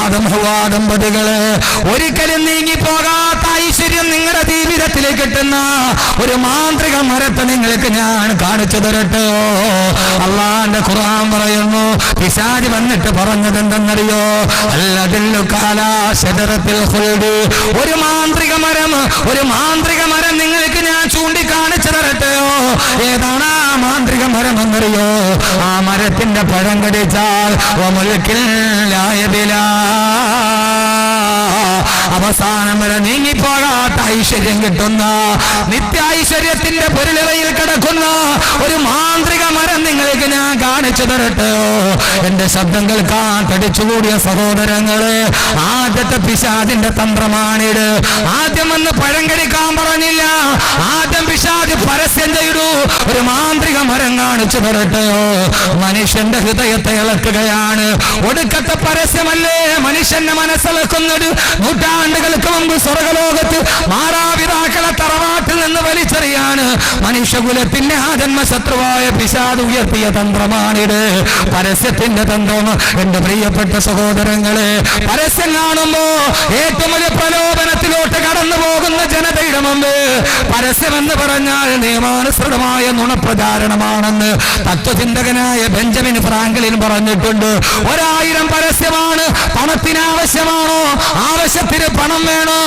ആദം ഹവ്വാ ദമ്പതികളെ, ഒരിക്കലും നീങ്ങിപ്പോകാത്ത ഐശ്വര്യം നിങ്ങളുടെ ജീവിതത്തിലേക്ക് കിട്ടുന്ന ഒരു മാന്ത്രിക മരത്തെ നിങ്ങൾക്ക് ഞാൻ കാണിച്ചു തരട്ടെ. അള്ളാന്റെ ഖുർആൻ പറയുന്നു, പിശാച് വന്നിട്ട് പറഞ്ഞത് എന്തെന്നറിയോ? അല്ലദില്ലു കാലാ ശജറത്തിൽ ഖുൽദ്. ഒരു മാന്ത്രിക മരം നിങ്ങൾക്ക് ഞാൻ ചൂണ്ടിക്കാണിച്ചു തരട്ടെയോ? ഏതാണ് ആ മാന്ത്രിക മരം എന്നറിയോ? ആ മരത്തിന്റെ പഴം കടിച്ചാൽ അവസാനം വരെ നീങ്ങിപ്പോകാത്ത ഐശ്വര്യം കിട്ടുന്ന, നിത്യ ഐശ്വര്യത്തിന്റെ പൊരുളിറയിൽ കിടക്കുന്ന ഒരു മാന്ത്രിക മരം നിങ്ങൾക്ക് ഞാൻ കാണിച്ചു തരട്ടെയോ? എന്റെ ശബ്ദം കേൾക്കാൻ തടിച്ചുകൂടിയ സഹോദരങ്ങളെ, ആദ്യത്തെ പിശാചിന്റെ തന്ത്രമാണിത്. ആദ്യം വന്ന് പഴം കടിക്കാൻ പറഞ്ഞില്ല, ആദ്യം പിശാച് പരസ്യം ചെയ്തു, ഒരു മാന്ത്രിക മരം കാണിച്ചു തരട്ടെയോ? മനുഷ്യന്റെ ഹൃദയത്തെ ഇളക്കുകയാണ്. ഒടുക്കത്തെ പരസ്യമല്ലേ മനുഷ്യന്റെ മനസ്സിളക്കുന്നത്? നൂറ്റാണ്ടുകൾക്ക് മുമ്പ് സ്വർഗലോകത്ത് മാതാപിതാക്കളെ തറവാട്ടിൽ നിന്ന് വലിച്ചെറിയാണ് മനുഷ്യകുലത്തിന്റെ ആജന്മശത്രുവായ പിശാച് ഉയർത്തിയ തന്ത്രമാണിത്. പരസ്യത്തിന്റെ തന്ത്രം. എന്റെ പ്രിയപ്പെട്ട സഹോദരങ്ങളെ, പരസ്യം കാണുമ്പോ ഏറ്റവും വലിയ പ്രലോഭനത്തിലോട്ട് കടന്നു പോകുന്ന ജനതയുടെ മുമ്പ് പരസ്യമെന്ന് പറഞ്ഞാൽ നിയമാനുസൃതമായ നുണപ്രചാരണമാണെന്ന് തത്വചിന്തകനായ ബെഞ്ചമിൻ ഫ്രാങ്ക്ലിൻ പറഞ്ഞിട്ടുണ്ട്. 1000 പരസ്യമാണ്. പണത്തിന് ആവശ്യമാണോ? ആവശ്യത്തിന് പണം വേണോ?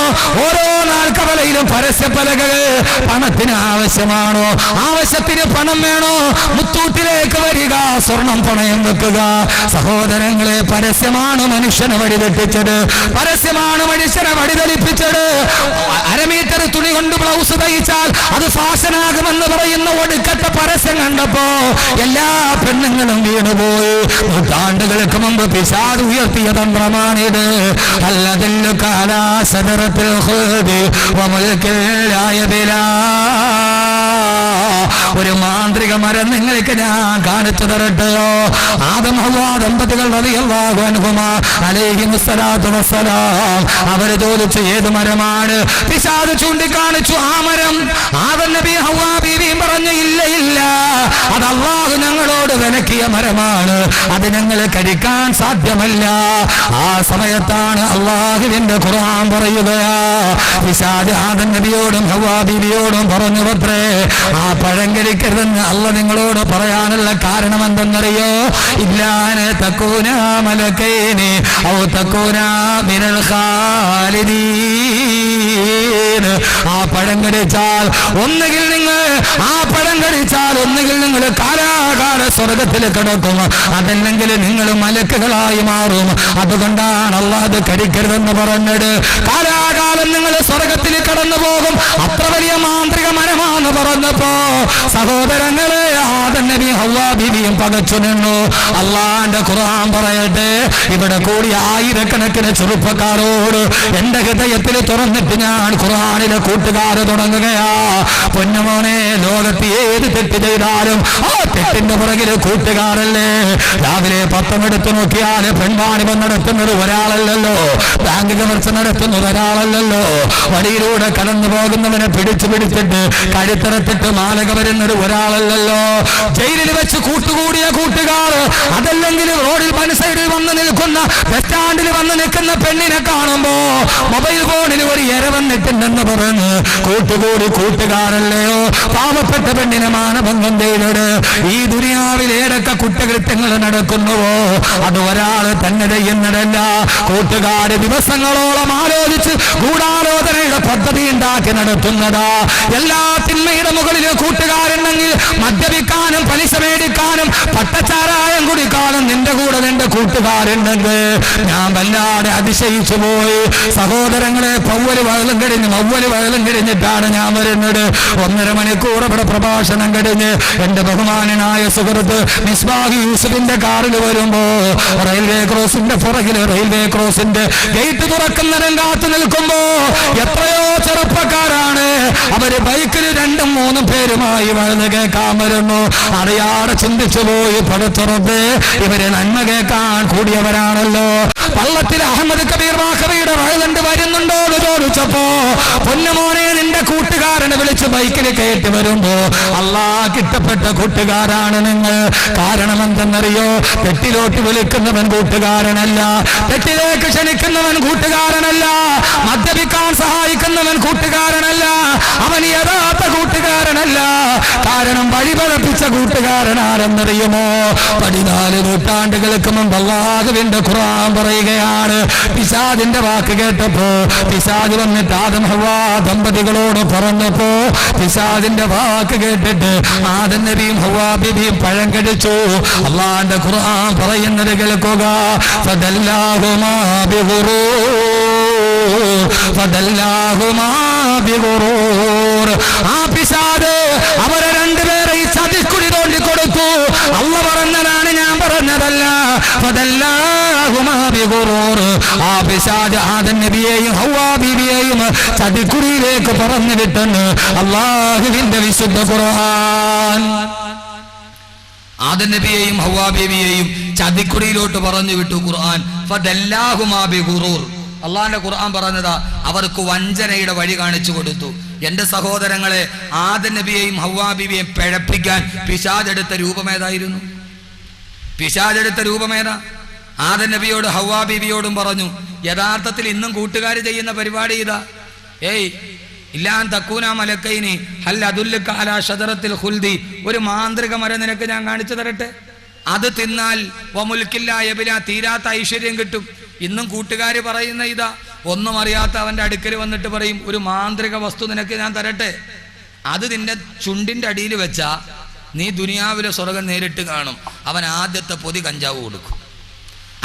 ഓരോ നാൽക്കവലയിലും പരസ്യപ്പലകൾ. പണത്തിന് ആവശ്യമാണോ? ആവശ്യത്തിന് പണം വേണോ? മുത്തൂറ്റിലേക്ക് വരിക, സ്വർണം പണയം വെക്കുക. സഹോദരങ്ങളെ, പരസ്യമാണ് മനുഷ്യനെ വഴിതെറ്റിച്ചത്. പരസ്യമാണ് മനുഷ്യനെ വഴിതെളിപ്പിച്ചത്. 1/2 മീറ്റർ തുണി കൊണ്ട് ബ്ലൗസ് തയ്ച്ചാൽ അത് ഫാഷനാകുമെന്ന് പറയുന്ന ഒടുക്കത്തെ പരസ്യം കണ്ടപ്പോ എല്ലാ പെണ്ണുങ്ങളും വീണുപോയി. നൂറ്റാണ്ടുകൾക്ക് മുമ്പ് പിശാച് ഉയർത്തിയ തന്ത്രമാണിത്. അല്ലദില്ലു കാലാ ശജറത്തിൽ ഖുൽദ് വമുൽകിൻ ലാ യബ്ലാ. ഒരു മാന്ത്രിക മരം നിങ്ങൾക്ക് ഞാൻ കാണിച്ചു തരട്ടെയോ? ആദം ഹവ്വാ ദമ്പതികൾ റളിയല്ലാഹു അൻഹുമാ അലൈഹിമുസ്സലാത്തു വസ്സലാം അവര് ചോദിച്ചു, ഏത് മരമാണ്? പിശാച് ചൂണ്ടിക്കാണിച്ചു ആ മരം. ആദം നബി ഹവ്വാ ബീവിയും പറഞ്ഞു, ഇല്ല, അത് അല്ലാഹു ഞങ്ങളോട് വിലക്കിയ മരമാണ്, അത് ഞങ്ങൾ കഴിക്കാൻ സാധ്യമല്ല. ആ സമയത്താണ് അല്ലാഹുവിന്റെ ഖുർആൻ പറയുകയാ, പിശാച് ആദം നബിയോടും ഹവ്വാ ബീവിയോടും പറഞ്ഞു, പത്രേ, ആ പഴം കഴിക്കരുതെന്ന് അല്ല നിങ്ങളോട് പറയാനുള്ള കാരണം എന്തെന്നറിയോ? ഇല്ലാനെ തക്കൂന മലക്കൈനി ഔ തക്കൂന മിനൽ ഖാലിദീൻ. ആ പഴം കടിച്ചാൽ ഒന്നുകിൽ നിങ്ങൾ കാലാകാല സ്വർഗത്തിൽ കിടക്കും, അതല്ലെങ്കിൽ നിങ്ങൾ മലക്കുകളായി മാറും. അതുകൊണ്ടാണ് അല്ലാഹ് അത് കഴിക്കരുതെന്ന് പറഞ്ഞത്. കാലാകാലം നിങ്ങൾ സ്വർഗത്തിൽ കടന്നു പോകും, അത്ര വലിയ മാന്ത്രിക മരമാണെന്ന് പറഞ്ഞപ്പോ സഹോദരങ്ങളെ, ആദം നബി ഹവ്വാ ബീവിയും പകച്ചു നിന്നു. അല്ലാഹുവിന്റെ ഖുർആൻ പറയട്ടെ, ഇവിടെ കൂടി ആയിരക്കണക്കിന് ചെറുപ്പക്കാരോട് എന്റെ ഹൃദയത്തിൽ തുറന്നിട്ട് ഞാൻ ഖുർആനിലെ കൂട്ടുകാര് തുടങ്ങുകയാ. പൊന്നുമോനെ, ലോകത്ത് ഏത് തെറ്റ് ചെയ്താലും ആ തെറ്റിന്റെ പുറകില് കൂട്ടുകാരല്ലേ. രാവിലെ പത്രമെടുത്ത് നോക്കിയാൽ പെൺവാണിഭം നടത്തുന്നത് ഒരാളല്ലല്ലോ, ബാങ്ക് കവർച്ച നടത്തുന്നത് ഒരാളല്ലല്ലോ, വഴിയിലൂടെ കടന്നു പോകുന്നവനെ പിടിച്ചിട്ട് കഴുത്തറത്തിട്ട് മാലക വരുന്നത് ഒരാളല്ലല്ലോ, ജയിലിൽ വെച്ച് കൂട്ടുകൂടിയ കൂട്ടുകാർ, അതല്ലെങ്കിൽ റോഡിൽ പണിസൈഡിൽ വന്ന് നിൽക്കുന്ന, ബസ് സ്റ്റാൻഡിൽ വന്ന് നിൽക്കുന്ന പെണ്ണിനെ കാണുമ്പോ മൊബൈൽ ഫോണിൽ ഒരു ഇര വന്നിട്ടുണ്ടെന്ന് പറഞ്ഞ് കൂട്ടുകൂടി കൂട്ടുകാരല്ലയോ. പാവപ്പെട്ട പെണ്ണിനെ മാനഭംഗം ചെയ്തത്. ഈ ദുനിയാവിൽ ഏതൊക്കെ കുറ്റകൃത്യങ്ങൾ നടക്കുന്നുവോ അത് ഒരാൾ തന്നെ ചെയ്യുന്നതല്ല, കൂട്ടുകാര് ദിവസങ്ങളോളം ആലോചിച്ച് ഗൂഢാലോചനയുടെ പദ്ധതി ഉണ്ടാക്കി നടത്തുന്നതാ. എല്ലാ തിന്മയുടെ മുകളിൽ കൂട്ടുകാരുണ്ടെങ്കിൽ മദ്യപിക്കാനും പലിശ മേടിക്കാനും പട്ടച്ചാരായം കുടിക്കാനും നിന്റെ കൂടെ നിന്റെ കൂട്ടുകാരുണ്ടെങ്കിൽ ഞാൻ വല്ലാതെ അതിശയിച്ചു പോയി. സഹോദരങ്ങളെ, മൗവല് വയലും കഴിഞ്ഞിട്ടാണ് ഞാൻ വരുന്നത്. 1.5 മണിക്കൂർ ഇവിടെ പ്രഭാഷണം കഴിഞ്ഞ് എന്റെ ബഹുമാനനായ സുഹൃത്ത് മിസ്ബാഹ് യൂസുഫിന്റെ കാറിൽ വരുമ്പോ റെയിൽവേ ക്രോസിന്റെ പുറകില് റെയിൽവേ ക്രോസിന്റെ ഗേറ്റ് തുറക്കുന്നതിനും കാത്തു നിൽക്കുമ്പോ എത്രയോ ചെറുപ്പക്കാരാണ് അവര് ബൈക്കിൽ 2-3 പേരുമായി വഴുന്ന് കേൾക്കാൻ വരുന്നു. അറിയാതെ ചിന്തിച്ചു പോയി, പടച്ചുറപ്പ് ഇവര് നന്മ കേൾക്കാൻ കൂടിയവരാണല്ലോ. പള്ളത്തിൽ അഹമ്മദ് കബീർ വാഖവിയുടെ വയലുണ്ട് വരുന്നുണ്ടോ എന്ന് ചോദിച്ചപ്പോ പൊന്നുമോനെ നിന്റെ കൂട്ടുകാരനെ വിളിച്ച് ബൈക്കിൽ കയറ്റി വരുമ്പോ അല്ലാഹ് ഇഷ്ടപ്പെട്ട കൂട്ടുകാരാണ് നിങ്ങൾ. കാരണം എന്തെന്നറിയോ? തെറ്റിലോട്ട് വിളിക്കുന്നവൻ കൂട്ടുകാരനല്ല, തെറ്റിലേക്ക് ക്ഷണിക്കുന്നവൻ കൂട്ടുകാരനല്ല, മദ്യപിക്കാൻ സഹായിക്കുന്നവൻ കൂട്ടുകാരനല്ല, അവൻ യഥാർത്ഥ കൂട്ടുകാരനല്ല. കാരണം വഴിപഴപ്പിച്ച കൂട്ടുകാരനാരെന്നറിയുമോ? 14 നൂറ്റാണ്ടുകൾക്ക് മുമ്പ് അല്ലാഹുവിന്റെ ഖുർആൻ പറയുകയാണ്, പിശാചിന്റെ വാക്ക് കേട്ടപ്പോ പിശാച് വന്നിട്ട് ആദം ഹവ്വാ ദമ്പതികളോട് പറഞ്ഞപ്പോ പിശാചിന്റെ വാക്ക് കേട്ടിട്ട് ആദം നബിയും ഹവ്വാ ബീവിയും പഴം കടിച്ചു. അല്ലാഹുവിന്റെ ഖുർആൻ പറയുന്നത് കേൾക്കുക, ഫദല്ലാഹുമാ ബിഗുറൂർ. ആ പിശാച് അവരെ രണ്ടുപേരെ ഈ ചതിക്കുഴി തോണ്ടി കൊടുത്തു. അല്ലാഹു പറഞ്ഞതാണ്, ഞാൻ പറഞ്ഞതല്ല. ഫദല്ലാഹുമാ ബിഗുറൂർ. ആ പിശാച് ആദം നബിയെയും ഹവ്വാ ബീവിയെയും ചതിക്കുഴിയിലേക്ക് പറഞ്ഞു വിട്ടെന്ന് അല്ലാഹുവിന്റെ വിശുദ്ധ ഖുർആൻ. ആദം നബിയെയും ഹവ്വാ ബീവിയെയും ചതിക്കുഴിയിലോട്ട് പറഞ്ഞു വിട്ടു ഖുർആൻ. ഫദല്ലാഹുമാ ബിഗുറൂർ. അള്ളാന്റെ ഖുർആൻ പറഞ്ഞതാ, അവർക്ക് വഞ്ചനയുടെ വഴി കാണിച്ചു കൊടുത്തു. എന്റെ സഹോദരങ്ങളെ, ആദം നബിയെയും ഹവ്വാ ബീവിയെയും പിഴപ്പിക്കാൻ പിശാചെടുത്ത രൂപമേതായിരുന്നു? പിശാചെടുത്ത രൂപമേതാ? ആദം നബിയോട് ഹവ്വാ ബീവിയോടും പറഞ്ഞു, യഥാർത്ഥത്തിൽ ഇന്നും കൂട്ടുകാർ ചെയ്യുന്ന പരിപാടി ഇതാ, ഏയ് ഇല്ലാൻ തക്കൂന മലക്കൈനി ഹൽ അദുല്ലുക അലാ ഷജറത്തിൽ ഖുൽദി. ഒരു മാന്ത്രിക മരം നിനക്ക് ഞാൻ കാണിച്ചു തരട്ടെ, അത് തിന്നാൽ വമുൽക്കില്ലാ യബ്ലാ, തീരാത്ത ഐശ്വര്യം കിട്ടും. ഇന്നും കൂട്ടുകാർ പറയുന്ന ഇതാ, ഒന്നും അറിയാത്ത അവന്റെ അടുക്കൽ വന്നിട്ട് പറയും, ഒരു മാന്ത്രിക വസ്തു നിനക്ക് ഞാൻ തരട്ടെ, അത് നിന്റെ ചുണ്ടിന്റെ അടിയിൽ വെച്ചാ നീ ദുനിയാവിലെ സ്വർഗം നേരിട്ട് കാണും. അവൻ ആദ്യത്തെ പൊതി കഞ്ചാവ് കൊടുക്കും,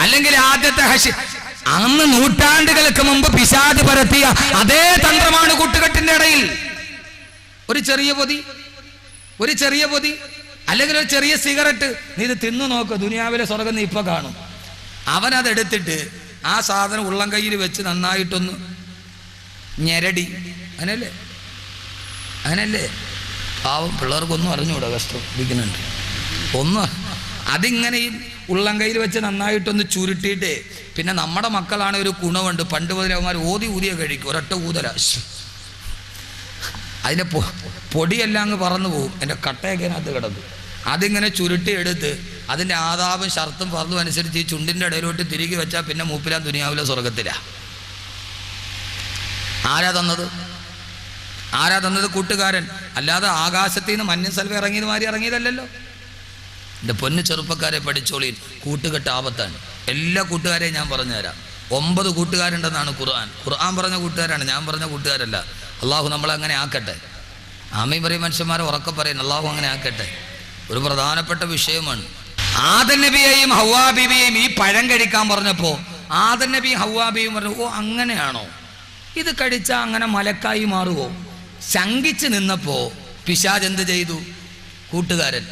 അല്ലെങ്കിൽ ആദ്യത്തെ അന്ന് നൂറ്റാണ്ടുകൾക്ക് മുമ്പ് പിശാച് പരത്തിയ അതേ തന്ത്രമാണ് കൂട്ടുകെട്ടിന്റെ ഇടയിൽ. ഒരു ചെറിയ പൊതി, ഒരു ചെറിയ പൊതി, അല്ലെങ്കിൽ ഒരു ചെറിയ സിഗരറ്റ്, നീ ഇത് തിന്നു നോക്ക്, ദുനിയാവിലെ സ്വർഗം നീ ഇപ്പൊ കാണും. അവനതെടുത്തിട്ട് ആ സാധനം ഉള്ളം കയ്യിൽ വെച്ച് നന്നായിട്ടൊന്ന് ഞെരടി, അങ്ങനല്ലേ അങ്ങനല്ലേ പാവം പിള്ളേർക്കൊന്നും അറിഞ്ഞൂടാ, കഷ്ടം ഇരിക്കുന്നുണ്ട് ഒന്ന്. അതിങ്ങനെ ഈ ഉള്ളം കയ്യിൽ വെച്ച് നന്നായിട്ടൊന്ന് ചുരുട്ടിയിട്ട്, പിന്നെ നമ്മുടെ മക്കളാണ് ഒരു ഗുണമുണ്ട്, പണ്ട് മുതൽ അവന്മാർ ഊതിയ കഴിക്കും, ഒരൊറ്റ ഊതല, അതിൻ്റെ പൊടിയെല്ലാം അങ്ങ് പറന്നു പോകും, എൻ്റെ കട്ടയൊക്കെ അതിനകത്ത് കിടക്കും. അതിങ്ങനെ ചുരുട്ടി എടുത്ത് അതിൻ്റെ ആദാബും ഷർത്തും ഫർളും അനുസരിച്ച് ഈ ചുണ്ടിൻ്റെ ഇടയിലോട്ട് തിരികെ വെച്ചാൽ പിന്നെ മൂപ്പിലാൻ ദുനിയാവിലെ സ്വർഗത്തിലാ. ആരാ തന്നത്? ആരാ തന്നത്? കൂട്ടുകാരൻ. അല്ലാതെ ആകാശത്തിൽ നിന്ന് മഞ്ഞ സൽവ ഇറങ്ങിയത് മാറി ഇറങ്ങിയതല്ലല്ലോ. എൻ്റെ പൊന്നു ചെറുപ്പക്കാരെ പഠിച്ചോളീൻ, കൂട്ടുകെട്ട് ആപത്താണ്. എല്ലാ കൂട്ടുകാരെയും ഞാൻ പറഞ്ഞുതരാം. 9 കൂട്ടുകാരുണ്ടെന്നാണ് ഖുർആൻ. ഖുർആൻ പറഞ്ഞ കൂട്ടുകാരാണ്, ഞാൻ പറഞ്ഞ കൂട്ടുകാരല്ല. അള്ളാഹു നമ്മളെ അങ്ങനെ ആക്കട്ടെ. ആമീൻ പറയും മനുഷ്യന്മാരെ ഉറക്കെ പറയുന്നു, അള്ളാഹു അങ്ങനെ ആക്കട്ടെ. ഒരു പ്രധാനപ്പെട്ട വിഷയമാണ്. ആദം നബിയെയും ഹവ്വാ ബീവിയെയും ഈ പഴം കഴിക്കാൻ പറഞ്ഞപ്പോൾ ആദം നബിയും ഹവ്വാ ബീവിയും പറഞ്ഞു, ഓ അങ്ങനെയാണോ, ഇത് കഴിച്ചാൽ അങ്ങനെ മലക്കായി മാറുമോ? ശങ്കിച്ച് നിന്നപ്പോ പിശാച് എന്ത് ചെയ്തു? കൂട്ടുകാരൻ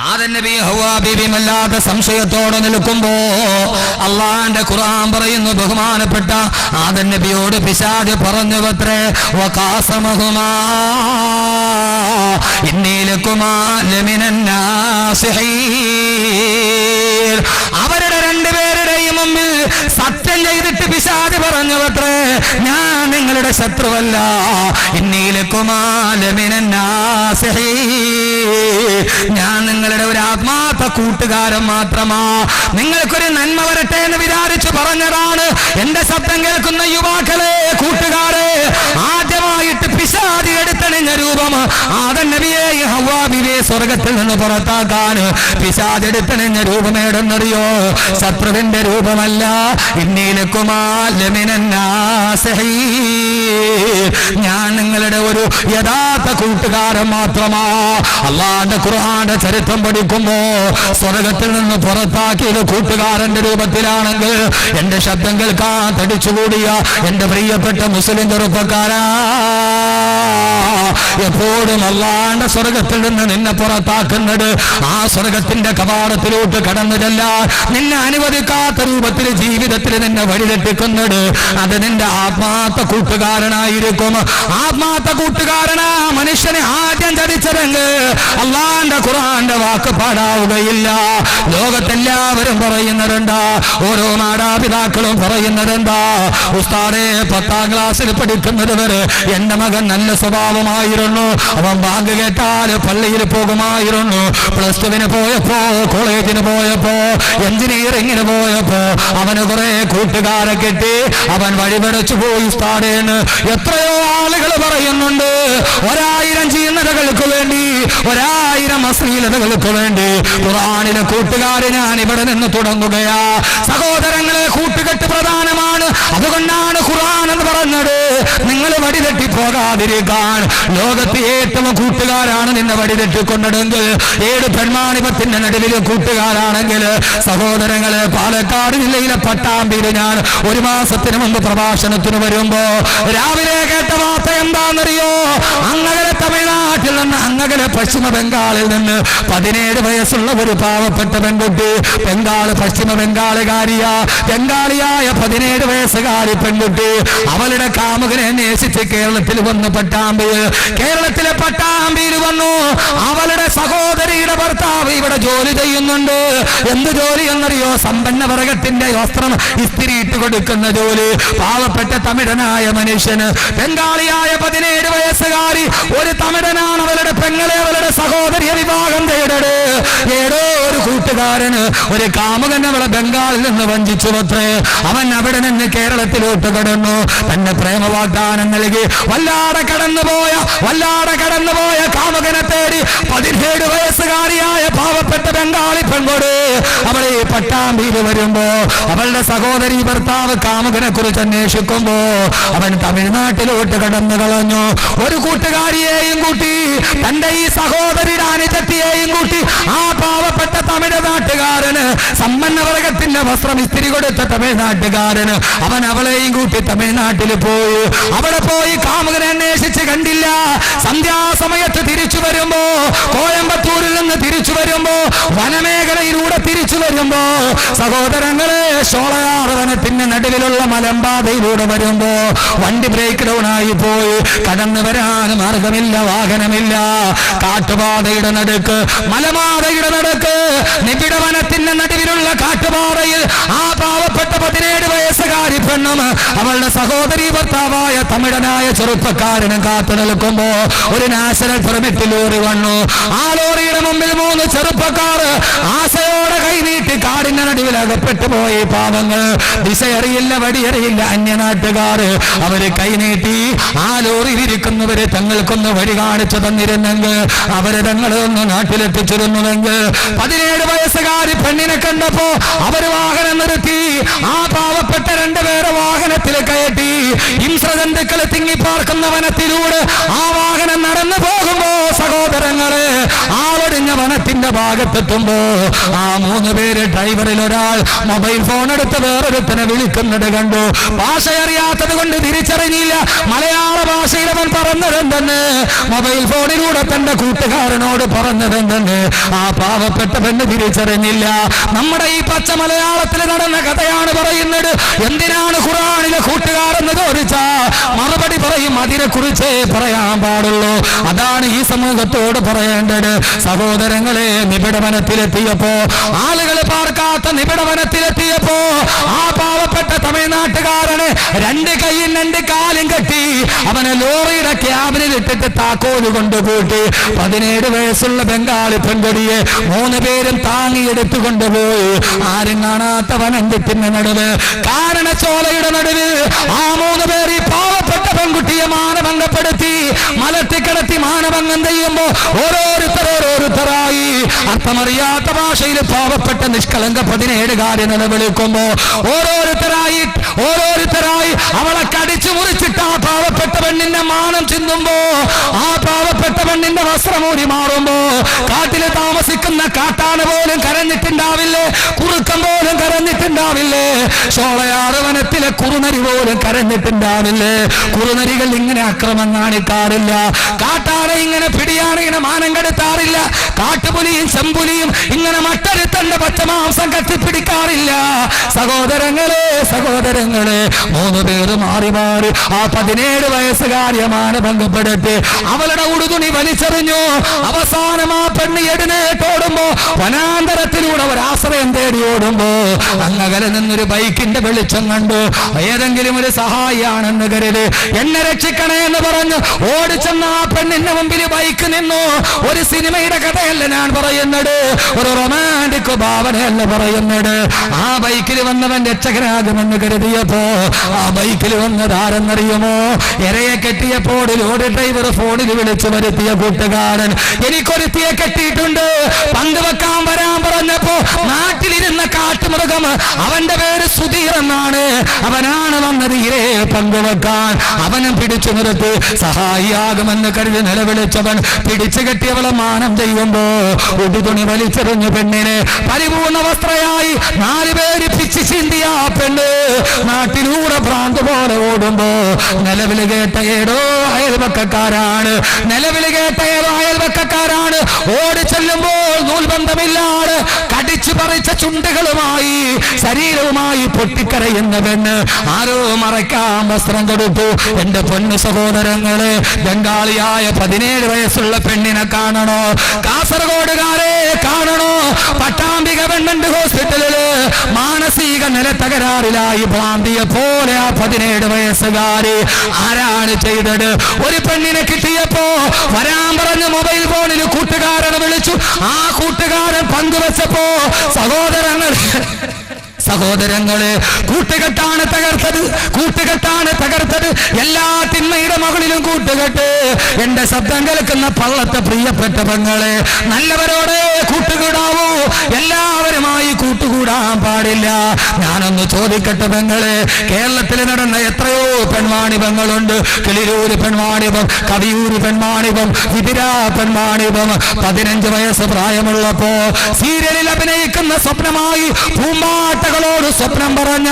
ആദം നബിയും ഹവ്വാ ബീവിയും അല്ലാതെ സംശയത്തോടെ നിൽക്കുമ്പോ അള്ളാന്റെ ഖുർആൻ പറയുന്നു, ബഹുമാനപ്പെട്ട ആദം നബിയോട് പിശാച് പറഞ്ഞുവത്രേ, വഖാസമഹുമാ ഇന്നി ലകുമാ ലമിനൻ നാസിഹീൻ. അവരുടെ രണ്ടുപേരുടെയും മുമ്പിൽ സത്യം ചെയ്തിട്ട് പിശാച് പറഞ്ഞുവത്രേ, ഞാൻ നിങ്ങളുടെ ശത്രുവല്ല, ഇന്നി ലകുമാ ലമിനൻ നാസിഹീൻ, ഞാൻ നിങ്ങളുടെ ഒരു ആത്മാർത്ഥ കൂട്ടുകാരൻ മാത്രമാ, നിങ്ങൾക്കൊരു നന്മ വരട്ടെ എന്ന് വിചാരിച്ചു പറഞ്ഞതാണ്. എന്റെ ശബ്ദം കേൾക്കുന്ന യുവാക്കളെ, കൂട്ടുകാരെ, ആദ്യമായിട്ട് പിശാച് എടുത്തണിഞ്ഞ രൂപം ആദം നബിയെയും ഹവ്വാ ബീവിയെ സ്വർഗത്തിൽ നിന്ന് പുറത്താക്കാൻ പിശാച് എടുത്തണിഞ്ഞ രൂപം ഏടെന്നറിയോ? ശത്രുവിന്റെ രൂപമല്ല. ഇന്നീലക്കുമാ ലമിനൻ നാസിഹീൻ, ഞാൻ നിങ്ങളുടെ ഒരു യഥാർത്ഥ കൂട്ടുകാരൻ മാത്രമാ. അല്ലാഹുവിന്റെ ഖുർആന്റെ ചരിത്രം പഠിക്കുമ്പോ സ്വർഗത്തിൽ നിന്ന് പുറത്താക്കിയത് കൂട്ടുകാരന്റെ രൂപത്തിലാണെങ്കിൽ എന്റെ ശബ്ദം കേൾക്കാൻ തടിച്ചുകൂടിയ എന്റെ പ്രിയപ്പെട്ട മുസ്ലിം ചെറുപ്പക്കാരാ, എപ്പോഴും അല്ലാഹുവിന്റെ സ്വർഗത്തിൽ നിന്ന് നിന്നെ പുറത്താക്കുന്നത്. ആ സ്വർഗത്തിന്റെ കവാടത്തിലോട്ട് കടന്നതല്ല, നിന്നെ അനുവദിക്കാത്ത രൂപത്തിൽ ജീവിതത്തിൽ നിന്നെ വഴിതെറ്റിക്കുന്നത് അത് നിന്റെ ആത്മാർത്ഥ കൂട്ടുകാരനായിരിക്കും. ആത്മാർത്ഥ കൂട്ടുകാരനാ മനുഷ്യനെ ആദ്യം ചതിച്ചതെങ്കിൽ അല്ലാഹുവിന്റെ ഖുർആന്റെ വാക്ക് പാടാവുകയില്ല. ലോകത്തെല്ലാവരും പറയുന്നതെന്താ? ഓരോ മാതാപിതാക്കളും പറയുന്നതെന്താ? ഉസ്താദേ, 10ാം ക്ലാസ്സിൽ പഠിക്കുന്നത് വരെ എന്റെ മകൻ നല്ല സ്വഭാവമായിരുന്നു, അവൻ ബാങ്ക് കേട്ടാൽ പള്ളിയിൽ പോകുമായിരുന്നു. +2 പോയപ്പോ, കോളേജിന് പോയപ്പോ, എഞ്ചിനീയറിംഗിന് പോയപ്പോ അവന് കുറെ കൂട്ടുകാരെ കിട്ടി, അവൻ വഴിപടച്ചു പോയി ഉസ്താദേന്ന് എത്രയോ ആളുകൾ പറയുന്നുണ്ട്. 1000 ചീന്നതകൾക്ക് വേണ്ടി, 1000 അശ്ലീലതകൾക്ക് വേണ്ടി ഖുർആനിലെ കൂട്ടുകാരെ ഞാൻ ഇവിടെ നിന്ന് തുടങ്ങുകയാ. സഹോദരങ്ങളെ, കൂട്ടുകെട്ട് പ്രധാനമാണ്. അതുകൊണ്ടാണ് ഖുർആൻ എന്ന് പറഞ്ഞത് നിങ്ങൾ വഴിതെറ്റി പോകാതിരിക്കാൻ. ലോകത്ത് ഏറ്റവും കൂട്ടുകാരാണ് നിന്നെ വഴിതെറ്റിക്കൊണ്ടതെങ്കിൽ, 7 പെൺമാണിപത്തിന്റെ നടുവിൽ കൂട്ടുകാരാണെങ്കിൽ, സഹോദരങ്ങളെ, പാലക്കാട് ജില്ലയിലെ പട്ടാമ്പിയിൽ ഞാൻ 1 മാസത്തിന് മുമ്പ് പ്രഭാഷണത്തിന് വരുമ്പോ രാവിലെ കേട്ട വാർത്ത എന്താണെന്നറിയോ? അങ്ങകലെ തമിഴ്നാട്ടിൽ നിന്ന്, അങ്ങകലെ പശ്ചിമ ബംഗാളിൽ നിന്ന് 17 വയസ്സുള്ള ഒരു പാവപ്പെട്ട പെൺകുട്ടി, പശ്ചിമ ബംഗാളിയായ 17 വയസ്സുകാരി പെൺകുട്ടി അവളുടെ കാമുകനെ അന്വേഷിച്ച് കേരളത്തിൽ വന്ന് കേരളത്തിലെ പട്ടാമ്പിയിൽ വന്നു. അവളുടെ സഹോദരിയുടെ ഭർത്താവ് ഇവിടെ ജോലി ചെയ്യുന്നുണ്ട്. എന്ത് ജോലി എന്നറിയോ? സമ്പന്ന വർഗത്തിന്റെ വസ്ത്രം ഇസ്തിരിയിട്ട് കൊടുക്കുന്ന ജോലി. പാവപ്പെട്ട തമിഴനായ മനുഷ്യന്, ബംഗാളിയായ 17 വയസ്സുകാരി ഒരു തമിഴനാണ് അവളുടെ പെങ്ങളെ, അവളുടെ സഹോദരിയെ വിവാഹം തേടട്. ഏതോ ഒരു കൂട്ടുകാരന്, ഒരു കാമുകൻ അവളെ ബംഗാളിൽ നിന്ന് വഞ്ചിച്ചു അത്രേ. അവൻ അവിടെ നിന്ന് കേരളത്തിലോട്ട് കടന്നു. തന്നെ പ്രേമ വാഗ്ദാനം നൽകി വല്ലാതെ കടന്നുപോയ കാമുകനെ തേടി 17 വയസ്സുകാരിയായ പാവപ്പെട്ട ബംഗാളി പെൺകൊട് അവളെ പട്ടാമ്പിയിൽ വരുമ്പോ അവളുടെ സഹോദരി ഭർത്താവ് കാമുകനെ കുറിച്ച് അന്വേഷിക്കുമ്പോ അവൻ തമിഴ്നാട്ടിലോട്ട് കടന്നു കളഞ്ഞു. ഒരു കൂട്ടുകാരിയെയും കൂട്ടി, തന്റെ ഈ സഹോദരിയുടെ അനുജത്തിയെയും കൂട്ടി ആ പാവപ്പെട്ട തമിഴ്നാട്ടുകാരന്, സമ്പന്ന വർഗത്തിന്റെ വസ്ത്രം ഇസ്തിരി കൊടുത്ത തമിഴ്നാട്ടുകാരന്, അവൻ അവളെയും കൂട്ടി തമിഴ്നാട്ടിൽ പോയി. അവിടെ പോയി കാമുകനെ അന്വേഷിച്ച് കണ്ടില്ല. സന്ധ്യാസമയത്ത് തിരിച്ചു വരുമ്പോ, കോയമ്പത്തൂരിൽ നിന്ന് തിരിച്ചു വരുമ്പോ, വനമേഖലയിലൂടെ തിരിച്ചു വരുമ്പോ, സഹോദരങ്ങളെ, ഷോളയാർ വനത്തിന്റെ നടുവിലുള്ള മലമ്പാതയിലൂടെ വരുമ്പോ വണ്ടി ബ്രേക്ക് ഡൗൺ ആയി പോയി. കടന്നു വരാൻ മാർഗമില്ല, വാഹനമില്ല. കാട്ടുപാതയുടെ നടുക്ക്, മലമാതയുടെ നടുക്ക്, നിബിഡ വനത്തിന്റെ നടുവിലുള്ള കാട്ടുപാതയിൽ ആ പാവപ്പെട്ട 17 വയസ്സുകാരി പെണ്ണും അവളുടെ സഹോദരി ഭർത്താവായ തമിഴനായ ചെറുപ്പക്കാരനും കാത്തു നിൽക്കുമ്പോ ഒരു നാഷണൽ പെർമിറ്റ് ലോറി വന്നു. ആ ലോറിയുടെ മുമ്പിൽ 3 ചെറുപ്പക്കാർ ആശയോടെ കൈനീട്ടി കാടിന്റെ നടുവിൽ അകപ്പെട്ടു പോയി. പാവങ്ങൾ, ദിശയറിയില്ല, വടിയറിയില്ല, അന്യനാട്ടുകാർ. അവര് കൈനീട്ടി ആ ലോറിയിൽ ഇരിക്കുന്നവരെ തങ്ങൾക്കൊന്ന് വഴി കാണിച്ചു തന്നിരുന്നെങ്കിൽ, അവര് തങ്ങളൊന്ന് നാട്ടിലെത്തിച്ചിരുന്നുവെങ്കിൽ. 17 വയസ്സുകാരി പെണ്ണിനെ കണ്ടപ്പോ അവര് വാഹനം നിർത്തി. ആ പാവപ്പെട്ട 2 പേരെ വാഹനത്തിൽ കയറ്റി ഹിംസ്രജന്തുക്കളെ തിങ്ങിപ്പാർക്കുന്ന വനത്തിലൂടെ ആ വാഹനം നടന്നു പോകുമ്പോ, സഹോദരങ്ങളെ, ആവടിഞ്ഞ വനത്തിന്റെ ഭാഗത്തെത്തുമ്പോ ആ 3 പേര്, ഡ്രൈവറിൽ ഒരാൾ മൊബൈൽ ഫോൺ എടുത്ത് വേറൊരുത്തനെ വിളിക്കുന്നത് കണ്ടു. ഭാഷ അറിയാത്തത് കൊണ്ട് തിരിച്ചറിഞ്ഞില്ല. മലയാള ഭാഷയിൽ അവൻ പറഞ്ഞതെന്തെന്ന്, മൊബൈൽ ഫോണിലൂടെ തന്റെ കൂട്ടുകാരനോട് പറഞ്ഞതെന്തെന്ന് ആ പാവപ്പെട്ട പെണ്ണ് തിരിച്ചറിഞ്ഞില്ല. നമ്മുടെ ഈ പച്ച മലയാളത്തിൽ നടന്ന കഥയാണ് പറയുന്നത്. എന്തിനാണ് ഖുർആനിലെ കൂട്ടുകാരെന്ന് ചോദിച്ചാ മറുപടി പറയും, അതിനെ കുറിച്ചേ പറയാൻ പാടുള്ളൂ. അതാണ് ഈ സമൂഹത്തോട് പറയേണ്ടത്. സഹോദരങ്ങളെ, നിബിഡവനത്തിലെത്തിയപ്പോ, ആളുകൾ പാർക്കാത്ത നിബിഡവനത്തിലെത്തിയപ്പോ ആ പാവപ്പെട്ട തമിഴ്നാട്ടുകാരനെ 2 കൈയും 2 കാലും കെട്ടി അവനെ ലോറിയുടെ ക്യാബിനിൽ ഇട്ടിട്ട് താക്കോല് കൊണ്ടുപോയി. 17 വയസ്സുള്ള ബംഗാളി പെൺകൊടിയെ 3 പേരും താങ്ങിയെടുത്തു കൊണ്ടുപോയി. ആരും കാണാത്ത വനത്തിന്റെ നടുവ്, കാരണച്ചോലയുടെ നടുവ് ആ 3 പേർ ഈ പാവപ്പെട്ട പെൺകുട്ടിയെ മാനഭംഗപ്പെടുത്തി മലത്തിക്കിടത്തി മാനഭംഗം ചെയ്യുമ്പോ ഓരോരുത്തരായി അർത്ഥമറിയാത്ത ഭാഷയിൽ പാവപ്പെട്ട നിഷ്കളങ്ക 17 നിലവിളിക്കുമ്പോ ഓരോരുത്തരായി അവളെ കടിച്ചു മുറിച്ചിട്ട് ആ പാവപ്പെട്ട പെണ്ണിന്റെ മാനം ചിന്തുമ്പോ, ആ പാവപ്പെട്ട പെണ്ണിന്റെ വസ്ത്രമൂടി മാറുമ്പോ, കാട്ടില് താമസിക്കുന്ന കാട്ടാന പോലും കരഞ്ഞിട്ടുണ്ടാവില്ലേ, കുറുക്കം പോലും കരഞ്ഞിട്ടുണ്ടാവില്ല. കരഞ്ഞിട്ടുണ്ടാവില്ലേ? ഷോളയാറ് വനത്തിലെ കുറുനരി പോലും കരഞ്ഞിട്ടുണ്ടാവില്ലേ? കുറുനരികൾ ഇങ്ങനെ അക്രമം കാണിക്കാറില്ല. കാട്ടാന ഇങ്ങനെ പിടിയാണ് ഇങ്ങനെ മാനം കെടുത്താറില്ല. കാട്ടുപുലിയും ചെമ്പുലിയും ഇങ്ങനെ മട്ടരുത്തന്റെ പച്ചമാംസം കത്തിപ്പിടിക്കാറില്ല. സഹോദരങ്ങളെ, 3 പേര് മാറി മാറി ആ 17 വയസ്സുകാരിയെ മാനഭംഗപ്പെടുത്തി അവളുടെ ഉടുതുണി വലിച്ചെറിഞ്ഞു. അവസാനം ആ പെണ്ണ് എഴുന്നേറ്റോടുമ്പോ വനാന്തരത്തിലൂടെ ഒരാശ്രയം തേടി ഓടുമ്പോ അങ്ങകലെ നിന്നൊരു ബൈക്കിന്റെ വെളിച്ചം കണ്ടു. ഏതെങ്കിലും ഒരു സഹായിയാണെന്ന് കരുതി എന്നെ രക്ഷിക്കണേ എന്ന് പറഞ്ഞു ഓടിച്ചെന്ന ആ പെണ്ണിന്റെ മുമ്പിൽ ബൈക്ക് നിന്നു. ഒരു സിനിമയുടെ കഥയല്ല ഞാൻ പറയുന്നത്, ഒരു റൊമാൻറ്റിക് ഭാവനയല്ല പറയുന്നത്. ആ ബൈക്കിൽ വന്നവൻ രക്ഷകനാകുമെന്ന് കരുതിയപ്പോ ആ ബൈക്കിൽ വന്നതാരെന്നറിയുമോ? ഇരയെ കെട്ടിയപ്പോൾ ലോറി ഡ്രൈവർ ഫോണിൽ വിളിച്ചു വരുത്തിയ കൂട്ടുകാരൻ. എനിക്കൊരുത്തിയെ കെട്ടിയിട്ടുണ്ട്, പങ്കുവെക്കാൻ വരാൻ പറഞ്ഞപ്പോ നാട്ടിലിരുന്ന കാട്ടുമൃഗം, അവന്റെ പേര് സുധീർ എന്നാണ്, അവനാണ് വന്നത് ഇരയെ പങ്കുവെക്കാൻ. അവനും പിടിച്ചു നിർത്തി സഹായിയാകുമെന്ന് കരുതി നിലവിളിച്ചവൻ പിടിച്ചു കെട്ടിയവളെ മാനം ചെയ്യുമ്പോ ഉടുതുണി വലിച്ചെറിഞ്ഞു പെണ്ണിനെ പരിപൂർണ വസ്ത്രയായി 4 പേര് പിച്ചു ചിന്തിയ ആ പെണ്ണ് നാട്ടിലൂടെ ഭ്രാന്ത് പോലെ ഓടുമ്പോ നിലവിൽ കേട്ട ഏതോ അയൽവക്കക്കാരാണ് ഓടി ചെല്ലുമ്പോൾ നൂൽബന്ധമില്ലാതെ കടിച്ചു പറിച്ച ചുണ്ടുകളുമായി ശരീരവുമായി പൊട്ടിക്കരയുന്ന പെണ്ണ് ആരോ മറയ്ക്കാൻ വസ്ത്രം കൊടുത്തു. എന്റെ പൊന്നു സഹോദരങ്ങളെ, ബംഗാളിയായ 17 വയസ്സുള്ള പെണ്ണിനെ കാണണോ? കാസർഗോഡുകാരെ കാണണോ? പട്ടാമ്പി ഗവൺമെന്റ് ഹോസ്പിറ്റലില് മാനസിക നില തകരാറിലായി ഭ്രാന്തിയെ പോലെ ആ 17 വയസ്സുകാരി. ആരാണ് ചെയ്തത്? ഒരു പെണ്ണിനെ കിട്ടിയപ്പോ വരാൻ പറഞ്ഞ് മൊബൈൽ ഫോണിൽ കൂട്ടുകാരനെ വിളിച്ചു. ആ കൂട്ടുകാരൻ പങ്കുവെച്ചപ്പോ സഹോദരങ്ങളെ കൂട്ടുകെട്ടാണ് തകർത്തത്. എല്ലാ തിന്മയുടെ മകളിലും കൂട്ടുകെട്ട്. എന്റെ ശബ്ദം കേൾക്കുന്ന പള്ളത്തെ പ്രിയപ്പെട്ട പെങ്ങളെ, നല്ലവരോടെ കൂട്ടുകൂടാവൂ, എല്ലാവരുമായി കൂട്ടുകൂടാൻ പാടില്ല. ഞാനൊന്ന് ചോദിക്കട്ടെ പെങ്ങളെ, കേരളത്തിൽ നടന്ന എത്രയോ പെൺവാണിഭങ്ങളുണ്ട്. കിളിരൂര് പെൺവാണിഭം, കവിയൂര് പെൺവാണിഭം, വിതിര പെൺവാണിഭം. 15 വയസ്സ് പ്രായമുള്ളപ്പോ സീരിയലിൽ അഭിനയിക്കുന്ന സ്വപ്നമായി പൂമ്പാട്ടകളോട് സ്വപ്നം പറഞ്ഞ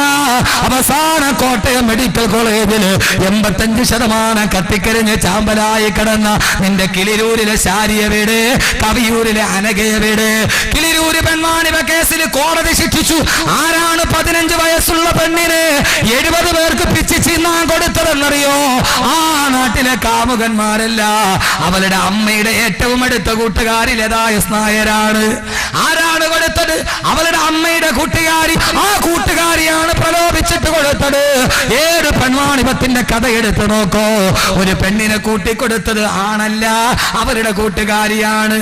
അവസാന കോട്ടയം മെഡിക്കൽ കോളേജിൽ 85% കത്തിക്കരിഞ്ഞ് ചാമ്പലായി കിടന്ന നിന്റെ കിളിരൂരിലെ ശാരിയെ വീട്, കവിയൂരിലെ അനഘയെ വീട്. കിളിരൂര് പെൺവാണിഭ കേസിൽ കോടതി ശിക്ഷിച്ചു. ആരാണ് 15 വയസ്സുള്ള പെണ്ണിന് 70 പേർക്ക് പിച്ച് ചിന്നാൻ കൊടുത്തതെന്നറിയോ? ആ നാട്ടിലെ കാമുകന്മാരല്ല, അവളുടെ അമ്മയുടെ ഏറ്റവും അടുത്ത കൂട്ടുകാരി ലതാ എസ് നായരാണ്. ആരാണ് കൊടുത്തത്? അവളുടെ അമ്മയുടെ കൂട്ടുകാരി. ആ കൂട്ടുകാരിയാണ് പ്രലോഭിച്ചിട്ട് കൊടുത്തത്. ഏത് പെൺവാണിഭത്തിന്റെ കഥ എടുത്തു നോക്കോ, ഒരു പെണ്ണിനെ കൂട്ടിക്കൊടുത്തത് ആണല്ല, അവരുടെ കൂട്ടുകാരിയാണ്.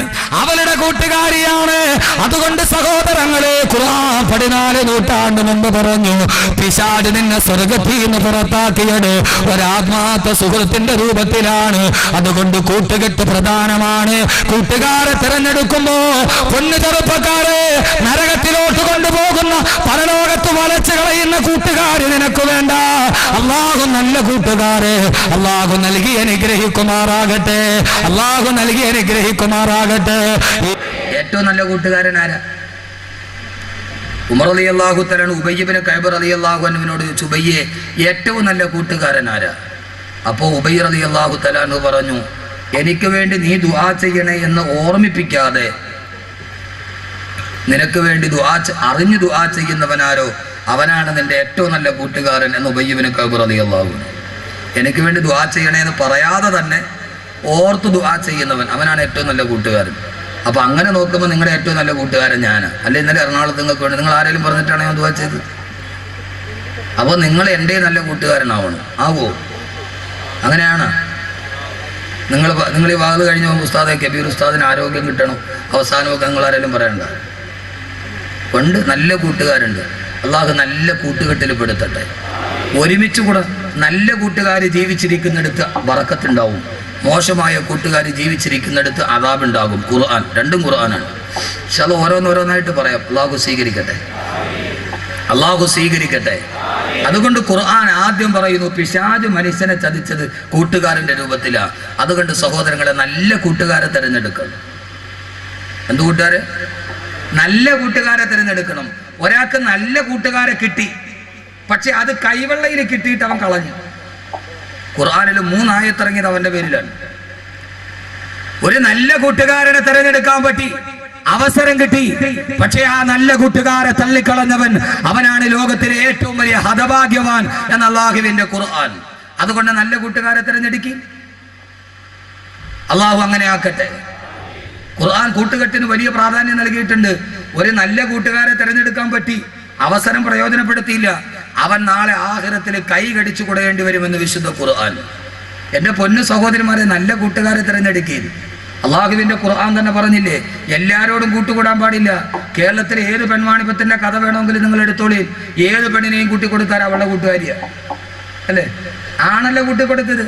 അതുകൊണ്ട് സഹോദരങ്ങളെ, ഖുർആൻ 14 നൂറ്റാണ്ട് മുമ്പ് പറഞ്ഞു, പിശാച് നിന്നെ സ്വർഗ്ഗത്തിൽ നിന്ന് പുറത്താക്കിയത് ഒരാത്മാർത്ഥ സുഹൃത്തിന്റെ രൂപത്തിലാണ്. അതുകൊണ്ട് കൂട്ടുകെട്ട് പ്രധാനമാണ്. കൂട്ടുകാരെ തിരഞ്ഞെടുക്കുമ്പോ പൊന്നു ചെറുപ്പക്കാരെ, നരകത്തിലോട്ട് കൊണ്ടുപോകുന്ന പരലോകത്ത് വളച്ചു കളയുന്ന കൂട്ടുകാര് നിനക്ക് വേണ്ട. അല്ലാഹു നല്ല കൂട്ടുകാരെ അല്ലാഹു നൽകി അനുഗ്രഹിക്കുമാറാകട്ടെ. ഏറ്റവും നല്ല കൂട്ടുകാരൻ ആരാ? ഉമർ റളിയല്ലാഹു തആല ഉബയ്യ് ഇബ്നു കഅബ് റളിയല്ലാഹു അൻഹുവിനോട് ചോദിച്ചു, ഉബയ്യെ ഏറ്റവും നല്ല കൂട്ടുകാരൻ ആരാ? അപ്പോൾ ഉബയ്യ് റളിയല്ലാഹു തആല പറഞ്ഞു, എനിക്ക് വേണ്ടി നീ ദുആ ചെയ്യണേ എന്ന് ഓർമ്മിപ്പിക്കാതെ നിനക്ക് വേണ്ടി അറിഞ്ഞു ദുആ ചെയ്യുന്നവനാരോ അവനാണ് നിന്റെ ഏറ്റവും നല്ല കൂട്ടുകാരൻ എന്ന് ഉബയ്യ് ഇബ്നു കഅബ് റളിയല്ലാഹു അൻഹു. എനിക്ക് വേണ്ടി ദുആ ചെയ്യണേ എന്ന് പറയാതെ തന്നെ ഓർത്ത് ദുആ ചെയ്യുന്നവൻ അവനാണ് ഏറ്റവും നല്ല കൂട്ടുകാരൻ. അപ്പൊ അങ്ങനെ നോക്കുമ്പോൾ നിങ്ങളുടെ ഏറ്റവും നല്ല കൂട്ടുകാരൻ ഞാനാ. അല്ലെ ഇന്നലെ എറണാകുളത്ത് നിങ്ങൾക്ക് വേണ്ടി നിങ്ങൾ ആരെങ്കിലും പറഞ്ഞിട്ടാണ് ഞാൻ ദുആ ചെയ്തത്? അപ്പോൾ നിങ്ങൾ എൻ്റെ നല്ല കൂട്ടുകാരനാവണം. ആവോ? അങ്ങനെയാണ്. നിങ്ങൾ ഈ വാത് കഴിഞ്ഞ് പോകുമ്പോൾ ഉസ്താദെ കബീർ ഉസ്താദിന് ആരോഗ്യം കിട്ടണം അവസാനമൊക്കെ നിങ്ങൾ ആരെങ്കിലും പറയണ്ട. കൊണ്ട് നല്ല കൂട്ടുകാരുണ്ട്. അള്ളാഹു നല്ല കൂട്ടുകെട്ടിൽ പെടുത്തട്ടെ. ഒരുമിച്ച് കൂടെ നല്ല കൂട്ടുകാർ ജീവിച്ചിരിക്കുന്നിടത്ത് ബറക്കത്തുണ്ടാവും, മോശമായ കൂട്ടുകാർ ജീവിച്ചിരിക്കുന്നിടത്ത് അദാബുണ്ടാകും. ഖുർആൻ രണ്ടും ഖുർആനാണ്. പക്ഷെ അത് ഓരോന്നോരോന്നായിട്ട് പറയാം. അള്ളാഹു സ്വീകരിക്കട്ടെ. അതുകൊണ്ട് ഖുർആൻ ആദ്യം പറയുന്നു, പിശാച് മനുഷ്യനെ ചതിച്ചത് കൂട്ടുകാരന്റെ രൂപത്തിലാണ്. അതുകൊണ്ട് സഹോദരങ്ങളെ, നല്ല കൂട്ടുകാരെ തിരഞ്ഞെടുക്കണം. എന്ത് കൂട്ടുകാരെ? നല്ല കൂട്ടുകാരെ തിരഞ്ഞെടുക്കണം. ഒരാൾക്ക് നല്ല കൂട്ടുകാരെ കിട്ടി, പക്ഷെ അത് കൈവെള്ളയിൽ കിട്ടിയിട്ട് അവൻ കളഞ്ഞു. ഖുർആനിൽ 3 ആയത്തിറങ്ങിയത് അവന്റെ പേരിലാണ്. ഒരു നല്ല കൂട്ടുകാരനെ തിരഞ്ഞെടുക്കാൻ പറ്റി, അവസരം കിട്ടി, പക്ഷേ ആ നല്ല കൂട്ടുകാരെ തള്ളിക്കളഞ്ഞവൻ അവനാണ് ലോകത്തിലെ ഏറ്റവും വലിയ ഹതഭാഗ്യവാൻ എന്ന അല്ലാഹുവിന്റെ ഖുർആൻ. അതുകൊണ്ട് നല്ല കൂട്ടുകാരെ തിരഞ്ഞെടുക്കി. അള്ളാഹു അങ്ങനെ ആക്കട്ടെ. ഖുർആൻ കൂട്ടുകെട്ടിന് വലിയ പ്രാധാന്യം നൽകിയിട്ടുണ്ട്. ഒരു നല്ല കൂട്ടുകാരെ തിരഞ്ഞെടുക്കാൻ പറ്റി, അവസരം പ്രയോജനപ്പെടുത്തിയില്ല, അവൻ നാളെ ആഖിറത്തിൽ കൈ കടിച്ചു കൊടുക്കേണ്ടി വരുമെന്ന് വിശുദ്ധ ഖുർആൻ. എൻ്റെ പൊന്നു സഹോദരിമാരെ, നല്ല കൂട്ടുകാരെ തിരഞ്ഞെടുക്കുകയും അള്ളാഹുവിന്റെ ഖുർആൻ തന്നെ പറഞ്ഞില്ലേ, എല്ലാവരോടും കൂട്ടുകൂടാൻ പാടില്ല. കേരളത്തിലെ ഏത് പെൺവാണിപ്പത്തിന്റെ കഥ വേണമെങ്കിലും നിങ്ങൾ എടുത്തോളി. ഏത് പെണ്ണിനെയും കൂട്ടിക്കൊടുത്താൽ അവളുടെ കൂട്ടുകാരിയാ അല്ലേ? ആണല്ലോ കൂട്ടിക്കൊടുത്തത്.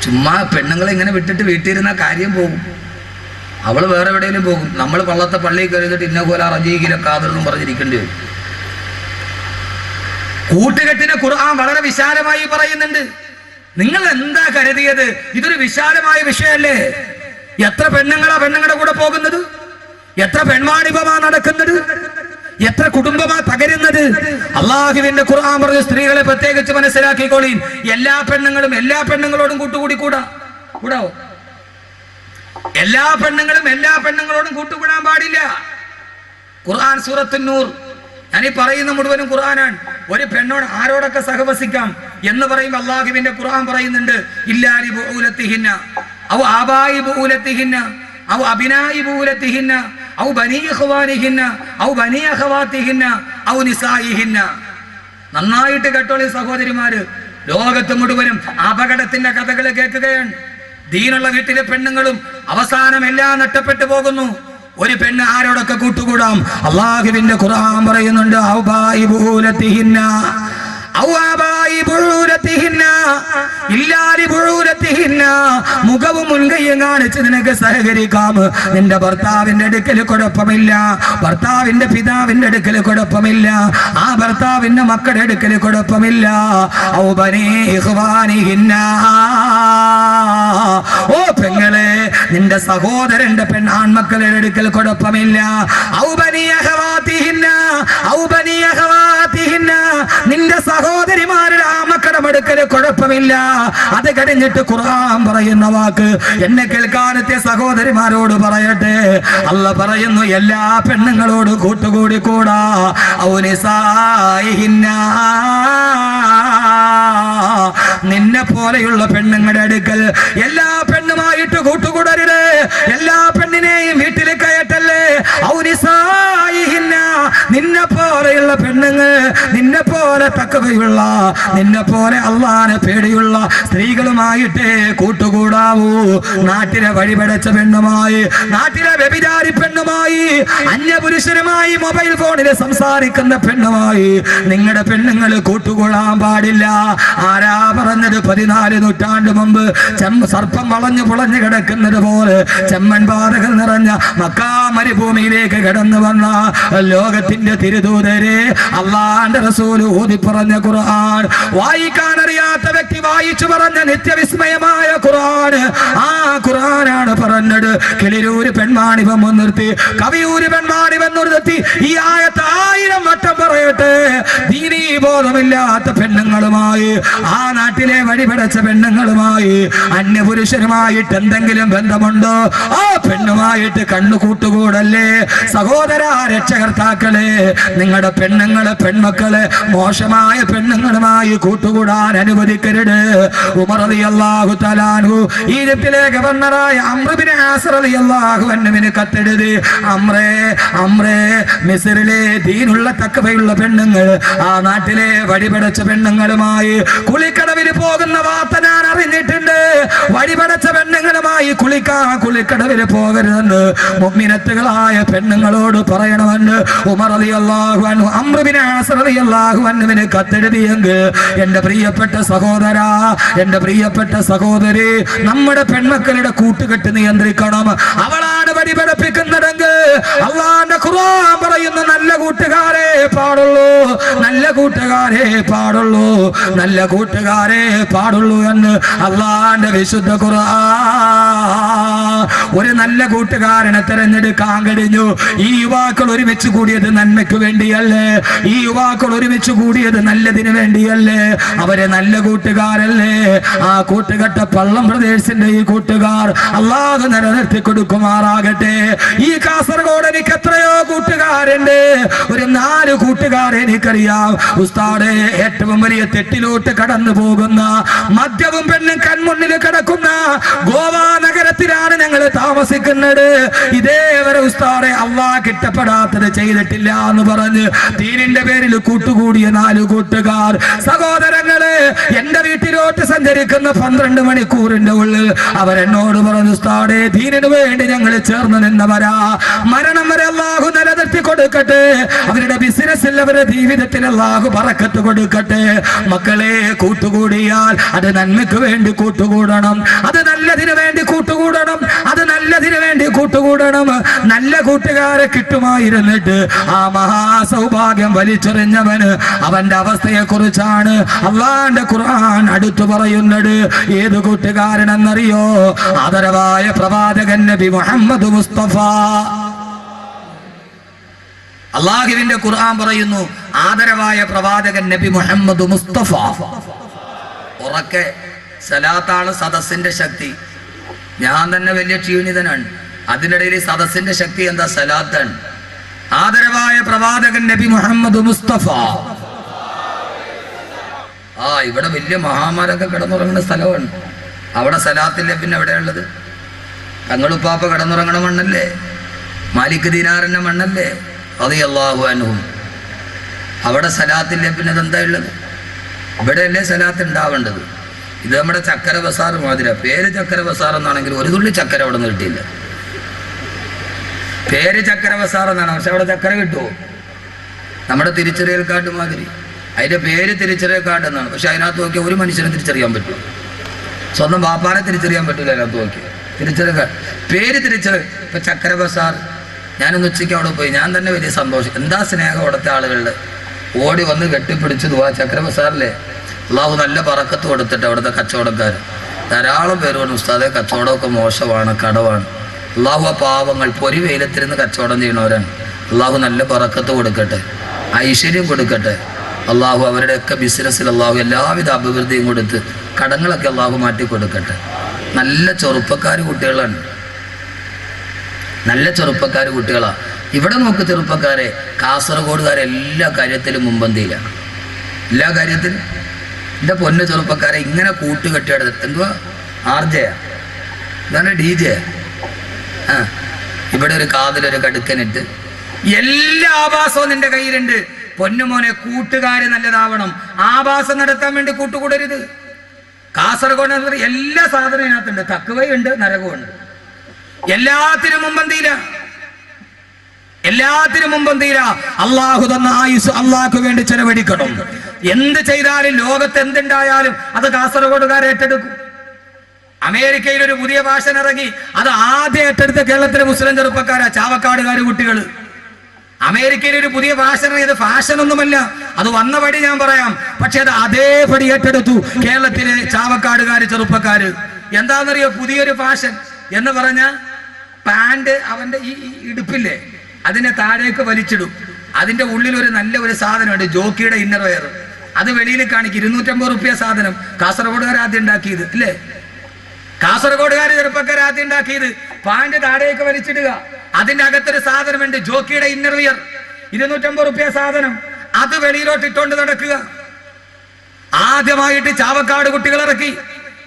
ചുമ്മാ പെണ്ണുങ്ങളെ ഇങ്ങനെ വിട്ടിട്ട് വീട്ടിലിരുന്ന കാര്യം പോകും. അവൾ വേറെ എവിടെയെങ്കിലും പോകും. നമ്മൾ പള്ളത്തെ പള്ളിയിൽ കരുതിട്ട് ഇന്ന പോലെ റജീകിലെ കാതറെന്നും പറഞ്ഞിരിക്കേണ്ടി വരും. കൂട്ടുകെട്ടിനെ ഖുർആൻ വളരെ വിശാലമായി പറയുന്നുണ്ട്. നിങ്ങൾ എന്താ കരുതിയത്? ഇതൊരു വിശാലമായ വിഷയമല്ലേ? എത്ര പെണ്ണുങ്ങളാ പെണ്ണുങ്ങളുടെ കൂടെ പോകുന്നത്? എത്ര പെൺവാണിഭമാ നടക്കുന്നത്? എത്ര കുടുംബമാ തകരുന്നത്? അള്ളാഹുവിന്റെ ഖുർആൻ പറഞ്ഞ സ്ത്രീകളെ പ്രത്യേകിച്ച് മനസ്സിലാക്കിക്കോളീൻ. എല്ലാ പെണ്ണുങ്ങളും എല്ലാ പെണ്ണുങ്ങളോടും കൂട്ടുകൂടി കൂടാവോ? എല്ലാ പെണ്ണുങ്ങളും എല്ലാ പെണ്ണുങ്ങളോടും കൂട്ടുകൂടാൻ പാടില്ല. ഖുർആൻ സൂറത്തുൻ നൂർ, ഞാൻ ഈ പറയുന്ന മുഴുവനും ഖുർആനാണ്. ഒരു പെണ്ണോട് ആരോടൊക്കെ സഹവസിക്കാം എന്ന് പറയുമ്പോൾ അള്ളാഹുവിന്റെ ഖുർആൻ പറയുന്നുണ്ട്, ഇല്ലാലി ബുഊലത്തിഹിന്ന ഔ ആബായി ബുഊലത്തിഹിന്ന ഔ അബിനായി ബുഊലത്തിഹിന്ന ഔ ബനീ ഇഖ്വാനിഹിന്ന ഔ ബനീ അഖവാത്തിഹിന്ന ഔ നിസായിഹിന്ന. നന്നായിട്ട് കേട്ടോളി സഹോദരിമാര്, ലോകത്ത് മുഴുവനും അപകടത്തിന്റെ കഥകൾ കേൾക്കുകയാണ്. ദീനുള്ള വീട്ടിലെ പെണ്ണുങ്ങളും അവസാനം എല്ലാം നഷ്ടപ്പെട്ടു പോകുന്നു. ഒരു പെണ്ണ് ആരോടൊക്കെ കൂട്ടുകൂടാം? അള്ളാഹുവിന്റെ ഖുർആൻ പറയുന്നുണ്ട്, ഔബായി ബുഊലത്തിഹിന്ന ഔ ആബായി ബുഊലത്തിഹിന്ന ഇല്ലാലി ബുഊലത്തിഹിന്ന. മുഖവും മുൻകൈയും കാണിച്ച് നിനക്ക് സഹകരിക്കാം. നിന്റെ ഭർത്താവിന്റെ അടുക്കൽ കുഴപ്പമില്ല, ഭർത്താവിന്റെ പിതാവിന്റെ അടുക്കൽ കുഴപ്പമില്ല, ആ ഭർത്താവിന്റെ മക്കളുടെ അടുക്കൽ കുഴപ്പമില്ല. ഔ ബനീ ഇഖ്വാനിഹിന്ന, ഓ പെങ്ങളെ, നിന്റെ സഹോദരന്റെ ആൺമക്കളുടെ അടുക്കൽ കുഴപ്പമില്ല. ഔ ബനീ അഖവാത്തിഹിന്ന ഔ ബനീ അഖവാത്തിഹിന്ന, നിന്റെ സഹോദരിമാരുടെ ആ മക്കളുടെ അടുക്കൽ കുഴപ്പമില്ല. അത് കഴിഞ്ഞിട്ട് ഖുർആൻ പറയുന്ന വാക്ക് എന്നെ കേൾക്കാനത്തെ സഹോദരിമാരോട് പറയട്ടെ. അല്ലാഹ് പറയുന്നു, എല്ലാ പെണ്ണുങ്ങളോട് കൂട്ടുകൂടി കൂടാ. ഔ നിസായിഹിന്ന, നിന്നെ പോലെയുള്ള പെണ്ണുങ്ങളുടെ അടുക്കൽ എല്ലാ പെണ്ണുമായിട്ട് കൂട്ടുകൂടരുത്. എല്ലാ പെണ്ണിനെയും വീട്ടിൽ കയറ്റല്ലേ. ഔ നിസായിഹിന്ന, നിന്നെ പോലെയുള്ള പെണ്ണുങ്ങൾ, നിന്നെ പോലെ തഖ്വയുള്ള, നിന്നെ പോലെ അള്ളാഹനെ പേടിയുള്ള സ്ത്രീകളുമായിട്ടേ കൂട്ടുകൂടാവൂ. നാട്ടിലെ വഴിപടച്ച പെണ്ണുമായി, നാട്ടിലെ വ്യഭിചാരി പെണ്ണുമായി, അന്യപുരുഷനുമായി മൊബൈൽ ഫോണിൽ സംസാരിക്കുന്ന പെണ്ണുമായി നിങ്ങളുടെ പെണ്ണുങ്ങൾ കൂട്ടുകൂടാൻ പാടില്ല. ആരാ പറഞ്ഞത്? 14 നൂറ്റാണ്ട് മുമ്പ് സർപ്പം വളഞ്ഞു പുളഞ്ഞു കിടക്കുന്നത് പോലെ ചെമ്മൻ പാതകൾ നിറഞ്ഞ മക്കാ മരുഭൂമിയിലേക്ക് കടന്നു വന്ന ലോകത്തിന്റെ തിരുദൂതരെ അള്ളാന്റെ റസൂൽ ഊതി പറഞ്ഞ ഖുർആൻ, വായിക്കാൻ അറിയാത്ത വ്യക്തി വായിച്ചു പറഞ്ഞ നിത്യവിസ്മയമായ ഖുർആൻ. ആ ഖുർആനാണ് പറഞ്ഞത്, കിളിരൂര് പെൺവാണിഭം മുൻനിർത്തി, കവിയൂര് പെൺവാണിഭം നിർത്തി. ഈ ആയത്ത് 1000 വട്ടം പറയട്ടെ. ദീനീ ബോധമില്ലാത്ത പെണ്ണുങ്ങളുമായി, ആ നാട്ടിലെ വഴിപടച്ച പെണ്ണുങ്ങളുമായി, അന്യപുരുഷനുമായിട്ട് എന്തെങ്കിലും ബന്ധമുണ്ടോ? ആ പെണ്ണുമായിട്ട് കണ്ണു കൂട്ടുകൂടല്ലേ. സഹോദര രക്ഷകർത്താക്കളെ, നിങ്ങളുടെ പെണ്ണുങ്ങളെ പെൺമക്കളെ മോശമായ പെണ്ണുങ്ങളുമായി കൂട്ടുകൂടാൻ അനുവദിക്കരുത്. ഉമർ റളിയല്ലാഹു തആല അൻഹു ഈജിപ്തിലെ ഗവർണറായ അംർ ഇബ്നു ആസ് റളിയല്ലാഹു അൻഹുവിന് കത്തെഴുതി, അംറേ, മിസ്രിലെ ദീനുള്ള തഖ്വയുള്ള പെണ്ണുങ്ങൾ ആ നാട്ടിലെ വഴിപടച്ച പെണ്ണുങ്ങളുമായി കുളിക്കടവിൽ പോകുന്ന വാർത്ത ഞാൻ അറിഞ്ഞിട്ടുണ്ട്. വഴിപടച്ച പെണ്ണുങ്ങളുമായി കുളിക്കടവിൽ പോകരുതെന്ന് മുഅ്മിനത്തുകളായ പെണ്ണുങ്ങളോട് പറയണമെന്ന് ഉമർ റളിയല്ലാഹു അൻഹു അംർ ഇബ്നു ആസ് റളിയല്ലാഹു അൻഹുവിന് കത്തെഴുതിയെങ്കിൽ എന്റെ പ്രിയപ്പെട്ട സഹോദരാ, എന്റെ പ്രിയപ്പെട്ട സഹോദരി, നമ്മുടെ പെൺമക്കളുടെ കൂട്ടുകെട്ട് നിയന്ത്രിക്കണം. അവളാണ് ദീനാണ് വഴി പഠിപ്പിക്കുന്നതെങ്കിൽ അള്ളാന്റെ ഖുർആൻ പറയുന്ന നല്ല കൂട്ടുകാരെ പാടുള്ളൂ, നല്ല കൂട്ടുകാരെ പാടുള്ളൂ, നല്ല കൂട്ടുകാരെ പാടുള്ളൂ എന്ന് അള്ളാന്റെ വിശുദ്ധ ഖുർആൻ. ഒരു നല്ല കൂട്ടുകാരനെ തെരഞ്ഞെടുക്കാൻ കഴിഞ്ഞു. ഈ യുവാക്കൾ ഒരുമിച്ച് കൂടിയത് നന്മയ്ക്ക് വേണ്ടിയല്ലേ? ഈ യുവാക്കൾ ഒരുമിച്ച് കൂടിയത് നല്ലതിന് വേണ്ടിയല്ലേ? അവരെ നല്ല കൂട്ടുകാരല്ലേ? ആ കൂട്ടുകെട്ട പള്ളം പ്രദേശത്തിന്റെ ഈ കൂട്ടുകാർ അള്ളാഹു നിലനിർത്തി കൊടുക്കുമാറാകട്ടെ. ഈ കാസർഗോഡ് എനിക്ക് എത്രയോ കൂട്ടുകാരുണ്ട്. ഒരു 4 കൂട്ടുകാരെ എനിക്കറിയാം. ഉസ്താദേ, ഏറ്റവും വലിയ തെറ്റിലോട്ട് കടന്നു പോകുന്ന, മദ്യവും പെണ്ണും കൺമുന്നിൽ കിടക്കുന്ന ഗോവ നഗരത്തിലാണ് ഞങ്ങൾ താമസിക്കുന്നത്. ഇതേവരെ ഉസ്താദെ അള്ളാഹ് ഇഷ്ടപ്പെടാത്തത് ചെയ്തിട്ടില്ല എന്ന് പറഞ്ഞ് ദീനിന്റെ പേരിൽ കൂട്ടുകൂടിയ 4 കൂട്ടുകാർ. സഹോദരങ്ങളെ, എന്റെ വീട്ടിലോട്ട് സഞ്ചരിക്കുന്ന 12 മണിക്കൂറിന്റെ ഉള്ളിൽ അവരെന്നോട് പറഞ്ഞു, ഉസ്താദേ, ദീനിനു വേണ്ടി ഞങ്ങൾ ചേർന്ന് നിന്നവരാ. മരണം വരെ അള്ളാഹു നിലനിർത്തി കൊടുക്കട്ടെ. അവരുടെ ബിസിനസ്സിൽ, അവരുടെ ജീവിതത്തിൽ അള്ളാഹു ബറക്കത്ത് കൊടുക്കട്ടെ. മക്കളെ, കൂട്ടുകൂടിയാൽ അത് നന്മയ്ക്ക് വേണ്ടി കൂട്ടുകൂടണം, അത് നല്ലതിനു വേണ്ടി കൂട്ടുകൂടണം, അത് നല്ലതിനു വേണ്ടി കൂട്ടുകൂടണം. നല്ല കൂട്ടുകാരെ കിട്ടുമായിരുന്നിട്ട് ആ മഹാസൗഭാഗ്യം വലിച്ചെറിഞ്ഞവന് അവന്റെ അവസ്ഥയെ കുറിച്ചാണ് അള്ളാന്റെ ഖുർആൻ അടുത്തു പറയുന്നത്. ഏത് കൂട്ടുകാരനെന്നറിയോ? ആദരവായ പ്രവാചകൻ നബി മുഹമ്മദ് മുസ്തഫ. അള്ളാഹുവിന്റെ ഖുർആൻ പറയുന്നു, ആദരവായ പ്രവാചകൻ നബി മുഹമ്മദ് മുസ്തഫ. ഉറക്കെ സലാത്താണ് സദസ്സിന്റെ ശക്തി. ഞാൻ തന്നെ വലിയ ക്ഷീണിതനാണ്. അതിനിടയിൽ സദസ്സിന്റെ ശക്തി എന്താ? സലാത്താണ്. ആദരവായ പ്രവാചകൻ നബി മുഹമ്മദ് മുസ്തഫ. ഇവിടെ വലിയ മഹാമാരൊക്കെ കിടന്നുറങ്ങുന്ന സ്ഥലമാണ്. അവിടെ സലാത്തില്ല. പിന്നെ എവിടെയുള്ളത്? തങ്ങളുപ്പാപ്പ കിടന്നുറങ്ങണ മണ്ണല്ലേ? മാലിക് ദീനാറിന്റെ മണ്ണല്ലേ? റളിയല്ലാഹു അൻഹു. അവിടെ സലാത്തില്ല. പിന്നെ ഇതെന്താ ഉള്ളത്? ഇവിടെയല്ലേ സലാത്ത് ഉണ്ടാവേണ്ടത്? ഇത് നമ്മുടെ ചക്കര ബസാർ മാതിര. പേര് ചക്കര ബസാർ എന്നാണെങ്കിൽ ഒരു തുള്ളി ചക്കര അവിടെ നിന്ന് കിട്ടിയില്ല. പേര് ചക്കര ബസാർ എന്നാണ്, പക്ഷെ അവിടെ ചക്കര കിട്ടുമോ? നമ്മുടെ തിരിച്ചറിയൽ കാർഡ് മാതിരി. അതിന്റെ പേര് തിരിച്ചറിയൽ കാർഡ് എന്നാണ്, പക്ഷെ അതിനകത്ത് നോക്കിയാൽ ഒരു മനുഷ്യനെ തിരിച്ചറിയാൻ പറ്റും. സ്വന്തം ബാപ്പാനെ തിരിച്ചറിയാൻ പറ്റില്ല. അതിനകത്ത് നോക്കിയാൽ തിരിച്ചറിയൽ കാർഡ്, പേര് തിരിച്ചറിയൽ. ഇപ്പൊ ചക്കര ബസാർ. ഞാനൊന്ന് ഉച്ചയ്ക്ക് അവിടെ പോയി. ഞാൻ തന്നെ വലിയ സന്തോഷം. എന്താ സ്നേഹം അവിടുത്തെ ആളുകളുടെ. ഓടി വന്ന് കെട്ടിപ്പിടിച്ചു ദുആ. ചക്കര ബസാറിലെ അള്ളാഹു നല്ല ബറക്കത്ത് കൊടുത്തിട്ട് അവിടുത്തെ കച്ചവടക്കാർ ധാരാളം പേര് പറഞ്ഞു, ഉസ്താദെ കച്ചവടമൊക്കെ മോശമാണ്, കടവാണ്. അള്ളാഹു ആ പാവങ്ങൾ പൊരി വെയിലത്തിരുന്ന് കച്ചവടം ചെയ്യണവരാണ്. അള്ളാഹു നല്ല ബറക്കത്ത് കൊടുക്കട്ടെ, ഐശ്വര്യം കൊടുക്കട്ടെ. അള്ളാഹു അവരുടെയൊക്കെ ബിസിനസ്സിൽ അള്ളാഹു എല്ലാവിധ അഭിവൃദ്ധിയും കൊടുത്ത് കടങ്ങളൊക്കെ അള്ളാഹു മാറ്റി കൊടുക്കട്ടെ. നല്ല ചെറുപ്പക്കാർ കുട്ടികളാണ്, നല്ല ചെറുപ്പക്കാർ കുട്ടികളാണ്. ഇവിടെ നോക്ക് ചെറുപ്പക്കാരെ, കാസർഗോഡുകാരെ എല്ലാ കാര്യത്തിലും മുമ്പന്തിയിലാണ്. എല്ലാ കാര്യത്തിലും. എൻ്റെ പൊന്നു ചെറുപ്പക്കാരെ ഇങ്ങനെ കൂട്ടുകെട്ടിയെടുത്ത് എന്തുവാ? ആർജയാ? ഇതാണ് DJ. ഇവിടെ ഒരു കാതിലൊരു കടുക്കനിട്ട് എല്ലാ ആഭാസവും നിന്റെ കയ്യിലുണ്ട്. പൊന്നുമോനെ, കൂട്ടുകാര് നല്ലതാവണം. ആഭാസം നടത്താൻ വേണ്ടി കൂട്ടുകൂടരുത്. കാസർഗോഡ് എല്ലാ സാധനവും ഇതിനകത്തുണ്ട്. തക്കുവയുണ്ട്, നരകമുണ്ട്. എല്ലാത്തിനും മുമ്പന്തിയില, എല്ലാത്തിനും മുമ്പന്തിയില. അള്ളാഹു തന്ന ആയുസ് അള്ളാഹ്ക്ക് വേണ്ടി ചെലവഴിക്കണം. എന്ത് ചെയ്താലും, ലോകത്ത് എന്തുണ്ടായാലും അത് കാസർഗോഡുകാരെ ഏറ്റെടുക്കും. അമേരിക്കയിൽ ഒരു പുതിയ ഫാഷൻ ഇറങ്ങി, അത് ആദ്യം ഏറ്റെടുത്ത കേരളത്തിലെ മുസ്ലിം ചെറുപ്പക്കാരാ, ചാവക്കാടുകാര് കുട്ടികൾ. അമേരിക്കയിൽ ഒരു പുതിയ ഫാഷൻ ഇറങ്ങിയത് ഫാഷനൊന്നുമല്ല, അത് വന്ന പടി ഞാൻ പറയാം, പക്ഷെ അത് അതേപടി ഏറ്റെടുത്തു കേരളത്തിലെ ചാവക്കാടുകാര് ചെറുപ്പക്കാര്. എന്താണെന്നറിയോ പുതിയൊരു ഫാഷൻ എന്ന് പറഞ്ഞ? പാന്റ് അവന്റെ ഈ ഇടുപ്പില്ലേ, അതിനെ താഴേക്ക് വലിച്ചിടും. അതിന്റെ ഉള്ളിൽ ഒരു നല്ല ഒരു സാധനമുണ്ട്, ജോക്കിയുടെ ഇന്നർ വെയർ. അത് വെളിയിൽ കാണിക്കും. 250 റുപ്യ സാധനം. കാസർഗോഡുകാർ ആദ്യം ഉണ്ടാക്കിയത് അല്ലേ? കാസർഗോഡുകാർ ചെറുപ്പക്കാർ ആദ്യം ഉണ്ടാക്കിയത്. പാന്റ് താഴേക്ക് വലിച്ചിടുക, അതിന്റെ അകത്തൊരു സാധനമുണ്ട്, ജോക്കിയുടെ ഇന്നർ വെയർ. 250 റുപ്യ സാധനം. അത് വെളിയിലോട്ട് ഇട്ടുകൊണ്ട് നടക്കുക. ആദ്യമായിട്ട് ചാവക്കാട് കുട്ടികൾ ഇറക്കി,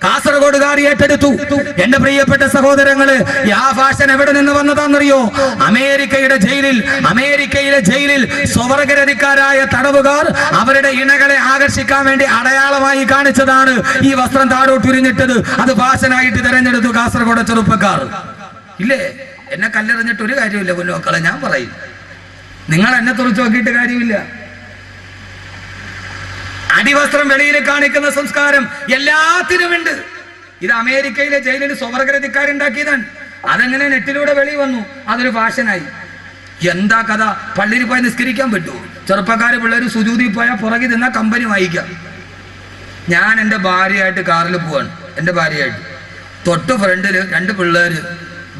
കാസർഗോഡുകാർ ഏറ്റെടുത്തു. എന്റെ പ്രിയപ്പെട്ട സഹോദരങ്ങള്, ആ ഫാഷൻ എവിടെ നിന്ന് വന്നതാണെന്നറിയോ? അമേരിക്കയിലെ ജയിലിൽ സ്വവർഗരതിക്കാരായ തടവുകാർ അവരുടെ ഇണകളെ ആകർഷിക്കാൻ വേണ്ടി അടയാളമായി കാണിച്ചതാണ് ഈ വസ്ത്രം താഴോട്ടുരിഞ്ഞിട്ടത്. അത് ഫാഷനായിട്ട് തിരഞ്ഞെടുത്തു കാസർഗോഡ് ചെറുപ്പക്കാർ. ഇല്ലേ? എന്നെ കല്ലെറിഞ്ഞിട്ട് ഒരു കാര്യമില്ല പൊന്നുമക്കളെ, ഞാൻ പറയും. നിങ്ങൾ എന്നെ തുറച്ചു നോക്കിയിട്ട് കാര്യമില്ല. അടിവസ്ത്രം വെളിയിൽ കാണിക്കുന്ന സംസ്കാരം എല്ലാത്തിനുമുണ്ട്. ഇത് അമേരിക്കയിലെ ജയിലിൽ സ്വവർഗരതിക്കാരുണ്ടാക്കിയതാണ്. അതെങ്ങനെ നെറ്റിലൂടെ വെളി വന്നു, അതൊരു ഫാഷനായി. എന്താ കഥ? പള്ളിയിൽ പോയി നിസ്കരിക്കാൻ പറ്റുമോ? ചെറുപ്പക്കാര് പിള്ളേർ സുജൂതി പോയാൽ പുറകിൽ നിന്നാ കമ്പനി വായിക്കാം. ഞാൻ എൻ്റെ ഭാര്യയായിട്ട് കാറിൽ പോവാണ്, എൻ്റെ ഭാര്യയായിട്ട്. തൊട്ട് ഫ്രണ്ടിൽ 2 പിള്ളേർ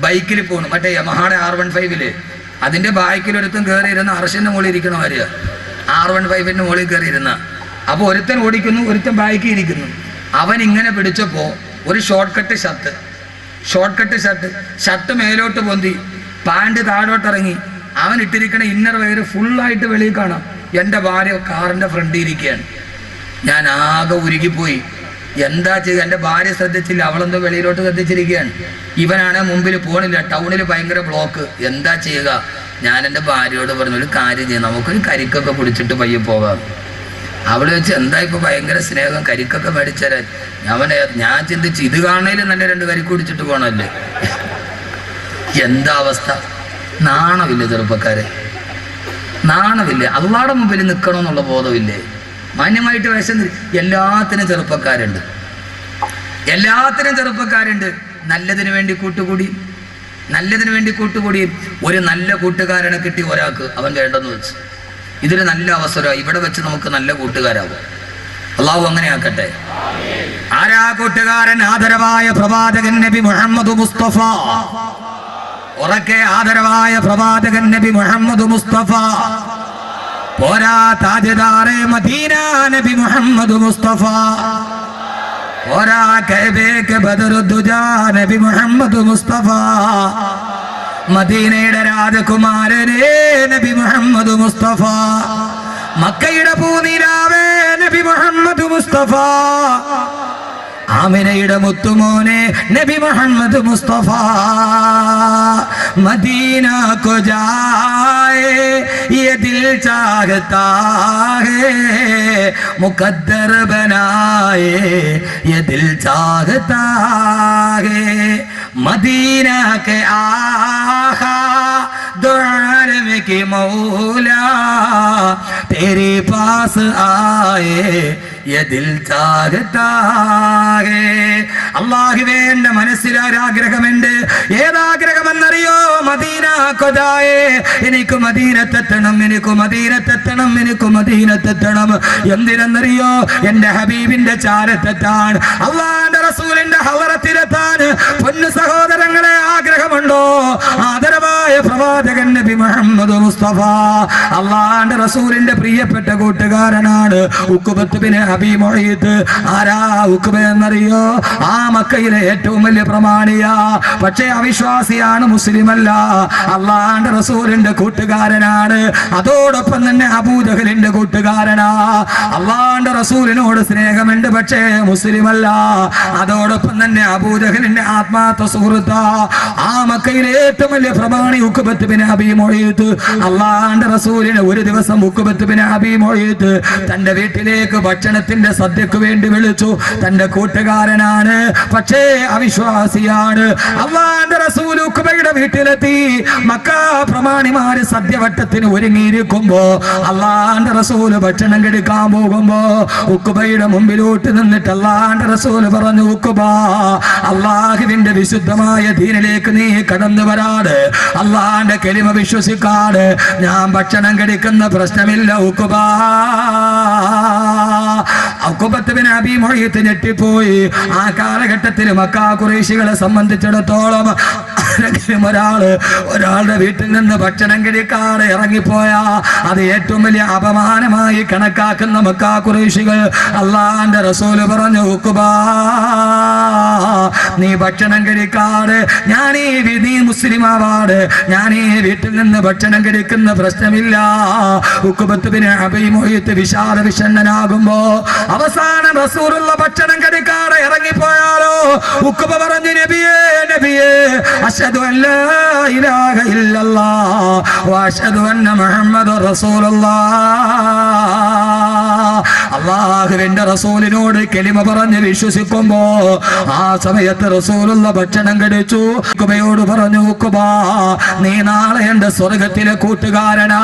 ബൈക്കിൽ പോകണം, മറ്റേ യമഹാടെ R15 അതിൻ്റെ ബാക്കിലൊരുത്തൻ കയറിയിരുന്ന അർഷിൻ്റെ മുകളിൽ ഇരിക്കണ മാതിരിയാ. R15 മുകളിൽ കയറിയിരുന്ന. അപ്പോൾ ഒരുത്തൻ ഓടിക്കുന്നു, ഒരുത്തൻ ബാക്കിൽ ഇരിക്കുന്നു. അവൻ ഇങ്ങനെ പിടിച്ചപ്പോൾ ഒരു ഷോർട്ട് കട്ട് ഷർട്ട് മേലോട്ട് പൊന്തി, പാൻറ് താഴോട്ടിറങ്ങി. അവൻ ഇട്ടിരിക്കണ ഇന്നർ വെയർ ഫുള്ളായിട്ട് വെളിയിൽ കാണാം. എൻ്റെ ഭാര്യ കാറിൻ്റെ ഫ്രണ്ടിൽ ഇരിക്കുകയാണ്. ഞാൻ ആകെ ഉരുകിപ്പോയി. എന്താ ചെയ്യുക? എൻ്റെ ഭാര്യ ശ്രദ്ധിച്ചില്ല, അവളെന്തോ വെളിയിലോട്ട് ശ്രദ്ധിച്ചിരിക്കുകയാണ്. ഇവനാണ് മുമ്പിൽ പോണില്ല, ടൗണിൽ ഭയങ്കര ബ്ലോക്ക്. എന്താ ചെയ്യുക? ഞാൻ എൻ്റെ ഭാര്യയോട് പറഞ്ഞു, ഒരു കാര്യം ചെയ്യാം, നമുക്കൊരു കരിക്കൊക്കെ കുടിച്ചിട്ട് പയ്യെ പോകാം. അവൾ വെച്ച് എന്താ ഇപ്പോൾ ഭയങ്കര സ്നേഹം, കരിക്കൊക്കെ മേടിച്ചേരാൻ. ഞാൻ ചിന്തിച്ച് ഇത് കാണണേലും നല്ല 2 കരിക്ക് കുടിച്ചിട്ട് പോകണമല്ലേ. എന്താ അവസ്ഥ? നാണമില്ലേ ചെറുപ്പക്കാരെ? നാണമില്ലേ? അള്ളാടെ മുമ്പിൽ നിൽക്കണമെന്നുള്ള ബോധമില്ലേ? മാന്യമായിട്ട് വേഷം. എല്ലാത്തിനും ചെറുപ്പക്കാരുണ്ട്. നല്ലതിനു വേണ്ടി കൂട്ടുകൂടി ഒരു നല്ല കൂട്ടുകാരനെ കിട്ടി ഒരാൾക്ക്, അവൻ വേണ്ടെന്ന് വെച്ച്. ഇതൊരു നല്ല അവസരമാണ്, ഇവിടെ വെച്ച് നമുക്ക് നല്ല കൂട്ടുകാരാകും. അള്ളാഹു അങ്ങനെ ആക്കട്ടെ. ആരാ കൂട്ടുകാരൻ? ആദരവായ പ്രവാചകൻ നബി മുഹമ്മദ് മുസ്തഫ. ഉറക്കെ ആദരവായ പ്രവാചകൻ നബി മുഹമ്മദ് മുസ്തഫ. പോരാ താജ്ദാറെ മദീന നബി മുഹമ്മദ് മുസ്തഫ. പോരാ കഅബേക്ക് ബദറുദ്ദുജാ നബി മുഹമ്മദ് മുസ്തഫ. മദീനയുടെ രാജകുമാരനേ നബി മുഹമ്മദ് മുസ്തഫ. മക്കയുടെ പൂനിലാവേ നബി മുഹമ്മദ് മുസ്തഫ. ആമിനയുടെ മുത്തുമോനെ നബി മുഹമ്മദ് മുസ്തഫ. മദീന को जाए ये दिल चाहता है, मुकद्दर बनाए ये दिल चाहता है. मदीना के आका दो आलम के मौला तेरे पास आए ये दिल चाहता है. അല്ലാഹുവേ, എൻ്റെ മനസ്സിലൊരാഗ്രഹമുണ്ട്. ഏതാഗ്രഹമെന്നറിയോ? മദീന കൊതായേ, എനിക്ക് മദീനത്തെത്തണം. എന്തിനെന്നറിയോ? എൻ്റെ ഹബീബിന്റെ ചാരത്തെത്താൻ, അല്ലാഹുവിന്റെ റസൂലിന്റെ ഹളറത്തിലെത്താൻ. പൊന്നു സഹോദരങ്ങളെ, ആഗ്രഹമുണ്ടോ? ആദരവായ പ്രവാചകൻ നബി മുഹമ്മദ് മുസ്തഫ. അല്ലാഹുവിന്റെ റസൂലിന്റെ പ്രിയപ്പെട്ട കൂട്ടുകാരനാണ് ഉഖബത്ത് ബിൻ അബീ മുഈത്ത്. ആരാ ഉഖബ എന്നറിയോ? ആ മക്കയിലെ ഏറ്റവും വലിയ പ്രമാണിയാ. പക്ഷേ അവിശ്വാസിയാണ്, മുസ്ലിമല്ല. അള്ളാഹുവിന്റെ റസൂലിന്റെ കൂട്ടുകാരനാണ്. അതോടൊപ്പം തന്നെ അബൂജഹലിന്റെ കൂട്ടുകാരനാ. അള്ളാഹുവിന്റെ റസൂലിനോട് സ്നേഹമുണ്ട്, പക്ഷേ മുസ്ലിമല്ല. അതോടൊപ്പം തന്നെ അബൂജഹലിന്റെ ആത്മാർത്ഥ സുഹൃത്താ. ആ മക്കയിലെ ഏറ്റവും വലിയ പ്രമാണി ഉഖബത്ത് ബിൻ അബീ മുഈത്ത്. അള്ളാഹുവിന്റെ റസൂലിനെ ഒരു ദിവസം ഉഖബത്ത് ബിൻ അബീ മുഈത്ത് തന്റെ വീട്ടിലേക്ക് ഭക്ഷണത്തിന്റെ സദ്യക്ക് വേണ്ടി വിളിച്ചു. തന്റെ കൂട്ടുകാരനാണ്, പക്ഷേ അവിശ്വാസിയാണ്. അല്ലാഹുവിന്റെ റസൂൽ ഉഖബയുടെ വീട്ടിലെത്തി. മക്ക പ്രമാണിമാര് സദ്യവട്ടത്തിന് ഒരുങ്ങിയിരിക്കുമ്പോ അല്ലാഹുവിന്റെ റസൂൽ ഭക്ഷണം കഴിക്കാൻ പോകുമ്പോ ഉഖബയുടെ മുമ്പിലോട്ട് നിന്നിട്ട് അല്ലാഹുവിന്റെ റസൂൽ പറഞ്ഞു, ഉഖബ, അല്ലാഹുവിന്റെ വിശുദ്ധമായ ദീനിലേക്ക് നീ കടന്നു വരാതെ, അല്ലാഹുവിന്റെ കലിമ വിശ്വസിക്കാതെ ഞാൻ ഭക്ഷണം കഴിക്കുന്ന പ്രശ്നമില്ല ഉഖബ. ഉഖബത്ത് ബിൻ അബീ മുഈത്ത് ഞെട്ടിപ്പോയി. ആ കാലഘട്ടത്തിൽ മക്ക ഖുറൈശികളെ സംബന്ധിച്ചിടത്തോളം ഒരാളുടെ വീട്ടിൽ നിന്ന് ഭക്ഷണം കഴിക്കാതെ ഇറങ്ങിപ്പോയാ അത് ഏറ്റവും വലിയ അപമാനമായി കണക്കാക്കുന്ന മക്ക ഖുറൈശികൾ. അല്ലാഹുവിന്റെ റസൂല് പറഞ്ഞു, ഉഖബ, നീ ഭക്ഷണം കഴിക്കാതെ നീ മുസ്ലിം ആവാതെ ഞാൻ ഈ വീട്ടിൽ നിന്ന് ഭക്ഷണം കഴിക്കുന്ന പ്രശ്നമില്ല. ഉഖബത്ത് ബിൻ അബീ മുഈത്ത് വിശാല വിഷണ്ണനാകുമ്പോ അവസാനം റസൂലുള്ള ഭക്ഷണം കഴിക്കാതെ ഇറങ്ങിപ്പോയാലോ? ഉഖബ പറഞ്ഞു, നബിയേ, അശ്ഹദു അല്ലാ ഇലാഹ ഇല്ലല്ലാഹ് വ അശ്ഹദു അന്ന മുഹമ്മദുർ റസൂലുള്ളാഹ്. അല്ലാഹുവിന്റെ റസൂലിനോട് കലിമ പറഞ്ഞ് വിശ്വസിക്കുമ്പോ ആ സമയത്ത് റസൂലുള്ള ഭക്ഷണം കഴിച്ചു. ഉഖബയോട് പറഞ്ഞു, ഉഖബ, നീ നാളെ എന്റെ സ്വർഗത്തിലെ കൂട്ടുകാരനാ.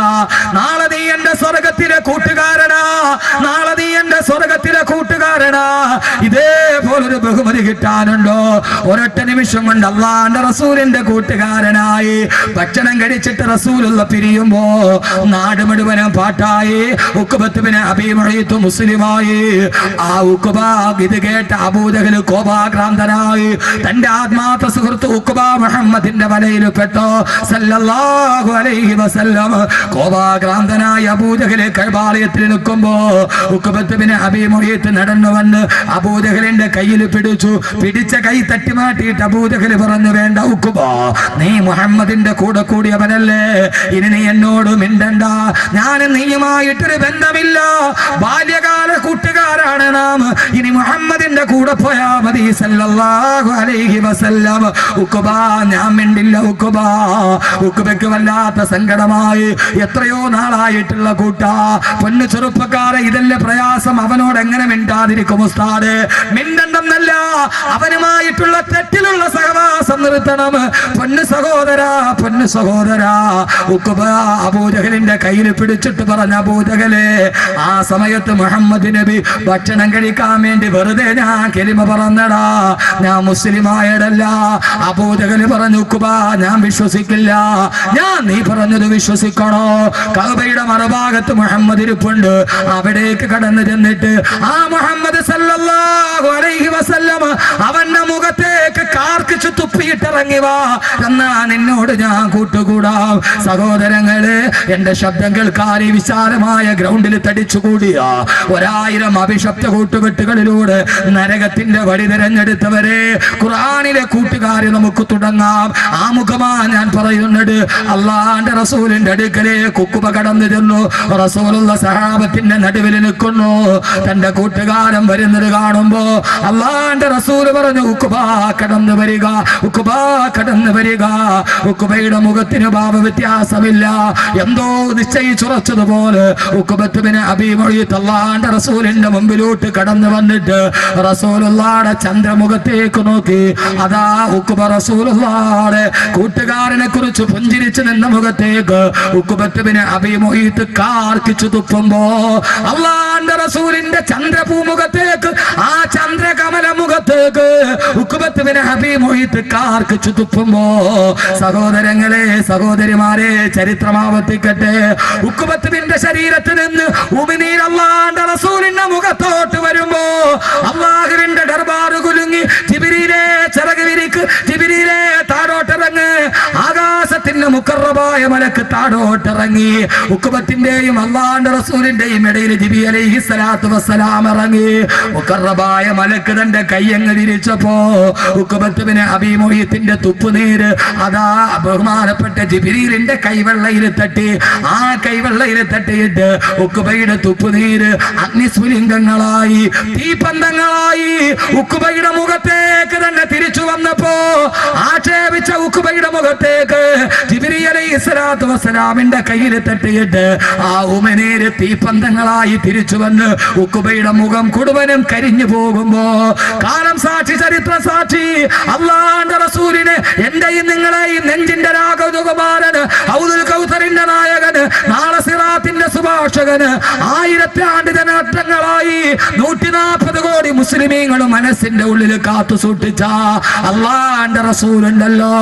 നാളെ നീ എന്റെ സ്വർഗത്തിലെ കൂട്ടുകാരനാ. നാളെ നീ എന്റെ സ്വർഗത്തിലെ കൂട്ടുകാരനാ. ഇതേപോലൊരു ബഹുമതി കിട്ടാനുണ്ടോ? ഒരൊറ്റ നിമിഷം കൊണ്ട് അള്ളാന്റെ റസൂലിന്റെ കൂട്ടുകാരനായി ഭക്ഷണം കഴിച്ചിട്ട് റസൂലുള്ള പിരിയുമ്പോ നാട് മുഴുവനും പാട്ടായി. ഉഖബത്ത് ബിൻ അബീ മുഈത്ത് മുസ്ലിമായി. ആ ഉഖബ ഇത് കേട്ട അബൂജഹൽ കോപാക്രാന്തനായി. തന്റെ ആത്മാർത്ഥ സുഹൃത്ത് ഉഖബ മുഹമ്മദിന്റെ വലയിൽ പെട്ടോ സല്ലല്ലാഹു അലൈഹി വസല്ലം. കോപാക്രാന്തനായി അബൂജഹൽ കഅബാലയത്തിൽ നിൽക്കുമ്പോ ഉഖബത്ത് ബിൻ അബീ മുഈത്ത് നടന്നു വന്ന് അബൂജഹലിന്റെ കയ്യിൽ പിടിച്ച കൈ തട്ടി മാറ്റിയിട്ട് അബൂജഹൽ പറഞ്ഞു, വേണ്ട ഉഖബ, നീ മുഹമ്മദിന്റെ കൂടെ കൂടിയവനല്ലേ, ഇനി നീ എന്നോട് മിണ്ടണ്ട. ഞാൻ നീയുമായിട്ടൊരു ബന്ധമില്ല, ബാല്യകാല കൂട്ടുകാരാണ് നാം. ഇനി മുഹമ്മദിന്റെ കൂടെ പോയാ മതി സല്ലല്ലാഹു അലൈഹി വസല്ലം. ഉഖബ, ഞാൻ മിണ്ടില്ല ഉഖബ. ഉഖബയ്ക്ക് വല്ലാത്ത സങ്കടമായി. എത്രയോ നാളായിട്ടുള്ള കൂട്ടാ, പൊന്നു ചെറുപ്പക്കാരെ, ഇതല്ലേ പ്രയാസം. അവനോട് എങ്ങനെ മിണ്ടാതിരിക്കും ഉസ്താദ്? മിണ്ടണ്ടെന്നല്ല, അവനുമായിട്ടുള്ള തെറ്റിലുള്ള സഹവാസം നിർത്തണം. പൊന്നു സഹോദരാ, പൊന്നു സഹോദരാ. ഉഖബ അബൂജഹലിന്റെ കയ്യിൽ പിടിച്ചിട്ട് പറഞ്ഞ, അബൂജഹലെ, ആ സമയത്ത് മുഹമ്മദ് നബി ഭക്ഷണം കഴിക്കാൻ വേണ്ടി വെറുതെ ഞാൻ കലിമ പറഞ്ഞടാ, ഞാൻ മുസ്ലിമായടല്ല. അബൂജഹൽ പറഞ്ഞു, ഉഖബ, ഞാൻ വിശ്വസിക്കില്ല, ഞാൻ നീ പറഞ്ഞത് വിശ്വസിക്കണോ? കഅബയുടെ മറുഭാഗത്ത് മുഹമ്മദ് ഇരിപ്പുണ്ട്. അവിടേക്ക് കടന്നു ചെന്നിട്ട് ആ മുഹമ്മദ് സല്ലല്ലാഹു അലൈഹി വസല്ലം അവന്റെ മുഖത്തേക്ക് കാർക്കിച്ചു തുപ്പിയിട്ടിറങ്ങി വാ, എന്നാ നിന്നോട് ഞാൻ കൂട്ടുകൂടാം. സഹോദരങ്ങള്, എന്റെ ശബ്ദം കേൾക്കാൻ ഈ വിശാലമായ ഗ്രൗണ്ടിൽ തടിച്ചുകൂടിയ 1000 അഭിശബ്ദ കൂട്ടുകെട്ടുകളിലൂടെ നരകത്തിന്റെ വഴി തിരഞ്ഞെടുത്തവരെ, ഖുർആനിലെ കൂട്ടുകാരെ നമുക്ക് തുടങ്ങാം. ആമുഖമാ ഞാൻ പറയുന്നത്. അള്ളാന്റെ റസൂലിന്റെ അടുക്കലേക്ക് ഉഖബ കടന്നു ചെന്നു. റസൂലുള്ള സഹാബത്തിന്റെ നടുവിൽ നിൽക്കുന്നു. തന്റെ കൂട്ടുകാരൻ വരുന്നത് കാണുമ്പോ അള്ളാന്റെ റസൂല് പറഞ്ഞു, ഉഖബ കടന്നു വരിക, ഉഖബ കടന്നു വരിക. ഉഖബയുടെ മുഖത്തിന് ഭാവ വ്യത്യാസമില്ല. എന്തോ നിശ്ചയിച്ചുറച്ചതുപോലെ ഉഖബത്ത് ബിൻ അബീ മുഈത്ത് അല്ലാഹുവിന്റെ റസൂലിന്റെ മുമ്പിലോട്ട് കടന്നു വന്നിട്ട് റസൂലുള്ളാഹിയുടെ ചന്ദ്രമുഖത്തേക്ക് നോക്കി. അതാ ഉഖബ റസൂലുള്ളാഹിയുടെ കൂട്ടുകാരനെ കുറിച്ച് പുഞ്ചിരിച്ചു നിന്ന മുഖത്തേക്ക് ഉഖബത്ത് ബിൻ അബീ മുഈത്ത് കാർക്കിച്ചു തുപ്പുമ്പോ അല്ലാഹുവിന്റെ റസൂലിന്റെ ചന്ദ്രപൂമുഖത്തേക്ക്, ആ ചന്ദ്രകമല മുഖത്തേക്ക് ഉഖബത്ത് ബിൻ അബീ മുഈത്ത് കാർക്കിച്ചു തുപ്പുമ്പോ, സഹോദരങ്ങളെ, സഹോദരിമാരെ, ചരിത്രമാവർത്തിക്കട്ടെ. ഉഖബത്ത് ബിന്റെ ശരീരത്തിൽ നിന്ന് ഉമിനീർ അല്ലാഹുവിന്റെ റസൂലിന്റെ മുഖത്തോട്ട് വരുമ്പോ അല്ലാഹുവിന്റെ ദർബാർ കുലുങ്ങി. ജിബ്രീലേ, ചിറക് വിരിക്ക്, ജിബ്രീലേ, താഴോട്ടിറങ്ങ്. ആകാശത്തിന്റെ മുഖറബായ മലക്ക് താഴോട്ടിറങ്ങി. ഉഖബത്തിന്റെയും അല്ലാഹുവിന്റെ റസൂലിന്റെയും ഇടയിൽ ജിബ്രീൽ അലൈഹിസ്സലാത്തു വസ്സലാം ഇറങ്ങി. മുഖറബായ മലക്ക് തന്റെ കൈയങ്ങ് വിരിച്ചപ്പോ ഉഖബത്ത് ബിൻ അബീ മുഈത്തിന്റെ തുപ്പുനീര് അതാ ബഹുമാനപ്പെട്ട ജിബ്രീലിന്റെ കൈവെള്ളയിൽ തട്ടി. ആ കൈവെള്ളയിൽ തട്ടിയിട്ട് ഉഖബയുടെ തുപ്പുനീര് അഗ്നിസ്ഫുലിംഗങ്ങളായി, തീപന്തങ്ങളായി ഉഖബയുടെ മുഖത്തേക്ക് തന്നെ തിരിച്ചു വന്നപ്പോ ആക്ഷേപിച്ച ഉഖബയുടെ മുഖത്തേക്ക് ജിബ്രീൽ അലൈഹിസ്സലാത്തു വസ്സലാമിന്റെ കയ്യിൽ തട്ടിയിട്ട് ആ ഉമിനീര് തീപന്തങ്ങളായി തിരിച്ചു വന്ന് ഉഖബയുടെ മുഖം മുഴുവനും കരിഞ്ഞു പോകുമ്പോ, കാലം സാക്ഷി, ചരിത്രം സാക്ഷി, അല്ലാഹുവിന്റെ റസൂലിനെ, എന്റെയും നിങ്ങളെയും നെഞ്ചിന്റെ രാഘവകുമാരന്, ഔദുൽ കൗസറിന്റെ നായകന്, നാളെ സിറാത്തിന്റെ സുഭാഷകന്, 1000 ആണ്ട് ജനനങ്ങളായി 140 കോടി മുസ്ലിമീങ്ങളും മനസ്സിന്റെ ഉള്ളിൽ കാത്തു സൂക്ഷിച്ച അല്ലാഹുവിന്റെ റസൂലുണ്ടല്ലോ.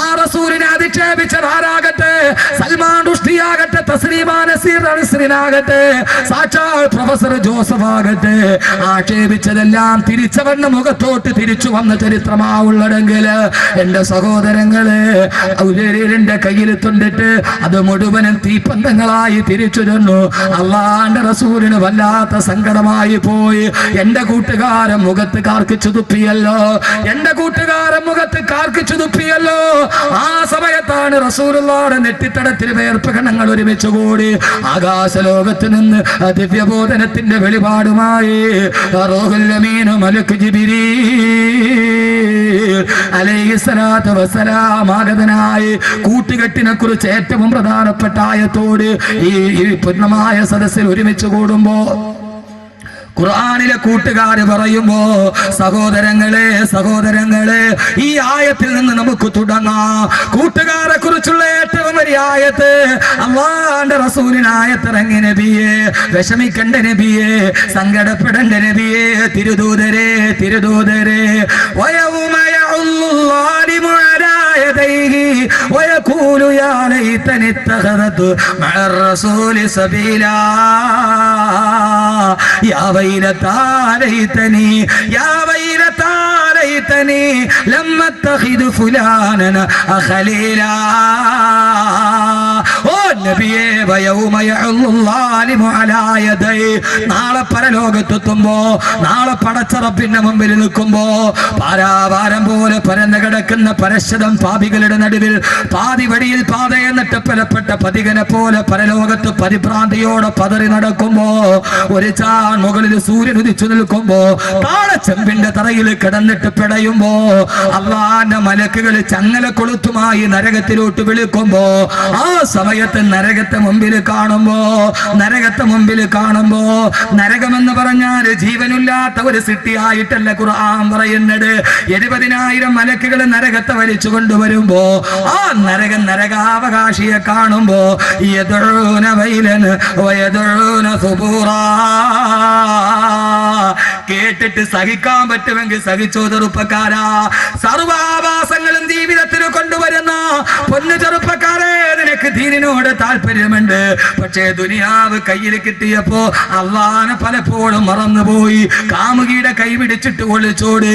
ആ റസൂലിനെ അധിക്ഷേപിച്ചതാരാകട്ടെ, സൽമാൻ റുഷ്ദിയാകട്ടെ, തസ്ലീമാ നസീർ അൻസറിനാകട്ടെ, സാക്ഷാൽ പ്രൊഫസർ ജോസഫ് ആകട്ടെ, ആക്ഷേപിച്ചതെല്ലാം തിരിച്ചവന്റെ മുഖത്തോട്ട് തിരിച്ചു വന്ന ചരിത്രമാവുള്ളതെങ്കിൽ എന്റെ സഹോദരങ്ങളെ, ഔലിയരുടെ കയ്യിൽ തൊണ്ടിട്ട് അത് മുഴുവനും തീപ്പന്തങ്ങളായി തിരിച്ചു ചെന്നു. അല്ലാഹുവിന്റെ റസൂലിന് വല്ലാത്ത സങ്കടമായി പോയി. എന്റെ കൂട്ടുകാരൻ മുഖത്ത് കാർക്കിച്ചു തുപ്പിയല്ലോ, എന്റെ കൂട്ടുകാരൻ മുഖത്ത് കാർക്കിച്ചു തുപ്പിയല്ലോ. ആ സമയത്താണ് റസൂലുള്ളാഹിയുടെ നെറ്റിത്തടത്തിൽ വേർപ്പ് കണങ്ങൾ ഒരുമിച്ച് കൂടി. ആകാശലോകത്ത് നിന്ന് ദിവ്യബോധനത്തിന്റെ വെളിപാടുമായി റൂഹുൽ അമീൻ മലക്ക് ജിബ്രീൽ അലൈഹിസ്സലാത്തു വസ്സലാം ആഗതനായി. കൂട്ടുകെട്ടിനെ കുറിച്ച് ഏറ്റവും പ്രധാനപ്പെട്ട ആയത്തോട് ഈ പൂർണ്ണമായ സദസ്സിൽ ഒരുമിച്ച് കൂടുമ്പോ ഖുർആനിലെ കൂട്ടുകാര് പറയുമ്പോ സഹോദരങ്ങളെ ഈ ആയത്തിൽ നിന്ന് നമുക്ക് തുടങ്ങാം. കൂട്ടുകാരെ കുറിച്ചുള്ള ഏറ്റവും വലിയ ആയത്ത് അല്ലാഹുവിന്റെ റസൂലിന് ആയത്തിറങ്ങി. നബിയെ വിഷമിക്കണ്ട, നബിയെ സങ്കടപ്പെടേണ്ട, നബിയെ തിരുദൂതരെ വയൗമ യഉല്ലാലിമു അലാ യദൈഹി വയഖൂലു യാ ലൈതനി ഇത്തഖദതു മഅർ റസൂലി സബീലാ യാ വൈലതാ ലൈതനി ലം അത്തഖിദു ഫുലാനൻ ഖലീലാ. ഓ നബിയേ, വയൗമ യഉല്ലാലിമു അലാ യദൈഹി, നാളെ പരലോകത്തെത്തുമ്പോ, നാളെ പടച്ചറപ്പിന്റെ മുമ്പിൽ നിൽക്കുമ്പോ പാരാവാരം പോലെ പരന്നു കിടക്കുന്ന പരശതം പാപികളുടെ നടുവിൽ പാതി വഴിയിൽ പാതയെ നട്ടപ്പലപ്പെട്ട പതികനെ പോലെ പരലോകത്ത് പരിഭ്രാന്തിയോടെ പതറി നടക്കുമ്പോ, ഒരു ചാൺ മുകളിൽ സൂര്യൻ ഉദിച്ചു നിൽക്കുമ്പോ, താഴെ ചെമ്പിന്റെ തറയിൽ കിടന്നിട്ട് പിടയുമ്പോ, അള്ളാന്റെ മലക്കുകൾ ചങ്ങല കൊളുത്തുമായി നരകത്തിലോട്ട് വിളിക്കുമ്പോ, ആ സമയത്ത് നരകത്തെ മുമ്പിൽ കാണുമ്പോ നരകമെന്ന് പറഞ്ഞാൽ ജീവനില്ലാത്ത ഒരു സിട്ടിയായിട്ടല്ല ഖുർആൻ പറയുന്നത്. 70,000 മലക്കുകൾ നരകത്തെ വലിച്ചു കൊണ്ടുവരുമ്പോ, ആ നരകാവകാശിയെ കാണുമ്പോ യദഊന വൈലൻ വയദഊന സുബൂറാ. കേട്ടിട്ട് സഹിക്കാൻ പറ്റുമെങ്കിൽ സഹിച്ചോ ചെറുപ്പക്കാരാ. സർവാഭാസങ്ങളും ജീവിതത്തിൽ കൊണ്ടുവരുന്ന പൊന്നു ചെറുപ്പക്കാരെ, നിനക്ക് ദീനിനോട് താല്പര്യമുണ്ട്, പക്ഷേ ദുനിയാവ് കയ്യിൽ കിട്ടിയപ്പോ അള്ളാനെ പലപ്പോഴും മറന്നുപോയി. കാമുകിയുടെ കൈ പിടിച്ചിട്ട് ഒളിച്ചോട്,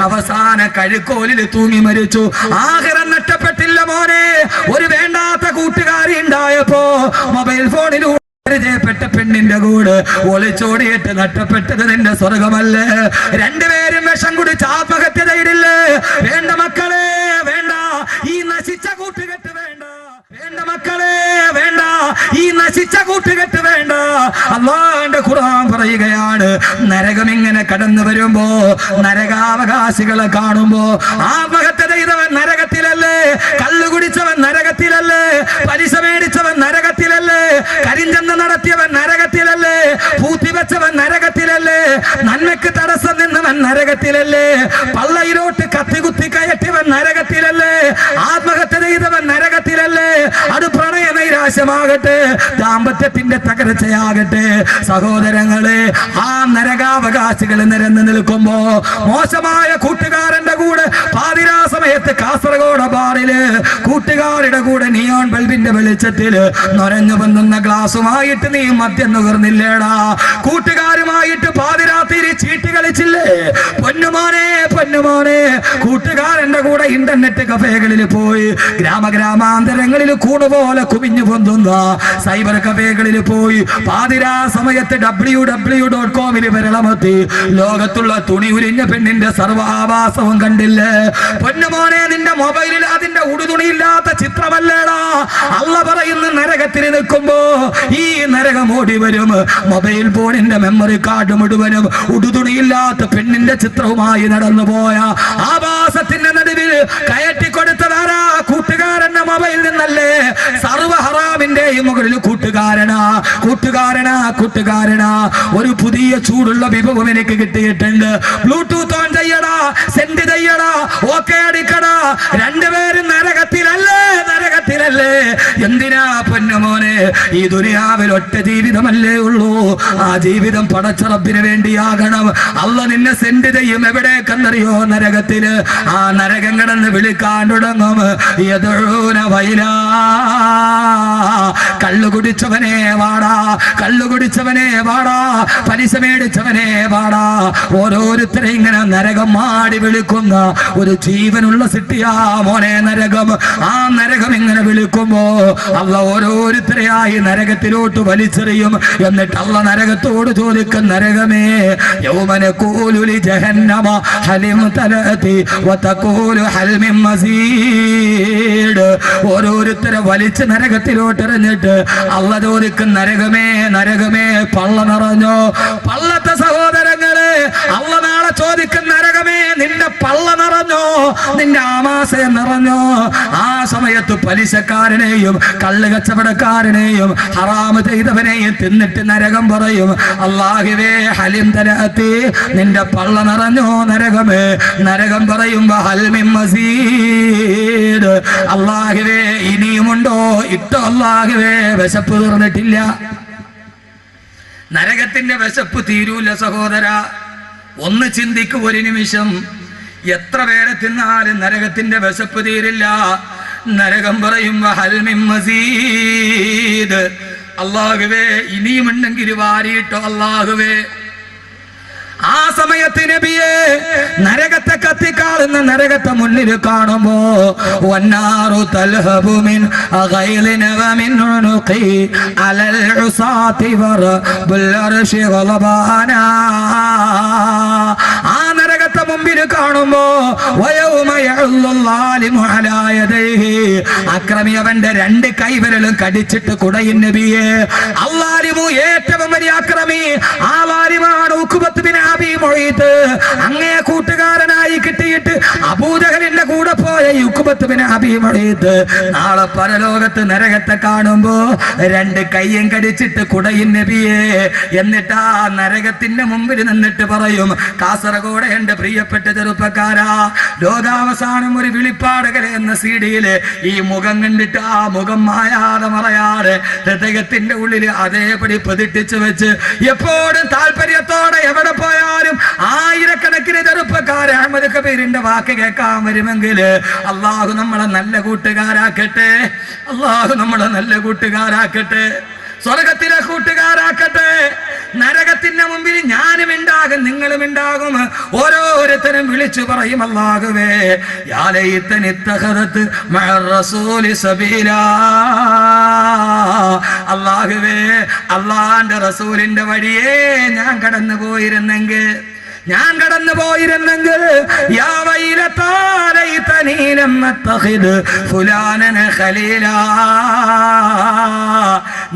അവസാന കഴുക്കോലിൽ തൂങ്ങി മരിച്ചു. ആഖിറം നഷ്ടപ്പെട്ടില്ല മോനെ. ഒരു വേണ്ടാത്ത കൂട്ടുകാരി ഉണ്ടായപ്പോ മൊബൈൽ ഫോണിലൂടെ പരിചയപ്പെട്ട പെണ്ണിന്റെ കൂടെ ഒളിച്ചോടിയിട്ട് നഷ്ടപ്പെട്ടത് നിന്റെ സ്വർഗമല്ലേ? രണ്ടുപേരും വിഷം കുടിച്ച് ആത്മഹത്യ ചെയ്തില്ലേ? വേണ്ട മക്കളെ, വേണ്ട ഈ നശിച്ച കൂട്ടുകെട്ട്, വേണ്ട മക്കളെ, വേണ്ട ഈ നശിച്ച കൂട്ടുകെട്ട്, വേണ്ട. അല്ലാഹുവിന്റെ ഖുർആൻ പറയുകയാണ്, നരകം ഇങ്ങനെ കടന്നു വരുമ്പോ, നരകാവകാശികളെ കാണുമ്പോ, ആത്മഹത്യ ചെയ്തവൻ നരകത്തിലല്ലേ, കള്ളു കുടിച്ചവൻ നരകത്തിലല്ലേ, പലിശ മേടിച്ചവൻ നരകത്തിലല്ലേ, കരിഞ്ചന്ത നടത്തിയവൻ നരകത്തിലല്ലേ, പൂത്തിവെച്ചവൻ നരകത്തിലല്ലേ, നന്മയ്ക്ക് തടസ്സം നിന്നവൻ നരകത്തിലല്ലേ, പള്ളയിലോട്ട് കത്തികുത്തി കയറ്റിയവൻ നരകത്തിലല്ലേ, ആത്മഹത്യ ചെയ്തവൻ നരകത്തിലല്ലേ. അത് പ്രണയ നൈരാശ്യമാകട്ടെ, ദാമ്പത്യത്തിന്റെ തകർച്ചയാകട്ടെ, സഹോദരങ്ങളെ, ആ നരകാവകാശികൾ നിരന്ന് നിൽക്കുമ്പോ, മോശമായ കൂട്ടുകാരന്റെ കൂടെ പാതിരാ സമയത്ത് കാസർഗോഡ് ബാറില് കൂട്ടുകാരുടെ കൂടെ നിയോൺ ബൾബിന്റെ വെളിച്ചത്തിൽ നൊരഞ്ഞു വന്നുന്ന ഗ്ലാസുമായിട്ട് നീ മദ്യം നുകർന്നില്ലേടാ? കൂട്ടുകാരുമായിട്ട് പാതിരാത്രി ചീട്ട് കളിച്ചില്ലേ? പൊന്നുമോനെ, കൂട്ടുകാരന്റെ കൂടെ ഇന്റർനെറ്റ് കഫേകളിൽ പോയി, ഗ്രാമാന്തരങ്ങളിൽ കൂണുപോലെ കുമിഞ്ഞു പൊന്തുന്ന സൈബർ കഫേകളിൽ പോയി പാതിരാ സമയത്ത് www.com വിരളമത്തി ലോകത്തുള്ള തുണി ഉരിഞ്ഞ പെണ്ണിന്റെ സർവാഭാസവും കണ്ടില്ലേ? പൊന്നുമോനെ, നിന്റെ മൊബൈലിൽ അതിന്റെ ഉടുതുണിയില്ലാത്ത ചിത്രമല്ലേടാ? അള്ള പറയുന്ന നരകത്തിൽ നിൽക്കുമ്പോ ഈ നരകം ഓടി വരും. മൊബൈൽ ഫോണിന്റെ മെമ്മറി കാർഡ് മുഴുവനും ഉടുതുണിയില്ലാത്ത പെണ്ണിന്റെ ചിത്രവുമായി നടന്നുപോയ ആഭാസത്തിന്റെ നടുവിൽ കയറ്റിക്കൊടുത്തതാരാ? കൂട്ടുകാരന്റെ മൊബൈൽ നിന്നല്ലേ? സർവ ഹറാമിന്റെയും മുകളിൽ കൂട്ടുകാരനാ. ഒരു പുതിയ ചൂടുള്ള വിഭവം എനിക്ക് കിട്ടിയിട്ടുണ്ട്. ബ്ലൂടൂത്ത് ഓൺ ചെയ്യടാ, സെൻഡ് ചെയ്യടാ, ഓക്കെ അടിക്കടാ. രണ്ടുപേരും നരകത്തിലല്ലേ? എന്തിനാ പൊന്നുമോനെ? ഈ ദുനിയാവിൽ ഒറ്റ ജീവിതമല്ലേ ഉള്ളൂ. ആ ജീവിതം പടച്ച റബ്ബിന് വേണ്ടിയാകണം. അള്ള നിന്നെ സെൻഡ് ചെയ്യും എവിടേക്കെന്നറിയോ? നരകത്തില്. ആ നരകം കിടന്ന് വിളിക്കാൻ തുടങ്ങും, യദഊന വൈലാ, കള്ളുകുടിച്ചവനെ വാടാ, പലിശ മേടിച്ചവനെ വാടാ. ഓരോരുത്തരെ ഇങ്ങനെ നരകം മാടി വിളിക്കുന്ന ഒരു ജീവനുള്ള സിട്ടിയാ മോനെ നരകം. ആ നരകം ഇങ്ങനെ വിളിക്കുമ്പോ അള്ള ഓരോരുത്തരെയായി നരകത്തിലോട്ട് വലിച്ചെറിയും. എന്നിട്ട് അള്ള നരകത്തോട് ചോദിക്കും, നരകമേ, യൗമന കൂലുലി ജഹന്നമ ഹലിം തലതി വതഖൂലു ഹൽ മിൻ മസീദ്. ഓരോരുത്തരെ വലിച്ച് നരകത്തിലോട്ട് എറിഞ്ഞിട്ട് അള്ള ചോദിക്കും, നരകമേ പള്ള നിറഞ്ഞോ? പള്ളത്തെ സഹോദരങ്ങളെ, അള്ള നാളെ ചോദിക്കും, നരകമേ നിന്റെ പള്ള നിറഞ്ഞോ? അതിന്റെ ആമാശയം നിറഞ്ഞോ. ആ സമയത്ത് പലിശക്കാരനെയും കള്ള് കച്ചവടക്കാരനെയും ഹറാമ് ചെയ്തവനെയും തിന്നിട്ട് നരകം പറയും, അല്ലാഹുവേ ഹലിം തലഅത്തി, നിന്റെ പള്ള നിറഞ്ഞോ നരകമേ. നരകം പറയുമ്പോ ഹൽ മിൻ മസീദ്, അല്ലാഹുവേ ഇനിയുമുണ്ടോ? ഇട്ടോ അല്ലാഹുവേ, വിശപ്പ് തീർന്നിട്ടില്ല. നരകത്തിന്റെ വിശപ്പ് തീരൂല സഹോദര. ഒന്ന് ചിന്തിക്കൂ ഒരു നിമിഷം. എത്ര പേരെ തിന്നാലും നരകത്തിന്റെ വിശപ്പ് തീരില്ല. നരകം പറയും ഹൽ മിൻ മസീദ്, അല്ലാഹുവേ ഇനിയുമുണ്ടെങ്കിൽ വാരിയിട്ടോ അല്ലാഹുവേ. ആ സമയത്ത് നബിയെ നരകത്തെ കത്തിക്കാളുന്ന നരകത്തെ മുന്നിൽ കാണുമ്പോ വന്നാറു തൽഹബു മിൻ ഗൈലിന വമിൻ ഉനുഖി അലൽ ഉസാതി വറബുൽ അർശി ഗളബാനാ. ആ നരകത്തെ മുമ്പിൽ കാണുമ്പോ വയൗമ യഉല്ലു ളാലിമു അലാ യദൈഹി, അക്രമി അവന്റെ രണ്ട് കൈവിരലും കടിച്ചിട്ട് കുടയും നബിയെ. അല്ലാലിമു ഏറ്റവും വലിയ അക്രമി ആ ലാലിമാണ് ഉഖബത്ത് ബിൻ അബീ മുഈത്ത്. അങ്ങേ കൂട്ടുകാരനായി കിട്ടിയിട്ട് അബൂജഹലിന്റെ കൂടെ പോയ ഉഖബത്ത് ബിൻ അബീ മുഈത്ത് നാളെ പരലോകത്ത് നരകത്തെ കാണുമ്പോ രണ്ട് കയ്യും കടിച്ചിട്ട് കുടയും നബിയെ. എന്നിട്ട് ആ നരകത്തിന്റെ മുമ്പിൽ നിന്നിട്ട് പറയും, കാസർഗോഡ് എന്റെ പ്രിയപ്പെട്ട ചെറുപ്പക്കാരാ, ലോകാവസാനം ഒരു വിളിപ്പാടുകളെ എന്ന സീഡിയില് ഈ മുഖം കണ്ടിട്ട് ആ മുഖം മായാതെ മറയാതെ ഹൃദയത്തിന്റെ ഉള്ളിൽ അതേപടി പതിട്ടിച്ചു വെച്ച് എപ്പോഴും താല്പര്യത്തോടെ എവിടെ പോയാലും ആയിരക്കണക്കിന് ചെറുപ്പക്കാരെ അഹമ്മദ് കബീറിന്റെ വാക്ക് കേൾക്കാൻ വരുമെങ്കിൽ അള്ളാഹു നമ്മളെ നല്ല കൂട്ടുകാരാക്കട്ടെ. അള്ളാഹു നമ്മളെ നല്ല കൂട്ടുകാരാക്കട്ടെ, സ്വർഗത്തിലെ കൂട്ടുകാരാക്കട്ടെ. നരകത്തിന്റെ മുമ്പിൽ ഞാനും ഉണ്ടാകും, നിങ്ങളും ഉണ്ടാകും. ഓരോരുത്തരും വിളിച്ചു പറയും, അല്ലാഹുവേ യാ ലൈതനി ഇത്തഖദത് മഅ റസൂലി സബീലാ. അല്ലാഹുവേ അല്ലാഹുവിന്റെ റസൂലിന്റെ വഴിയേ ഞാൻ കടന്നു പോയിരുന്നെങ്കിൽ യാ വൈലതാ ലൈതനി ലം അത്തഖിദ് ഫുലാനന ഖലീലാ.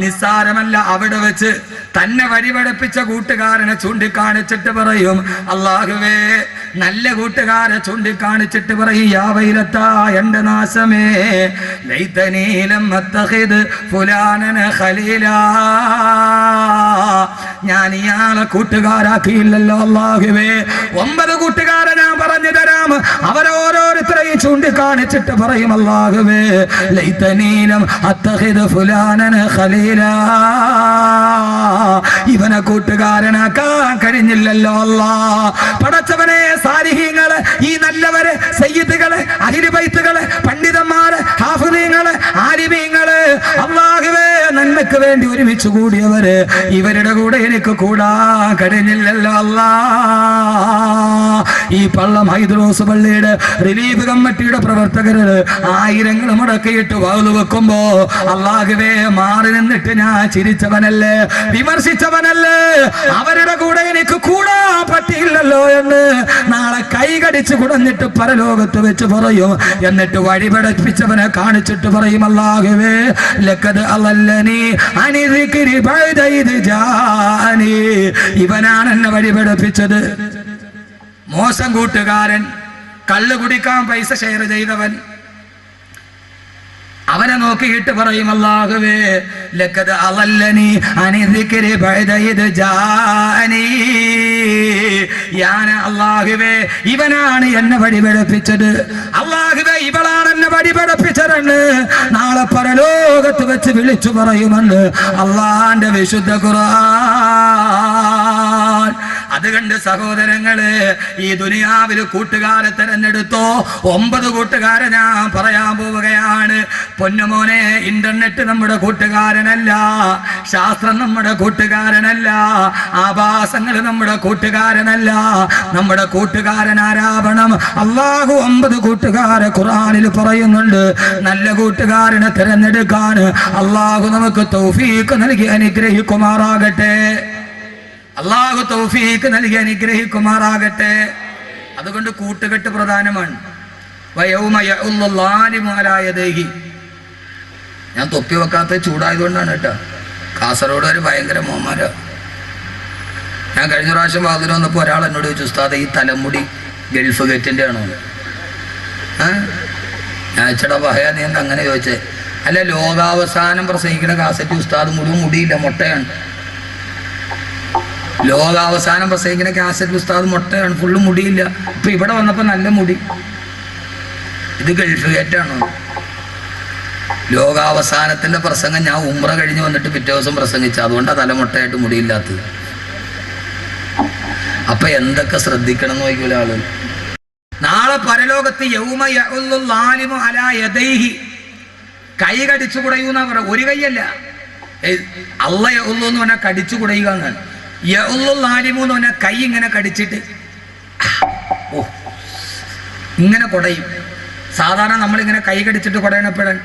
നിസ്സാരമല്ല, അവിടെ വെച്ച് തന്നെ വഴിപഠിപ്പിച്ച കൂട്ടുകാരനെ ചൂണ്ടിക്കാണിച്ചിട്ട് പറയും, അല്ലാഹുവേ നല്ല കൂട്ടുകാരെ ചൂണ്ടിക്കാണിച്ചിട്ട് പറയും, യാ വൈലത്താ എന്റെ നാശമേ, ലൈതനി ലം അത്തഖിദ് ഫുലാനന ഖലീലാ, ഞാൻ ഇയാളെ കൂട്ടുകാരാക്കിയില്ലല്ലോ അല്ലാഹുവേ. 9 കൂട്ടുകാരെ ഞാൻ പറഞ്ഞു തരാം. അവരോരോരുത്തരെയും ചൂണ്ടിക്കാണിച്ചിട്ട് പറയും, അല്ലാഹുവേ ലൈതനി ലം അത്തഖിദ് ഫുലാനന ഖലീലാ, ഇവനെ കൂട്ടുകാരനാക്കാൻ കഴിഞ്ഞില്ലല്ലോ അല്ലാ. പടച്ചവനെ, സാലിഹീങ്ങള്, ഈ നല്ലവര്, സയ്യിദുകള്, അഹ്ലു ബൈത്തുകള്, പണ്ഡിതന്മാര്, ഹാഫിളീങ്ങള്, ആലിമീങ്ങള്, അല്ലാഹുവേ നന്മയ്ക്ക് വേണ്ടി ഒരുമിച്ച് കൂടിയവര്, ഇവരുടെ കൂടെ എനിക്ക് കൂടാൻ കഴിഞ്ഞില്ലല്ലോ അല്ലാ. ഈ പള്ളം ഹൈദ്രോസ് പള്ളിയുടെ റിലീഫ് കമ്മിറ്റിയുടെ പ്രവർത്തകര് ആയിരങ്ങൾ മുടക്കിയിട്ട് വാതു വെക്കുമ്പോ അല്ലാഹുവേ മാറി നിന്നിട്ട് ഞാൻ ചിരിച്ചവനല്ലേ, വിമർശിച്ചവനല്ലേ, അവരുടെ കൂടെ എനിക്ക് കൂടാൻ പറ്റിയില്ലല്ലോ എന്ന് നാളെ കൈകടിച്ച് കുടഞ്ഞിട്ട് പരലോകത്ത് വെച്ച് പറയും. എന്നിട്ട് വഴിപഠിപ്പിച്ചവനെ കാണിച്ചിട്ട് പറയും, അല്ലാഹുവേ ലഖദ് അളല്ലനി അനി ദിക്രി ബഅദ ഇദ് ജാഅനി, ഇവനാണ് എന്നെ വഴിപഠിപ്പിച്ചത്. മോശം കൂട്ടുകാരൻ, കള്ള് കുടിക്കാൻ പൈസ ഷെയർ ചെയ്തവൻ, അവനെ നോക്കിയിട്ട് പറയും, അല്ലാഹുവേ ലഖദ് അളല്ലനി അനി ദിക്രി ബഅദ ഇദ് ജാഅനി, അല്ലാഹുവേ ഇവനാണ് എന്നെ വഴിപഠിപ്പിച്ചത്, അല്ലാഹുവേ ഇവളാണ് എന്നെ വഴിപഠിപ്പിച്ചതെന്ന് നാളെ പരലോകത്ത് വെച്ച് വിളിച്ചു പറയുമെന്ന് അല്ലാഹുവിന്റെ വിശുദ്ധ ഖുർആൻ. അതുകൊണ്ട് സഹോദരങ്ങള്, ഈ ദുനിയാവിൽ കൂട്ടുകാരെ തെരഞ്ഞെടുത്തോ. 9 കൂട്ടുകാരെ ഞാൻ പറയാൻ പോവുകയാണ്. പൊന്നുമോനെ, ഇന്റർനെറ്റ് നമ്മുടെ കൂട്ടുകാരനല്ല, ശാസ്ത്രം നമ്മുടെ കൂട്ടുകാരനല്ല, ആഭാസങ്ങൾ നമ്മുടെ കൂട്ടുകാരനല്ല. നമ്മുടെ കൂട്ടുകാരൻ ആരാവണം? അല്ലാഹു 9 കൂട്ടുകാരെ ഖുർആനിൽ പറയുന്നുണ്ട്. നല്ല കൂട്ടുകാരനെ തിരഞ്ഞെടുക്കാൻ അല്ലാഹു നമുക്ക് തൗഫീഖ് നൽകി അനുഗ്രഹിക്കുമാറാകട്ടെ. അല്ലാഹു തൗഫീഖ് നൽകി അനുഗ്രഹിക്കുമാറാകട്ടെ. അതുകൊണ്ട് കൂട്ടുകെട്ട് പ്രധാനമാണ്. വയൗമ യഉല്ലു ളാലിമു അലാ യദൈഹി. ഞാൻ തൊപ്പി വെക്കാത്ത ചൂടായതുകൊണ്ടാണ് കേട്ടോ. കാസർഗോഡ് ഒരു ഭയങ്കര മോമാര. ഞാൻ കഴിഞ്ഞ പ്രാവശ്യം വാതിൽ വന്നപ്പോൾ ഒരാൾ എന്നോട് ചോദിച്ചു, ഉസ്താദ് ഈ തലമുടി ഗൾഫ് ഗേറ്റിൻ്റെ ആണോ? ഞാൻ ചേട്ടാ പറയാ നീ എന്താ അങ്ങനെ ചോദിച്ചേ? അല്ല, ലോകാവസാനം പ്രസംഗിക്കുന്ന കാസറ്റ് ഉസ്താദ് മുഴുവൻ മുടിയില്ല, മുട്ടയാണ്. ലോകാവസാനം പ്രസംഗിക്കുന്ന കാസറ്റ് ഉസ്താദ് മുട്ടയാണ്, ഫുള്ള് മുടിയില്ല. ഇപ്പൊ ഇവിടെ വന്നപ്പോ നല്ല മുടി. ഇത് ഗൾഫ് കയറ്റാണോ? ലോകാവസാനത്തിന്റെ പ്രസംഗം ഞാൻ ഉംറ കഴിഞ്ഞ് വന്നിട്ട് പിറ്റേ ദിവസം പ്രസംഗിച്ചു, അതുകൊണ്ടാണ് തലമുട്ടയായിട്ട് മുടിയില്ലാത്തത്. അപ്പൊ എന്തൊക്കെ ശ്രദ്ധിക്കണം എന്ന് നോക്കിയുള്ള ആള്. നാളെ പരലോകത്ത് യൗമ യഉല്ലു ളാലിമു അലാ യദൈഹി, കൈ കടിച്ചു കുടയൂന്നാ പറ. ഒരു കൈയല്ല, അള്ള യഉല്ലു എന്ന് പറഞ്ഞാൽ കടിച്ചു കുടയുക എന്നാണ്. യഉല്ലു ളാലിമു എന്ന് പറഞ്ഞാൽ കൈ ഇങ്ങനെ കടിച്ചിട്ട് ഇങ്ങനെ കുടയും. സാധാരണ നമ്മളിങ്ങനെ കൈ കടിച്ചിട്ട് കുടയണപ്പെടാൻ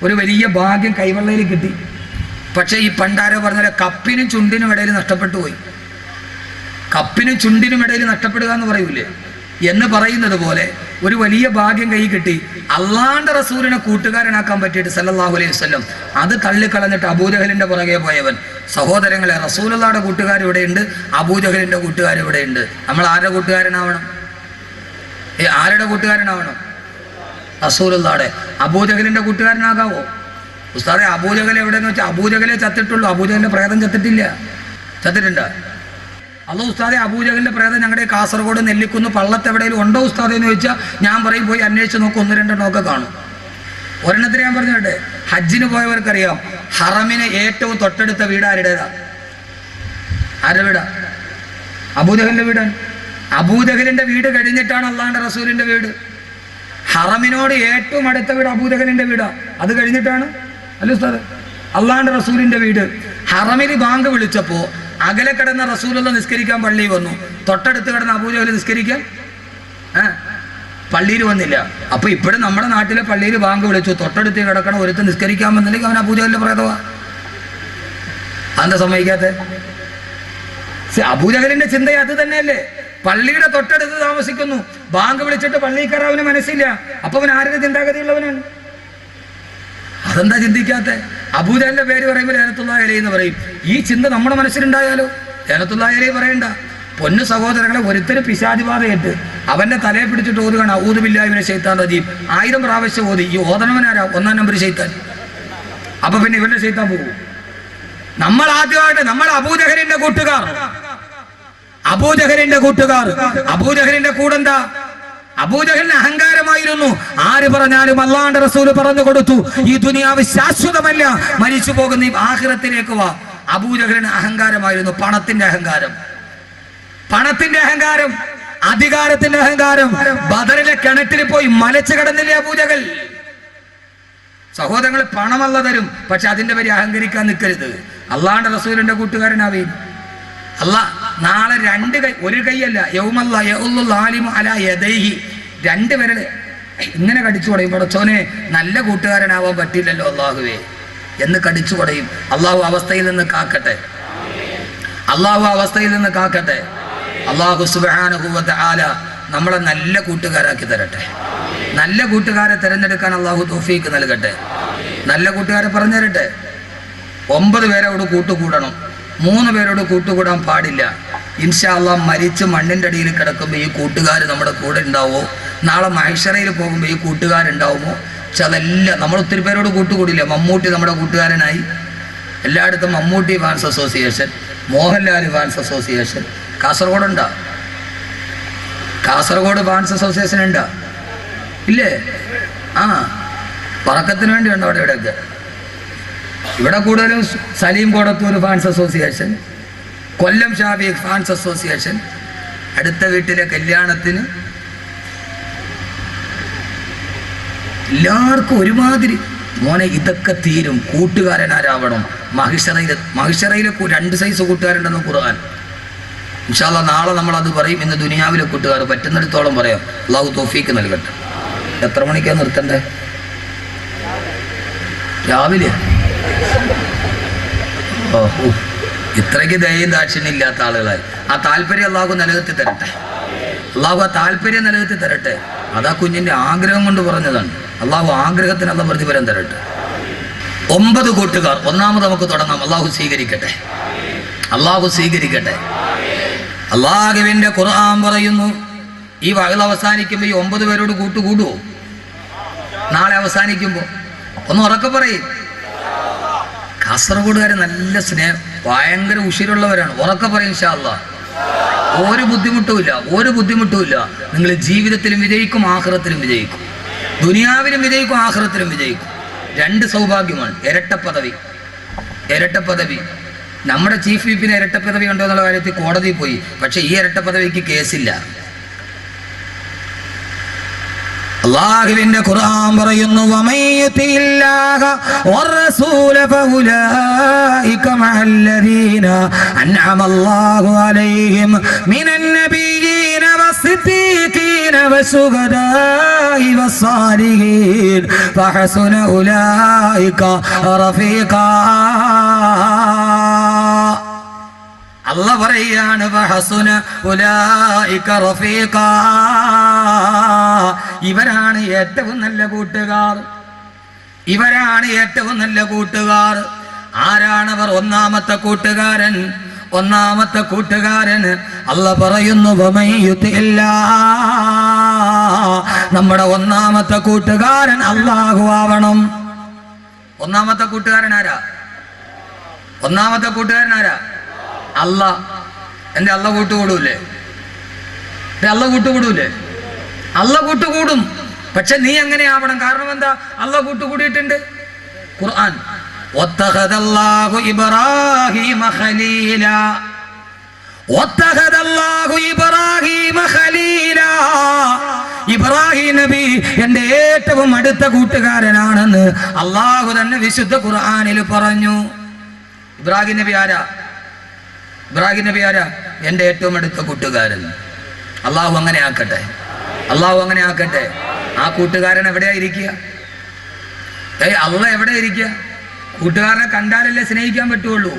ഒരു വലിയ ഭാഗ്യം കൈവെള്ളയിൽ കിട്ടി. പക്ഷെ ഈ പണ്ടാരോ പറഞ്ഞാൽ കപ്പിനും ചുണ്ടിനും ഇടയിൽ നഷ്ടപ്പെട്ടു പോയി. കപ്പിനും ചുണ്ടിനും ഇടയിൽ നഷ്ടപ്പെടുക എന്ന് പറയൂലേ, എന്ന് പറയുന്നത് പോലെ ഒരു വലിയ ഭാഗ്യം കൈ കിട്ടി. അള്ളാന്റെ റസൂലിനെ കൂട്ടുകാരനാക്കാൻ പറ്റിയിട്ട് സല്ലല്ലാഹു അലൈഹി വസല്ലം അത് തള്ളിക്കളഞ്ഞിട്ട് അബൂജഹലിന്റെ പുറകെ പോയവൻ. സഹോദരങ്ങളെ, റസൂലുള്ളാഹിയുടെ കൂട്ടുകാർ ഇവിടെയുണ്ട്, അബൂജഹലിന്റെ കൂട്ടുകാർ ഇവിടെയുണ്ട്. നമ്മൾ ആരുടെ കൂട്ടുകാരനാവണം? ആരുടെ കൂട്ടുകാരനാവണം? റസൂലുള്ളാഹിയുടെ. അബൂജഹലിന്റെ കൂട്ടുകാരനാകാവോ? ഉസ്താദെ, അബൂജഹൽ എവിടെയെന്ന് വെച്ചാൽ അബൂജഹലെ ചത്തിട്ടുള്ളൂ, അബൂജഹലിന്റെ പ്രേതം ചത്തിട്ടില്ല. ചത്തിട്ടുണ്ടോ? അല്ലോ ഉസ്താദെ, അബൂജഹലിന്റെ പ്രേതം ഞങ്ങളുടെ കാസർഗോഡ് നെല്ലിക്കുന്ന് പള്ളത്ത് എവിടെയെങ്കിലും ഉണ്ടോ ഉസ്താദെ എന്ന് ചോദിച്ചാൽ ഞാൻ പറയും പോയി അന്വേഷിച്ച് നോക്കും, 1-2 ഒക്കെ കാണും. ഒരെണ്ണത്തിന് ഞാൻ പറഞ്ഞോട്ടെ, ഹജ്ജിന് പോയവർക്കറിയാം ഹറമിന് ഏറ്റവും തൊട്ടടുത്ത വീട് ആരുടേതാ? ആരുടെ വീടാ? അബൂജഹലിന്റെ വീടാണ്. അബൂജഹലിന്റെ വീട് കഴിഞ്ഞിട്ടാണ് അള്ളാന്റെ റസൂലിന്റെ വീട്. ഹറമിനോട് ഏറ്റവും അടുത്ത വീട് അബൂജഹലിന്റെ വീടാ, അത് കഴിഞ്ഞിട്ടാണ് അല്ല ഉസ്താദ് അള്ളാന്റെ റസൂലിന്റെ വീട്. ഹറമിൽ ബാങ്ക് വിളിച്ചപ്പോ അകലെ കിടന്ന റസൂലുള്ള നിസ്കരിക്കാൻ പള്ളിയിൽ വന്നു, തൊട്ടടുത്ത് കിടന്ന അബൂജഹൽ നിസ്കരിക്കാൻ പള്ളിയിൽ വന്നില്ല. അപ്പൊ ഇപ്പോഴും നമ്മുടെ നാട്ടിലെ പള്ളിയിൽ ബാങ്ക് വിളിച്ചു, തൊട്ടടുത്ത് കിടക്കണം ഒരുത്ത് നിസ്കരിക്കാൻ വന്നില്ലെങ്കിൽ അവൻ അബൂജഹലിന്റെ പ്രേതവാ. അതെന്താ സമ്മതിക്കാത്ത? അബൂജഹലിന്റെ ചിന്ത അത് തന്നെയല്ലേ? പള്ളിയുടെ തൊട്ടടുത്ത് താമസിക്കുന്നു, ബാങ്ക് വിളിച്ചിട്ട് പള്ളിയിൽ കയറാൻ മനസ്സില്ല, അപ്പൊ അവൻ ആരുടെ ചിന്താഗതിയുള്ളവനാണ്? അതെന്താ ചിന്തിക്കാത്ത? അബൂജഹലിന്റെ പേര് പറയുമ്പോൾ ലഅനത്തുല്ലാഹി അലൈഹി എന്ന് പറയും. ഈ ചിന്ത നമ്മുടെ മനസ്സിലുണ്ടായാലോ? ലഅനത്തുല്ലാഹി അലൈഹി പറയണ്ട. പൊന്നു സഹോദരങ്ങളെ, ഒരുത്തര് പിശാചുബാധയിട്ട് അവന്റെ തലയെ പിടിച്ചിട്ട് ഓതുകയാണ് അഊദു ബില്ലാഹി മിനശ് ശൈത്താനിർ റജീം. 1000 പ്രാവശ്യം ഓതി. ഈ ഓതണവനാരാ? 1-ാം നമ്പർ ശൈത്താൻ. അപ്പൊ പിന്നെ ഇവന്റെ ശൈത്താൻ പോകും. നമ്മൾ ആദ്യമായിട്ട് നമ്മൾ അബൂജഹലിന്റെ കൂട്ടുകാർ, അബൂജഹലിന്റെ കൂട്ടുകാർ. അബൂജഹലിന്റെ കൂടെന്താ? അബൂജഹലിന് അഹങ്കാരമായിരുന്നു. ആര് പറഞ്ഞാലും അല്ലാഹുവിന്റെ റസൂല് പറഞ്ഞു കൊടുത്തു, ഈ ദുനിയാവ് ശാശ്വതമല്ല, മരിച്ചു പോകുന്ന ഈ ആഖിറത്തിലേക്ക് വാ. അബൂജഹലിന് അഹങ്കാരമായിരുന്നു, പണത്തിന്റെ അഹങ്കാരം, പണത്തിന്റെ അഹങ്കാരം, അധികാരത്തിന്റെ അഹങ്കാരം. ബദറിലെ കിണറ്റിൽ പോയി മലച്ചു കിടന്നില്ലേ അബൂജഹൽ? സഹോദരങ്ങൾ, പണമല്ല തരും, പക്ഷെ അതിന്റെ പേര് അഹങ്കരിക്കാൻ നിൽക്കരുത്. അള്ളാഹുവിന്റെ റസൂലിന്റെ കൂട്ടുകാരനാവേ. അല്ലാ നാളെ 2 കൈ, ഒരു കൈയല്ല, യൗമല്ല യഉല്ലു ളാലിമു അലാ യദൈഹി, 2 വിരല് ഇങ്ങനെ കടിച്ചു കൊടുയും. പടച്ചോനെ, നല്ല കൂട്ടുകാരനാവാൻ പറ്റില്ലല്ലോ അള്ളാഹുവേ എന്ന് കടിച്ചു കൊടുയും. അള്ളാഹു അവസ്ഥയിൽ നിന്ന് കാക്കട്ടെ, അള്ളാഹു അവസ്ഥയിൽ നിന്ന് കാക്കട്ടെ. അള്ളാഹു സുബ്ഹാനഹു വ തആല നമ്മളെ നല്ല കൂട്ടുകാരാക്കി തരട്ടെ. നല്ല കൂട്ടുകാരെ തിരഞ്ഞെടുക്കാൻ അള്ളാഹു തൗഫീക്ക് നൽകട്ടെ. നല്ല കൂട്ടുകാരെ പറഞ്ഞു തരട്ടെ. 9 പേരോട് കൂട്ടുകൂടണം, 3 പേരോട് കൂട്ടുകൂടാൻ പാടില്ല. ഇൻഷാ അല്ലാഹ് മരിച്ച് മണ്ണിൻ്റെ അടിയിൽ കിടക്കുമ്പോൾ ഈ കൂട്ടുകാർ നമ്മുടെ കൂടെ ഉണ്ടാവുമോ? നാളെ മഹ്ശറയിൽ പോകുമ്പോൾ ഈ കൂട്ടുകാരുണ്ടാവുമോ? പക്ഷെ അതെല്ലാം നമ്മൾ ഒത്തിരി പേരോട് കൂട്ടുകൂടില്ല. മമ്മൂട്ടി നമ്മുടെ കൂട്ടുകാരനായി. എല്ലായിടത്തും Mammootty fans association, Mohanlal fans association. കാസർഗോഡുണ്ടോ? കാസർഗോഡ് ഫാൻസ് അസോസിയേഷൻ ഉണ്ടോ? ഇല്ലേ? പറക്കത്തിന് വേണ്ടിയുണ്ടോ അവിടെ? ഇവിടെയൊക്കെ ഇവിടെ കൂടുതലും Salim Kodathur fans association, Kollam Shafi fans association. അടുത്ത വീട്ടിലെ കല്യാണത്തിന് എല്ലാവർക്കും ഒരുമാതിരി. മോനെ, ഇതൊക്കെ തീരും. കൂട്ടുകാരനാരാവണം? മഹിഷറയിലെ 2 സൈസ് കൂട്ടുകാരുണ്ടെന്ന് ഖുർആൻ. ഇൻഷാ അല്ലാഹ് നാളെ നമ്മളത് പറയും. ഇന്ന് ദുനിയാവിലെ കൂട്ടുകാർ പറ്റുന്നിടത്തോളം പറയാം. അള്ളാഹു തൗഫീക്ക് നൽകട്ടെ. എത്ര മണിക്കാണ് നിർത്തണ്ടേ? രാവിലെ? ഇത്രയ്ക്ക് ദയയും ദാക്ഷിണ്യം ഇല്ലാത്ത ആളുകളായി. ആ താല്പര്യം അള്ളാഹു നിലനിർത്തി തരട്ടെ. അള്ളാഹു ആ താല്പര്യം നിലനിർത്തി തരട്ടെ. അതാ കുഞ്ഞിന്റെ ആഗ്രഹം കൊണ്ട് പറഞ്ഞതാണ്. അള്ളാഹു ആഗ്രഹത്തിനുള്ള പ്രതിഫലം തരട്ടെ. 9 കൂട്ടുകാർ. 1ാമത് നമുക്ക് തുടങ്ങാം. അള്ളാഹു സ്വീകരിക്കട്ടെ, അള്ളാഹു സ്വീകരിക്കട്ടെ. അള്ളാഹുവിന്റെ ഖുർആൻ പറയുന്നു, ഈ വഅദ് അവസാനിക്കുമ്പോൾ ഈ 9 പേരോട് കൂട്ടുകൂടുവോ? നാളെ അവസാനിക്കുമ്പോൾ ഒന്ന് ഉറക്കെ പറയും. കാസർഗോഡുകാരെ നല്ല സ്നേഹം, ഭയങ്കര ഉഷിരുള്ളവരാണ്. ഉറക്കെ പറയും ഇൻഷാ അല്ലാഹ്. ഒരു ബുദ്ധിമുട്ടുമില്ല. നിങ്ങൾ ജീവിതത്തിലും വിജയിക്കും, ആഖിറത്തിലും വിജയിക്കും. ദുനിയാവിലും വിജയിക്കും, ആഖിറത്തിലും വിജയിക്കും. 2 സൗഭാഗ്യമാണ്. ഇരട്ട പദവി. നമ്മുടെ ചീഫ് വിപ്പിന് ഇരട്ട പദവി ഉണ്ടോ എന്നുള്ള കാര്യത്തിൽ കോടതിയിൽ പോയി. പക്ഷെ ഈ ഇരട്ട പദവിക്ക് കേസില്ല. അല്ലാഹുവിന്റെ ഖുർആൻ പറയുന്നു, വമയ്യതില്ലാഹ വറസൂല ഫഉലൈക മഅല്ലദീന അൻഅമല്ലാഹു അലൈഹിം മിനൻ നബിയ്യീന വസ്സിദ്ദീഖീന വശുഹദാഇ വസ്സാലിഹീൻ ഫഹസുന ഉലൈക റഫീഖാ. അല്ലാഹ് പറയാണ്, വഹസുന ഉലൈക റഫീഖാ, ഇവരാണ് ഏറ്റവും നല്ല കൂട്ടുകാർ. ആരാണവർ? ഒന്നാമത്തെ കൂട്ടുകാരൻ അല്ലാഹ് പറയുന്നു, നമ്മുടെ ഒന്നാമത്തെ കൂട്ടുകാരൻ അല്ലാഹു ആവണം. ഒന്നാമത്തെ കൂട്ടുകാരൻ ആരാ? അല്ലാഹ്. എൻ്റെ അല്ലാഹ് കൂട്ടുകൂടൂലേ? അല്ലാഹ് കൂട്ടുകൂടും. പക്ഷെ നീ എങ്ങനെ ആവണം? കാരണം എന്താ? അല്ലാഹ് കൂട്ടുകൂടിയിട്ടുണ്ട്. ഖുർആൻ, വത്തഖദല്ലാഹു ഇബ്രാഹീമ ഖലീലാ. ഇബ്രാഹിം നബി എൻ്റെ ഏറ്റവും അടുത്ത കൂട്ടുകാരനാണെന്ന് അല്ലാഹു തന്നെ വിശുദ്ധ ഖുർആനിൽ പറഞ്ഞു. ഇബ്രാഹിം നബി ആരാ? എൻ്റെ ഏറ്റവും അടുത്ത കൂട്ടുകാരൻ. അല്ലാഹു അങ്ങനെ ആക്കട്ടെ. ആ കൂട്ടുകാരൻ എവിടെയാ ഇരിക്കുക? അല്ലാഹ് എവിടെ ഇരിക്കുക? കൂട്ടുകാരനെ കണ്ടാലല്ലേ സ്നേഹിക്കാൻ പറ്റുള്ളൂ.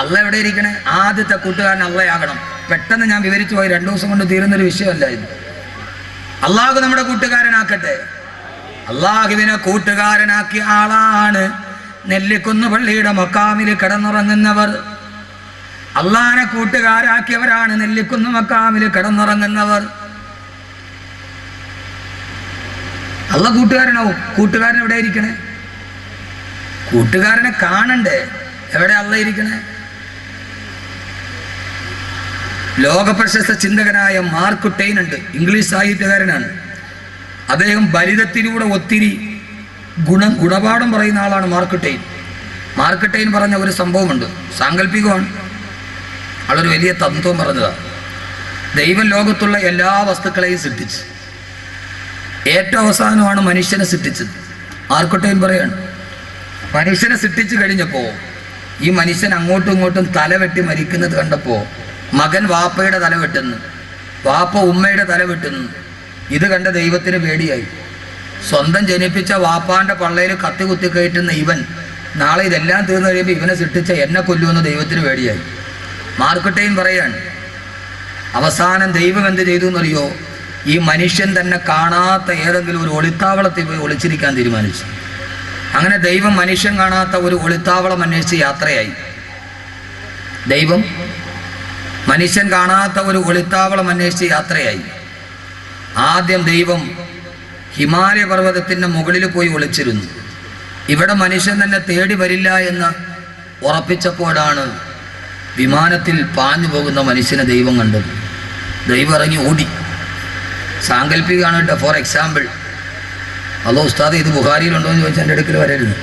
അല്ലാഹ് എവിടെ ഇരിക്കണേ? ആദ്യത്തെ കൂട്ടുകാരൻ അല്ലാഹയാകണം. പെട്ടെന്ന് ഞാൻ വിവരിച്ചു പോയി, 2 ദിവസം കൊണ്ട് തീരുന്നൊരു വിഷയമല്ല ഇത്. അല്ലാഹു നമ്മുടെ കൂട്ടുകാരനാക്കട്ടെ. അല്ലാഹുവിനെ കൂട്ടുകാരനാക്കിയ ആളാണ് നെല്ലിക്കുന്ന് പള്ളിയുടെ മക്കാമിൽ കിടന്നുറങ്ങുന്നവർ. അല്ലാഹനെ കൂട്ടുകാരാക്കിയവരാണ് നെല്ലിക്കുന്ന് മക്കാമിൽ കിടന്നുറങ്ങുന്നവർ. അല്ലാഹ് കൂട്ടുകാരനാവും. കൂട്ടുകാരൻ എവിടെ ഇരിക്കണേ? കൂട്ടുകാരനെ കാണണ്ടേ? എവിടെ അല്ലാഹ് ഇരിക്കണേ? ലോക പ്രശസ്ത ചിന്തകനായ മാർക്ക് ട്വെയിൻ ഉണ്ട്, ഇംഗ്ലീഷ് സാഹിത്യകാരനാണ്. അദ്ദേഹം ബലിതത്തിലൂടെ ഒത്തിരി ഗുണപാഠം പറയുന്ന ആളാണ് മാർക്ക് ട്വെയിൻ പറഞ്ഞ ഒരു സംഭവമുണ്ട്, സാങ്കല്പികമാണ്. ആളൊരു വലിയ തത്വം പറഞ്ഞതാണ്. ദൈവം ലോകത്തുള്ള എല്ലാ വസ്തുക്കളെയും സൃഷ്ടിച്ചു. ഏറ്റവും അവസാനമാണ് മനുഷ്യനെ സൃഷ്ടിച്ചത്. മാർക്ക് ട്വെയിൻ പറയാണ്, മനുഷ്യനെ സൃഷ്ടിച്ചു കഴിഞ്ഞപ്പോൾ ഈ മനുഷ്യൻ അങ്ങോട്ടും ഇങ്ങോട്ടും തല വെട്ടി മരിക്കുന്നത് കണ്ടപ്പോൾ മകൻ വാപ്പയുടെ തല വെട്ടുന്നു, വാപ്പ ഉമ്മയുടെ തല വെട്ടുന്നു. ഇത് കണ്ട ദൈവത്തിന് പേടിയായി. സ്വന്തം ജനിപ്പിച്ച വാപ്പാന്റെ പള്ളയിൽ കത്തി കുത്തി കയറ്റുന്ന ഇവൻ നാളെ ഇതെല്ലാം തീർന്നു കഴിയുമ്പോൾ ഇവനെ സൃഷ്ടിച്ച എന്നെ കൊല്ലുമെന്ന് ദൈവത്തിന് പേടിയായി. മാർക്ക് ട്വെയിൻ പറയാണ്, അവസാനം ദൈവം എന്ത് ചെയ്തു എന്നറിയോ? ഈ മനുഷ്യൻ തന്നെ കാണാത്ത ഏതെങ്കിലും ഒരു ഒളിത്താവളത്തിൽ പോയി ഒളിച്ചിരിക്കാൻ തീരുമാനിച്ചു. അങ്ങനെ ദൈവം മനുഷ്യൻ കാണാത്ത ഒരു ഒളിത്താവളം അന്വേഷിച്ച് യാത്രയായി. ദൈവം മനുഷ്യൻ കാണാത്ത ഒരു ഒളിത്താവളം അന്വേഷിച്ച് യാത്രയായി. ആദ്യം ദൈവം ഹിമാലയ പർവ്വതത്തിൻ്റെ മുകളിൽ പോയി ഒളിച്ചിരുന്നു. ഇവിടെ മനുഷ്യൻ തന്നെ തേടി വരില്ല എന്ന് ഉറപ്പിച്ചപ്പോഴാണ് വിമാനത്തിൽ പാഞ്ഞു പോകുന്ന മനുഷ്യനെ ദൈവം കണ്ടത്. ദൈവം ഇറങ്ങി ഓടി. സാങ്കല്പികമാണ് കേട്ടോ. ഫോർ എക്സാമ്പിൾ, അല്ലോ ഉസ്താദ് ഇത് ബുഖാരിയിലുണ്ടോ എന്ന് ചോദിച്ചാൽ എൻ്റെ അടുക്കൽ വരരുത്.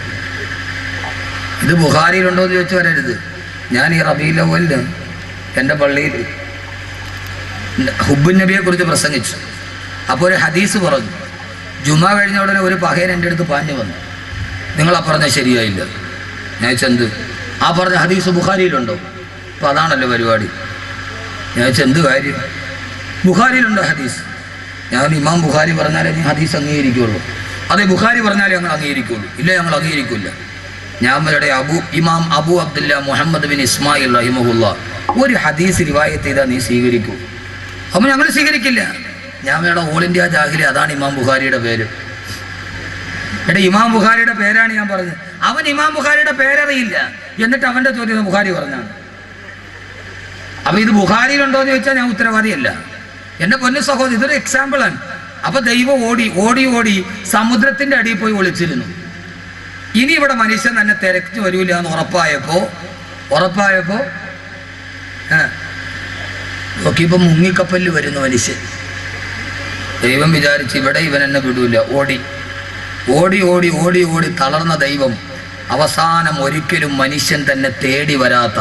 ഇത് ബുഖാരിയിലുണ്ടോ എന്ന് ചോദിച്ചു വരരുത്. ഞാൻ ഈ റബീഉൽ അവ്വലിൽ എൻ്റെ പള്ളിയിൽ ഹുബ്ബുൻ നബിയെക്കുറിച്ച് പ്രസംഗിച്ചു. അപ്പോൾ ഒരു ഹദീസ് പറഞ്ഞു. ജുമാ കഴിഞ്ഞ ഉടനെ ഒരു പഹയൻ എൻ്റെ അടുത്ത് പാഞ്ഞു വന്നു, നിങ്ങളാ പറഞ്ഞ ശരിയായില്ല. ഞാൻ ചെന്ത് ആ പറഞ്ഞ ഹദീസ് ബുഖാരിയിലുണ്ടോ? അപ്പോൾ അതാണല്ലോ പരിപാടി. ഞാൻ ചെന്ത് കാര്യം? ബുഖാരിയിലുണ്ടോ ഹദീസ്? ഞാൻ ഇമാം ബുഖാരി പറഞ്ഞാലേ ഞാൻ ഹദീസ് അംഗീകരിക്കുള്ളൂ. അതെ, ബുഖാരി പറഞ്ഞാലേ ഞങ്ങൾ അംഗീകരിക്കുള്ളൂ. ഇല്ല, ഞങ്ങൾ അംഗീകരിക്കില്ല. ഞാൻ അവരുടെ ഇമാം അബു അബ്ദുല്ല മുഹമ്മദ് ബിൻ ഇസ്മായിൽ റഹിമഹുല്ല ഒരു ഹദീസ് റിവായത്ത് ചെയ്താൽ നീ സ്വീകരിക്കൂ. അപ്പോൾ ഞങ്ങൾ സ്വീകരിക്കില്ല. ഞാൻ വേണം ഓൾ ഇന്ത്യ ജാഹിലി, അതാണ് ഇമാം ബുഖാരിയുടെ പേര്. എടാ, ഇമാം ബുഖാരിയുടെ പേരാണ് ഞാൻ പറഞ്ഞത്. അവൻ ഇമാം ബുഖാരിയുടെ പേരറിയില്ല, എന്നിട്ട് അവൻ്റെ ചോദ്യം ബുഖാരി പറഞ്ഞാണ്. അപ്പോൾ ഇത് ബുഖാരിയിലുണ്ടോ എന്ന് ചോദിച്ചാൽ ഞാൻ ഉത്തരവാദിയല്ല. എൻ്റെ പൊന്നു സഹോദരി, ഇതൊരു എക്സാമ്പിളാണ്. അപ്പൊ ദൈവം ഓടി ഓടി ഓടി സമുദ്രത്തിന്റെ അടിയിൽ പോയി ഒളിച്ചിരുന്നു. ഇനി ഇവിടെ മനുഷ്യൻ തന്നെ തിരക്കി വരൂല എന്ന് ഉറപ്പായപ്പോ നോക്കിയപ്പോ മുങ്ങിക്കപ്പലിൽ വരുന്നു മനുഷ്യൻ. ദൈവം വിചാരിച്ച് ഇവിടെ ഇവൻ എന്നെ വിടൂല. ഓടി ഓടി ഓടി ഓടി ഓടി തളർന്ന ദൈവം അവസാനം ഒരിക്കലും മനുഷ്യൻ തന്നെ തേടി വരാത്ത,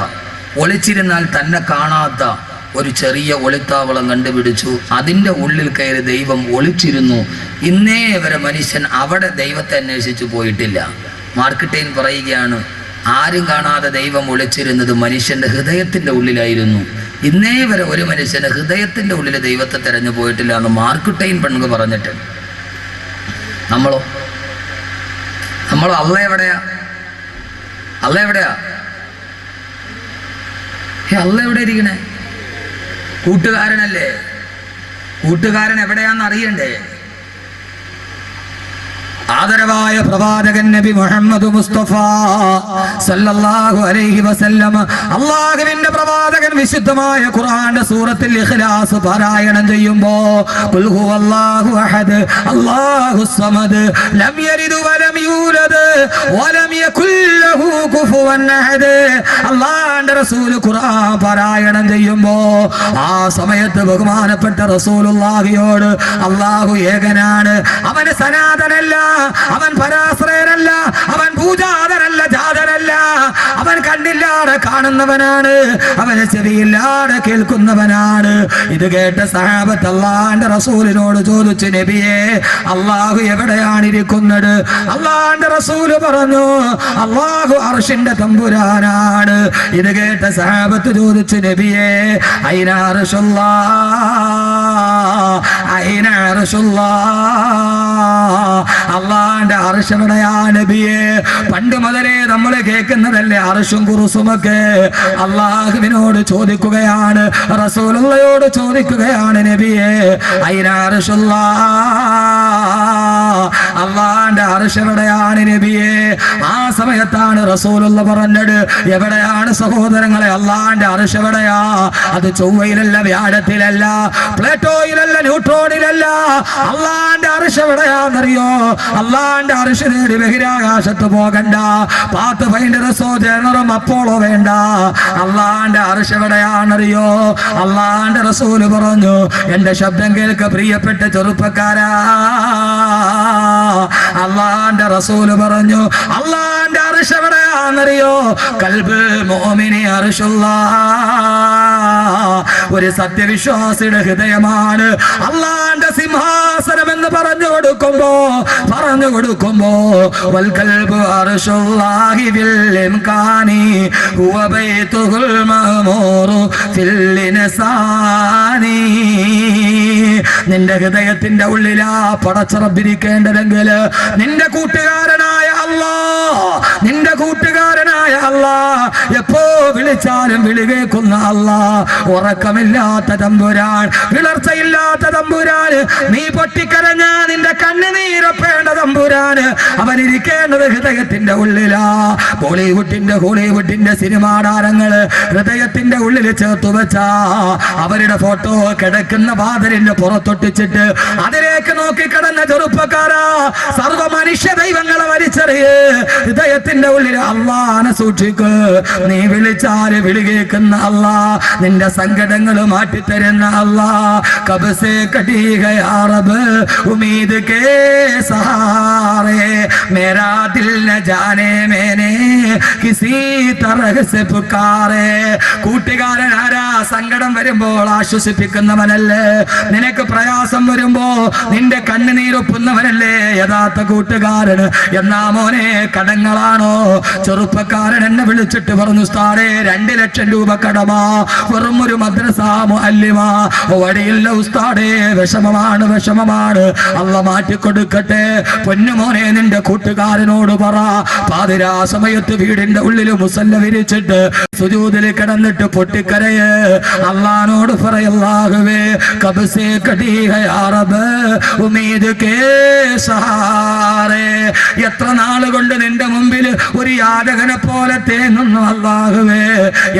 ഒളിച്ചിരുന്നാൽ തന്നെ കാണാത്ത ഒരു ചെറിയ ഒളിത്താവളം കണ്ടുപിടിച്ചു. അതിൻ്റെ ഉള്ളിൽ കയറി ദൈവം ഒളിച്ചിരുന്നു. ഇന്നേ വരെ മനുഷ്യൻ അവിടെ ദൈവത്തെ അന്വേഷിച്ചു പോയിട്ടില്ല. മാർക്ക് ട്വെയിൻ പറയുകയാണ്, ആരും കാണാതെ ദൈവം ഒളിച്ചിരുന്നത് മനുഷ്യന്റെ ഹൃദയത്തിന്റെ ഉള്ളിലായിരുന്നു. ഇന്നേ വരെ ഒരു മനുഷ്യന്റെ ഹൃദയത്തിന്റെ ഉള്ളിൽ ദൈവത്തെ തെരഞ്ഞു പോയിട്ടില്ല എന്ന് മാർക്ക് ട്വെയിൻ പണ്ട് പറഞ്ഞിട്ട്. നമ്മളോ അള്ള എവിടെയാ? അള്ള എവിടെയാ? അള്ള എവിടെ ഇരിക്കണേ? കൂട്ടുകാരനല്ലേ? കൂട്ടുകാരൻ എവിടെയാന്ന് അറിയണ്ടേ? ആദരവായ പ്രവാചകൻ നബി മുഹമ്മദ് മുസ്തഫ സല്ലല്ലാഹു അലൈഹി വസല്ലം, അല്ലാഹുവിന്റെ പ്രവാചകൻ വിശുദ്ധമായ ഖുർആന്റെ സൂറത്തുൽ ഇഖ്ലാസ് പാരായണം ചെയ്യുമ്പോ ഖുൽ ഹുവല്ലാഹു അഹദ് അല്ലാഹുസ് സമദ് ലം യലിദ് വലം യൂലദ് വലം യകുൽ ലഹു കുഫുവൻ അഹദ്, അല്ലാഹുവിന്റെ റസൂൽ ഖുർആൻ പാരായണം ചെയ്യുമ്പോ ആ സമയത്ത് ബഹുമാനപ്പെട്ട റസൂലുള്ളാഹിയോട് അല്ലാഹു ഏകനാണ്, അവന് സനാതനല്ല, അവൻ പരാശ്രയനല്ല, അവൻ പൂജാതനല്ല, ജാതനല്ല, അവൻ കണ്ണില്ലാതെ കാണുന്നവനാണ്, അവന് ചെവിയില്ലാതെ കേൾക്കുന്നവനാണ്. ഇത് കേട്ട സഹാബത്ത് അല്ലാഹുവിന്റെ റസൂലിനോട് ചോദിച്ചു, നബിയെ അല്ലാഹു എവിടെയാണ് ഇരിക്കുന്നത്? അല്ലാഹുവിന്റെ റസൂല് പറഞ്ഞു, അല്ലാഹു അർശിന്റെ തമ്പുരാനാണ്. ഇത് കേട്ട സഹാബത്ത് ചോദിച്ചു, നബിയെ ഐന അർശുല്ലാഹ്, ഐന അർശുല്ലാഹ്, അള്ളാന്റെ അർശ് എവിടെയാ നബിയെ? പണ്ട് മുതലേ നമ്മൾ കേൾക്കുന്നതല്ലേ അർശും കുറുസുമൊക്കെ. അള്ളാഹുവിനോട് ചോദിക്കുകയാണ്, റസൂലുള്ളയോട് ചോദിക്കുകയാണ്, നബിയെ ഐന അർശുല്ലാഹ്, അള്ളാന്റെ അർശ് എവിടെയാണ് നബിയെ? ആ സമയത്താണ് റസൂലുള്ള പറഞ്ഞത്, എവിടെയാണ് സഹോദരങ്ങളെ അള്ളാന്റെ അർശ് എവിടെയാ? അത് ചൊവ്വയിലല്ല, വ്യാഴത്തിലല്ല, പ്ലേറ്റോയിലല്ല, ന്യൂട്രോണിലല്ല. അള്ളാന്റെ അർശ് എവിടെയാന്നറിയോ? അള്ളാന്റെ അർശ് നേടി ബഹിരാകാശത്ത് പോകണ്ട, പാത്ത് ഫൈൻഡറസോ ജനറും അപ്പോളോ വേണ്ട. അള്ളാന്റെ അർശ് എവിടെയാണെന്നറിയോ? അള്ളാന്റെ റസൂല് പറഞ്ഞു, എന്റെ ശബ്ദം കേൾക്ക പ്രിയപ്പെട്ട ചെറുപ്പക്കാരാ, അള്ളാന്റെ റസൂല് പറഞ്ഞു, അള്ളാന്റെ അർശ് എവിടെയാണെന്നറിയോ? ഖൽബുൽ മുഅ്മിനി അർശുല്ലാഹ്, ഒരു സത്യവിശ്വാസിയുടെ ഹൃദയമാണ് അള്ളാന്റെ സിംഹാസനം എന്ന് പറഞ്ഞു കൊടുക്കുമ്പോ വൽ ഖൽബു അർശുല്ലാഹി ബിൽ ഇംകാനി ഹുവ ബൈതുൽ മഅ്മൂറു ഫിൽ ഇൻസാനി. നിന്റെ ഹൃദയത്തിന്റെ ഉള്ളിലാ പടച്ചറബിരിക്കേണ്ടതെങ്കിൽ നിന്റെ കൂട്ടുകാരനായ അല്ലാഹ്, നിന്റെ കൂട്ടുകാരനായ അല്ലാഹ്, എപ്പോ വിളിച്ചാലും വിളി കേൾക്കുന്ന അല്ലാഹ്, ഉറക്കമില്ലാത്ത തമ്പുരാൻ, വിളർച്ചയില്ലാത്ത തമ്പുരാൻ, നീ പൊട്ടിക്കരഞ്ഞ നിന്റെ കണ്ണുനീരപ്പേണ്ട തമ്പുരാന്, അവനിരിക്കേണ്ടത് ഹൃദയത്തിന്റെ ഉള്ളിലാ. ഹോളിവുഡിന്റെ സിനിമാ താരങ്ങള് ഹൃദയത്തിന്റെ ഉള്ളിൽ ചേർത്തു വെച്ചാ അവരുടെ ഫോട്ടോ കിടക്കുന്ന വാതിലിന്റെ പുറത്തൊട്ടിച്ചിട്ട് അതിലേക്ക് നോക്കി കിടന്ന ചെറുപ്പക്കാരാ, സർവ മനുഷ്യ ദൈവങ്ങളെ വലിച്ചെറിയ്, ഹൃദയത്തിന്റെ ഉള്ളിൽ അല്ലാഹനെ സൂക്ഷിക്ക്. നീ വിളിച്ചാല് വിളി കേൾക്കുന്ന അല്ലാഹ്, നിന്റെ സങ്കടങ്ങൾ മാറ്റിത്തരുന്ന അല്ലാഹ്. കബ്സേ കടി ഗയാ റബ്ബ് ഉമ്മീദ് കേ സഹാറേ, മേരാ ദിൽ ന ജാനെ മേനെ കിസി തരഹ് സെ പുകാരേ. കൂട്ടുകാരൻ ആരാ? സങ്കടം വരുമ്പോൾ ആശ്വസിപ്പിക്കുന്നവനല്ലേ? നിനക്ക് പ്രയാസം വരുമ്പോ നിന്റെ കണ്ണുനീരൊപ്പുന്നവനല്ലേ യഥാർത്ഥ കൂട്ടുകാരൻ? എന്നാ മോനെ കടങ്ങളാണോ? ചെറുപ്പക്കാരൻ എന്നെ വിളിച്ചിട്ട് പറഞ്ഞു, ഉസ്താദേ 2 ലക്ഷം രൂപ കടമാ, വെറും ഒരു മദ്രസ മുഅല്ലിമാ, വഴിയില്ല ഉസ്താദേ, വിഷമമാണ്. അല്ല മാറ്റിക്കൊടുക്കട്ടെ. പൊന്നുമോനെ നിന്റെ കൂട്ടുകാരനോട് പറ, പാതിരാ സമയത്ത് വീടിന്റെ ഉള്ളിൽ മുസല്ല വിരിച്ചിട്ട് സുജൂദിൽ കിടന്നിട്ട് പൊട്ടിക്കരയ്, അല്ലാഹുവോട് പറയല്ലാഹുവേ കബ്സേ കടി ഗയാ റബ്ബ് ഉമ്മീദ് കേ സഹാറേ. എത്ര നാളുകൊണ്ട് നിന്റെ മുമ്പിൽ ഒരു യാചകനെ പോലെ തേങ്ങുന്നു അല്ലാഹുവേ,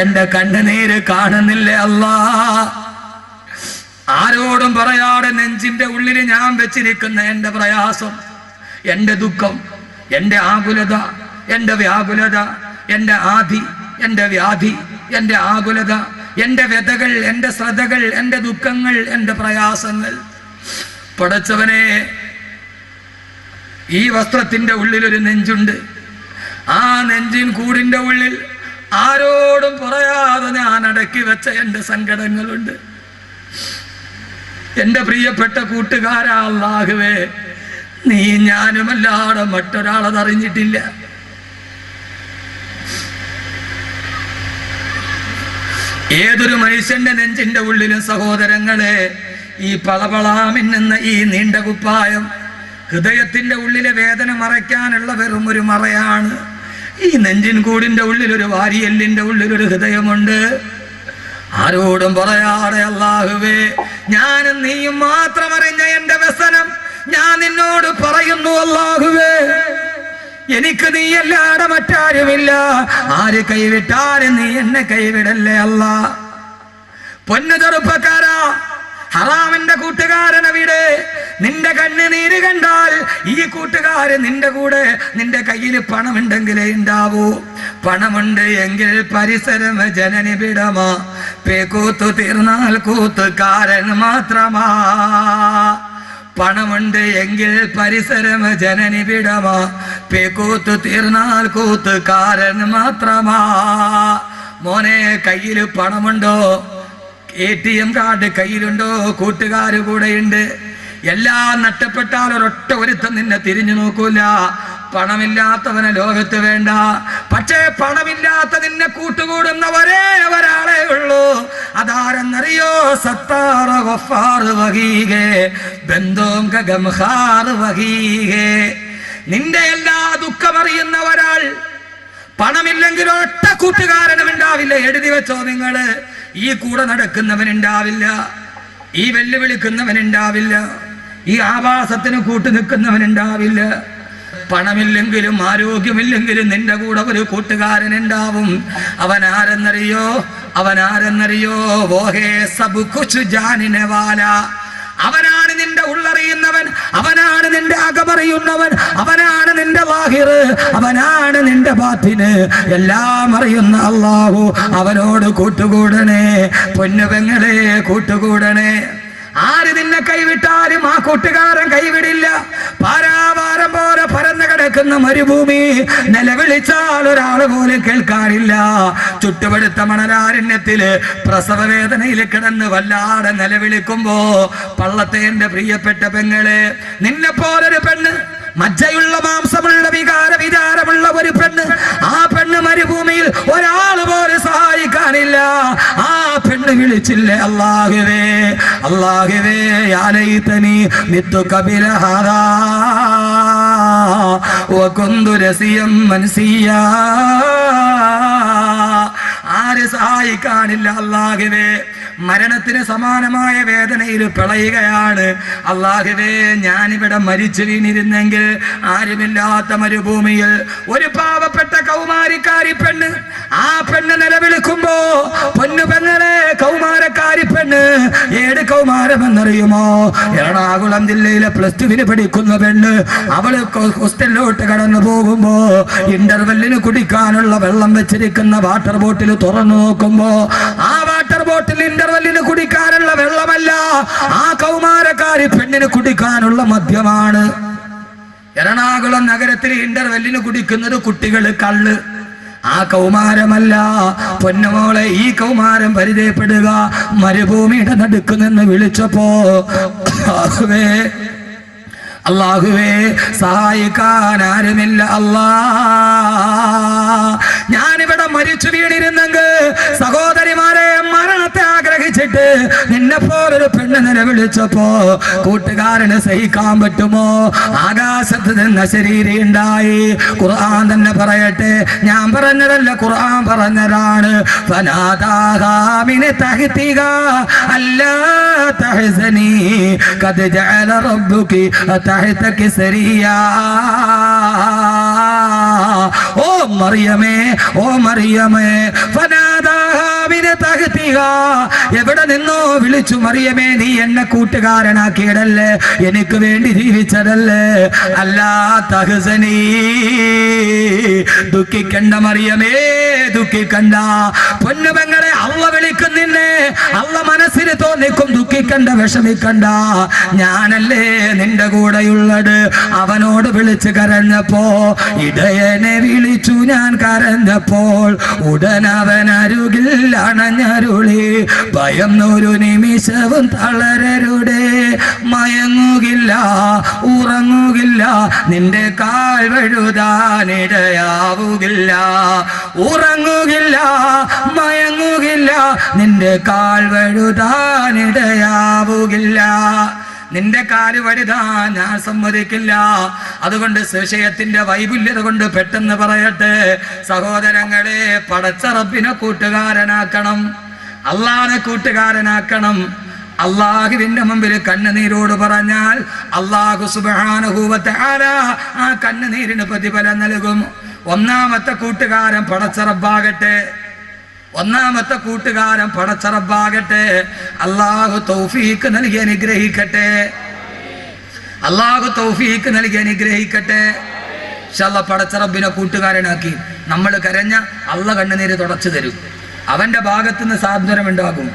എന്റെ കണ്ണുനീര് കാണുന്നില്ലേ അല്ലാ? ആരോടും പറയാതെ നെഞ്ചിന്റെ ഉള്ളിൽ ഞാൻ വെച്ചിരിക്കുന്ന എൻ്റെ പ്രയാസം, എൻ്റെ ദുഃഖം, എൻ്റെ ആകുലത, എൻ്റെ വ്യാകുലത, എൻ്റെ ആധി, എൻ്റെ വ്യാധി, എൻ്റെ ആകുലത, എൻ്റെ വ്യതകൾ, എൻ്റെ ശ്രദ്ധകൾ, എൻ്റെ ദുഃഖങ്ങൾ, എൻ്റെ പ്രയാസങ്ങൾ. പടച്ചവനെ, ഈ വസ്ത്രത്തിന്റെ ഉള്ളിൽ ഒരു നെഞ്ചുണ്ട്. ആ നെഞ്ചിൻ കൂടിന്റെ ഉള്ളിൽ ആരോടും പറയാതെ ഞാൻ അടക്കി വെച്ച എൻ്റെ സങ്കടങ്ങളുണ്ട്. എൻ്റെ പ്രിയപ്പെട്ട കൂട്ടുകാരാ, അല്ലാഹുവേ, നീ ഞാനുമല്ലാതെ മറ്റൊരാളതറിഞ്ഞിട്ടില്ല. ഏതൊരു മനുഷ്യന്റെ നെഞ്ചിന്റെ ഉള്ളിലും സഹോദരങ്ങളെ, ഈ പളപളാമിന്നുന്ന ഈ നീണ്ട കുപ്പായം ഹൃദയത്തിന്റെ ഉള്ളിലെ വേദന മറയ്ക്കാനുള്ള വെറും ഒരു മറയാണ്. ഈ നെഞ്ചിൻ കൂടിന്റെ ഉള്ളിൽ ഒരു വാരിയെല്ലിന്റെ ഉള്ളിൽ ഒരു ഹൃദയമുണ്ട്. ആരോടും പറയാതെ അല്ലാഹുവേ, ഞാനും നീയും മാത്രം അറിഞ്ഞ എൻ്റെ വ്യസനം ഞാൻ നിന്നോട് പറയുന്നു. അല്ലാഹുവേ, എനിക്ക് നീയല്ലാതെ മറ്റാരുമില്ല. ആര് കൈവിട്ടാലും നീ എന്നെ കൈവിടല്ലേ അല്ലാ. പൊന്നു ചെറുപ്പക്കാരാ, ഹറാമിന്റെ കൂട്ടുകാരൻ അവിടെ. നിന്റെ കണ്ണുനീര് കണ്ടാൽ ഈ കൂട്ടുകാരൻ നിന്റെ കൂടെ, നിന്റെ കയ്യിൽ പണമുണ്ടെങ്കിലേ ഉണ്ടാവൂ. പണമുണ്ട് എങ്കിൽ പരിസരം ജനനി വിടമാ, പേക്കൂത്തു തീർന്നാൽ കൂത്തുകാരൻ മാത്രമാ. പണമുണ്ട് എങ്കിൽ പരിസരം ജനനി വിടമാ, പേക്കൂത്തു തീർന്നാൽ കൂത്തുകാരൻ മാത്രമാ. മോനെ, കയ്യിൽ പണമുണ്ടോ? ATM card കയ്യിലുണ്ടോ? കൂട്ടുകാർ കൂടെയുണ്ട്. എല്ലാം നഷ്ടപ്പെട്ടാൽ ഒരൊറ്റ ഒരുത്തം നിന്നെ തിരിഞ്ഞു നോക്കൂല. പണമില്ലാത്തവനെ ലോകത്ത് വേണ്ട. പക്ഷേ പണമില്ലാത്ത നിന്നെ കൂട്ടുകൂടുന്ന ഒരേ ഒരാളെ ഉള്ളൂ. അതാരെന്നറിയോ? സത്താറ ഗഫാർ വഹീഗേ ബന്ധോം ഗംഹാർ വഹീഗേ. നിന്റെ എല്ലാ ദുഃഖമറിയുന്ന ഒരാൾ. പണമില്ലെങ്കിൽ ഒറ്റ കൂട്ടുകാരനും ഉണ്ടാവില്ല. എഴുതി വെച്ചോ നിങ്ങള്. ഈ കൂടെ നടക്കുന്നവനുണ്ടാവില്ല, ഈ വെല്ലുവിളിക്കുന്നവനുണ്ടാവില്ല, ഈ ആവാസത്തിന് കൂട്ടു നിൽക്കുന്നവനുണ്ടാവില്ല. പണമില്ലെങ്കിലും ആരോഗ്യമില്ലെങ്കിലും നിന്റെ കൂടെ ഒരു കൂട്ടുകാരൻ ഉണ്ടാവും. അവനാരെന്നറിയോ? അവനാരെന്നറിയോ? വോഹേ സബ് കുച്ച് ജാനിനെ വാല. അവനാണ് നിന്റെ ഉള്ളറിയുന്നവൻ, അവനാണ് നിന്റെ അകമറിയുന്നവൻ, അവനാണ് നിന്റെ വാഹിറ്, അവനാണ് നിന്റെ ബാത്തിന്. എല്ലാം അറിയുന്ന അല്ലാഹു. അവനോട് കൂട്ടുകൂടണേ പൊന്നുപെങ്ങളെ, കൂട്ടുകൂടണേ. ആര് നിന്നെ കൈവിട്ടാലും ആ കൂട്ടുകാരൻ കൈവിടില്ല. പാരാവാരം പോലെ പരന്നു കിടക്കുന്ന മരുഭൂമി നിലവിളിച്ചാൽ ഒരാൾ പോലും കേൾക്കാറില്ല. ചുട്ടുപടുത്ത മണലാരണ്യത്തില് പ്രസവ വേദനയിൽ കിടന്ന് വല്ലാതെ നിലവിളിക്കുമ്പോ പള്ളത്തെ എന്റെ പ്രിയപ്പെട്ട പെങ്ങളെ, നിന്നെ പോലൊരു പെണ്ണ്, മജ്ജയുള്ള മാംസമുള്ള വിചാരമുള്ള ഒരു പെണ്ണ്, ആ പെണ്ണ് മരുഭൂമിയിൽ ഒരാൾ പോലും സഹായിക്കാനില്ല. ആ പെണ്ണ് വിളിച്ചില്ലേ, അല്ലാഹുവേ, അല്ലാഹുവേ, യാ ലൈതനി മിത്തു ഖബല ഹാദാ വകുന്തു രസിയം മൻസിയാ. ആര് സഹായിക്കാനില്ല അല്ലാഹുവേ. മരണത്തിന് സമാനമായ വേദനയിൽ പിളയുകയാണ്. അല്ലാഹുവേ, ഞാനിവിടെ മരിച്ചു വീണിരുന്നെങ്കിൽ ആരുമില്ലാത്ത മരുഭൂമിയിൽ ഒരു പാവപ്പെട്ട കൗമാരിക്കാരി പെണ്ണ്, ആ പെണ്ണ് നിലവിളിക്കുമ്പോ, പൊന്നു പെങ്ങളെ, കൗമാരക്കാരി പെണ്ണ്, ഏത് കൗമാരമെന്നറിയുമോ? എറണാകുളം ജില്ലയിലെ +2 പഠിക്കുന്ന പെണ്ണ്. അവള് ഹോസ്റ്റലിലോട്ട് കടന്നു പോകുമ്പോ ഇന്റർവെല്ലിന് കുടിക്കാനുള്ള വെള്ളം വെച്ചിരിക്കുന്ന വാട്ടർ ബോട്ടിൽ തുറന്നു നോക്കുമ്പോ ആ വാട്ടർ ബോട്ടിൽ ഇന്റർവെല്ലിന് കുടിക്കാനുള്ള വെള്ളമല്ല, ആ കൗമാരക്കാരി പെണ്ണിന് കുടിക്കാനുള്ള മദ്യമാണ്. എറണാകുളം നഗരത്തിൽ ഇന്റർവെല്ലിന് കുടിക്കുന്നത് കുട്ടികൾ കള്ള്. ആ കൗമാരമല്ല പൊന്നുമോളെ. ഈ കൗമാരം പരിചയപ്പെടുക. മരുഭൂമിയുടെ നടുക്കുന്നെന്ന് വിളിച്ചപ്പോ അല്ലാഹുവേ, സഹായിക്കാൻ ആരുമില്ല അല്ലാ. ഞാനിവിടെ മരിച്ചു വീണിരുന്നെങ്കിൽ സഹോദരിമാരെ, മരണത്തെ ആഗ്രഹിച്ചിട്ട് നിന്നെ പോലൊരു പെണ്ണ് നിലവിളിച്ചപ്പോ കൂട്ടുകാരന് സഹിക്കാൻ പറ്റുമോ? ആകാശത്ത് നിന്ന് ശരീരം ഉണ്ടായി. ഖുർആൻ തന്നെ പറയട്ടെ, ഞാൻ പറഞ്ഞതല്ല, ഖുർആൻ പറഞ്ഞതാണ്. ഫനാദാഹാ മിൻ തഹ്തിഹാ അല്ലാ തഹ്സനി ഖദ് ജഅല റബ്ബുകി തഹ്തകി സരിയാ. ഓ മറിയമേ, ഓ മറിയമേ, ഫനാദാഹാ എവിടെ നിന്നോ വിളിച്ചു മറിയമേ നീ എന്നെ കൂട്ടുകാരനാക്കിയതല്ലേ, എനിക്ക് വേണ്ടി ജീവിച്ചതല്ലേ. അല്ലാ തഹ്സനീ, ദുഃഖിക്കണ്ട മറിയമേ, ദുഃഖിക്കണ്ട. പൊന്നുപെങ്ങളെ, അള്ള വിളിക്കും നിന്നെ, അള്ള മനസ്സിന് തോന്നിക്കും. ദുഃഖിക്കണ്ട, വിഷമിക്കണ്ട, ഞാനല്ലേ നിന്റെ കൂടെയുള്ളത്. അവനോട് വിളിച്ച് കരഞ്ഞപ്പോ, ഇടയനെ വിളിച്ചു ഞാൻ കരഞ്ഞപ്പോൾ, ഉടനവൻ അരുകിൽ അണഞ്ഞരുളി, ഭയം ഒരു നിമിഷവും തളരരുടെ. മയങ്ങുകില്ല, ഉറങ്ങുകില്ല, നിന്റെ കാൽ വഴുതാനിടയാവുകില്ല. ഉറങ്ങുകില്ല, മയങ്ങുകില്ല, നിന്റെ കാൽ വഴുതാനിടയാവുകില്ല. നിന്റെ കാല് വഴുതാൻ ഞാൻ സമ്മതിക്കില്ല. അതുകൊണ്ട് വിഷയത്തിന്റെ വൈപുല്യത കൊണ്ട് പെട്ടെന്ന് പറയട്ടെ സഹോദരങ്ങളെ, പടച്ച റബ്ബിനെ കൂട്ടുകാരനാക്കണം, അള്ളാഹനെ കൂട്ടുകാരനാക്കണം. അള്ളാഹുവിന്റെ മുമ്പിൽ കണ്ണുനീരോട് പറഞ്ഞാൽ അള്ളാഹു സുബ്ഹാനഹു വ തആല ആ കണ്ണുനീരിന് പ്രതിഫലം നൽകും. ഒന്നാമത്തെ കൂട്ടുകാരൻ പടച്ച റബ്ബാകട്ടെ, ഒന്നാമത്തെ കൂട്ടുകാരൻ പടച്ച റബ്ബാകട്ടെ. അള്ളാഹു തൗഫീഖ് നൽകി അനുഗ്രഹിക്കട്ടെ, അള്ളാഹു തൗഫീഖ് നൽകി അനുഗ്രഹിക്കട്ടെ. ഇൻഷാല്ലാഹ് പടച്ച റബ്ബിനെ കൂട്ടുകാരനാക്കി നമ്മൾ കരഞ്ഞ അള്ള കണ്ണുനീര് തുടച്ചു തരും. അവന്റെ ഭാഗത്തുനിന്ന് സാന്ത്വനം ഉണ്ടാകും.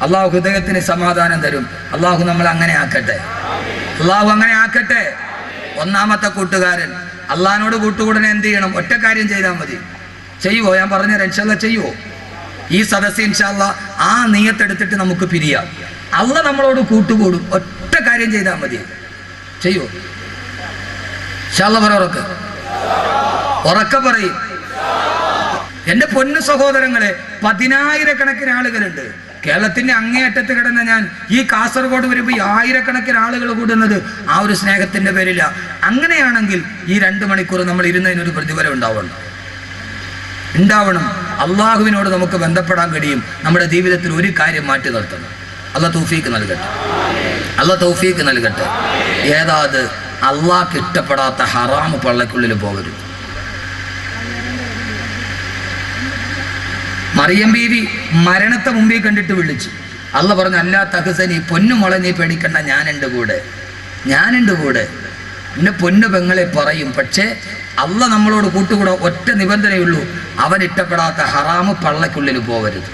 അള്ളാഹു ഹൃദയത്തിന് സമാധാനം തരും. അള്ളാഹു നമ്മളെ അങ്ങനെ ആക്കട്ടെ, അള്ളാഹു അങ്ങനെ ആക്കട്ടെ. ഒന്നാമത്തെ കൂട്ടുകാരൻ അള്ളാഹിനോട് കൂട്ടുകൂടനെ എന്ത് ചെയ്യണം? ഒറ്റ കാര്യം ചെയ്താൽ മതി. ചെയ്യുവോ? ഞാൻ പറഞ്ഞുതരാം. ഇൻഷാല്ലാഹ് ചെയ്യുവോ? ഈ സദസ്സ് ഇൻഷാല്ലാഹ് ആ നിയ്യത്തെടുത്തിട്ട് നമുക്ക് പിരിയാം. അള്ള നമ്മളോട് കൂട്ടുകൂടും. ഒറ്റ കാര്യം ചെയ്താൽ മതി. ചെയ്യുവോ? ഇൻഷാല്ലാഹ് പറ, ഉറക്കെ പറയും. എന്റെ പൊന്നു സഹോദരങ്ങളെ, 10,000-കണക്കിന് ആളുകളുണ്ട്. കേരളത്തിന്റെ അങ്ങേയറ്റത്ത് കിടന്ന ഞാൻ ഈ കാസർഗോഡ് വരുമ്പോൾ ഈ 1000-കണക്കിന് ആളുകൾ കൂടുന്നത് ആ ഒരു സ്നേഹത്തിന്റെ പേരില്ല. അങ്ങനെയാണെങ്കിൽ ഈ 2 മണിക്കൂർ നമ്മൾ ഇരുന്നതിനൊരു പ്രതിഫലം ഉണ്ടാവണം. അള്ളാഹുവിനോട് നമുക്ക് ബന്ധപ്പെടാൻ കഴിയും. നമ്മുടെ ജീവിതത്തിൽ ഒരു കാര്യം മാറ്റി നിർത്തണം. അള്ളാഹ് തൗഫീഖ് നൽകട്ടെ, അള്ളാഹ് തൗഫീഖ് നൽകട്ടെ. ഏതാത് അള്ളാഹ്ക്ക് ഇഷ്ടപ്പെടാത്ത ഹറാമ് പള്ളക്കുള്ളിൽ പോകരുത്. മറിയം ബീവി മരണത്തെ മുമ്പിൽ കണ്ടിട്ട് വിളിച്ചു. അള്ള പറഞ്ഞു, അല്ലാ തഹ്സനി, പൊന്നുമോളെ നീ പേടിക്കണ്ട, ഞാനുണ്ട് കൂടെ, ഞാനുണ്ട് കൂടെ. പിന്നെ പൊന്നു പെങ്ങളെ പറയും. പക്ഷേ അള്ള നമ്മളോട് കൂട്ടുകൂടാ. ഒറ്റ നിബന്ധനയുള്ളൂ, അവൻ ഇഷ്ടപ്പെടാത്ത ഹറാമ് പള്ളക്കുള്ളിൽ പോകരുത്.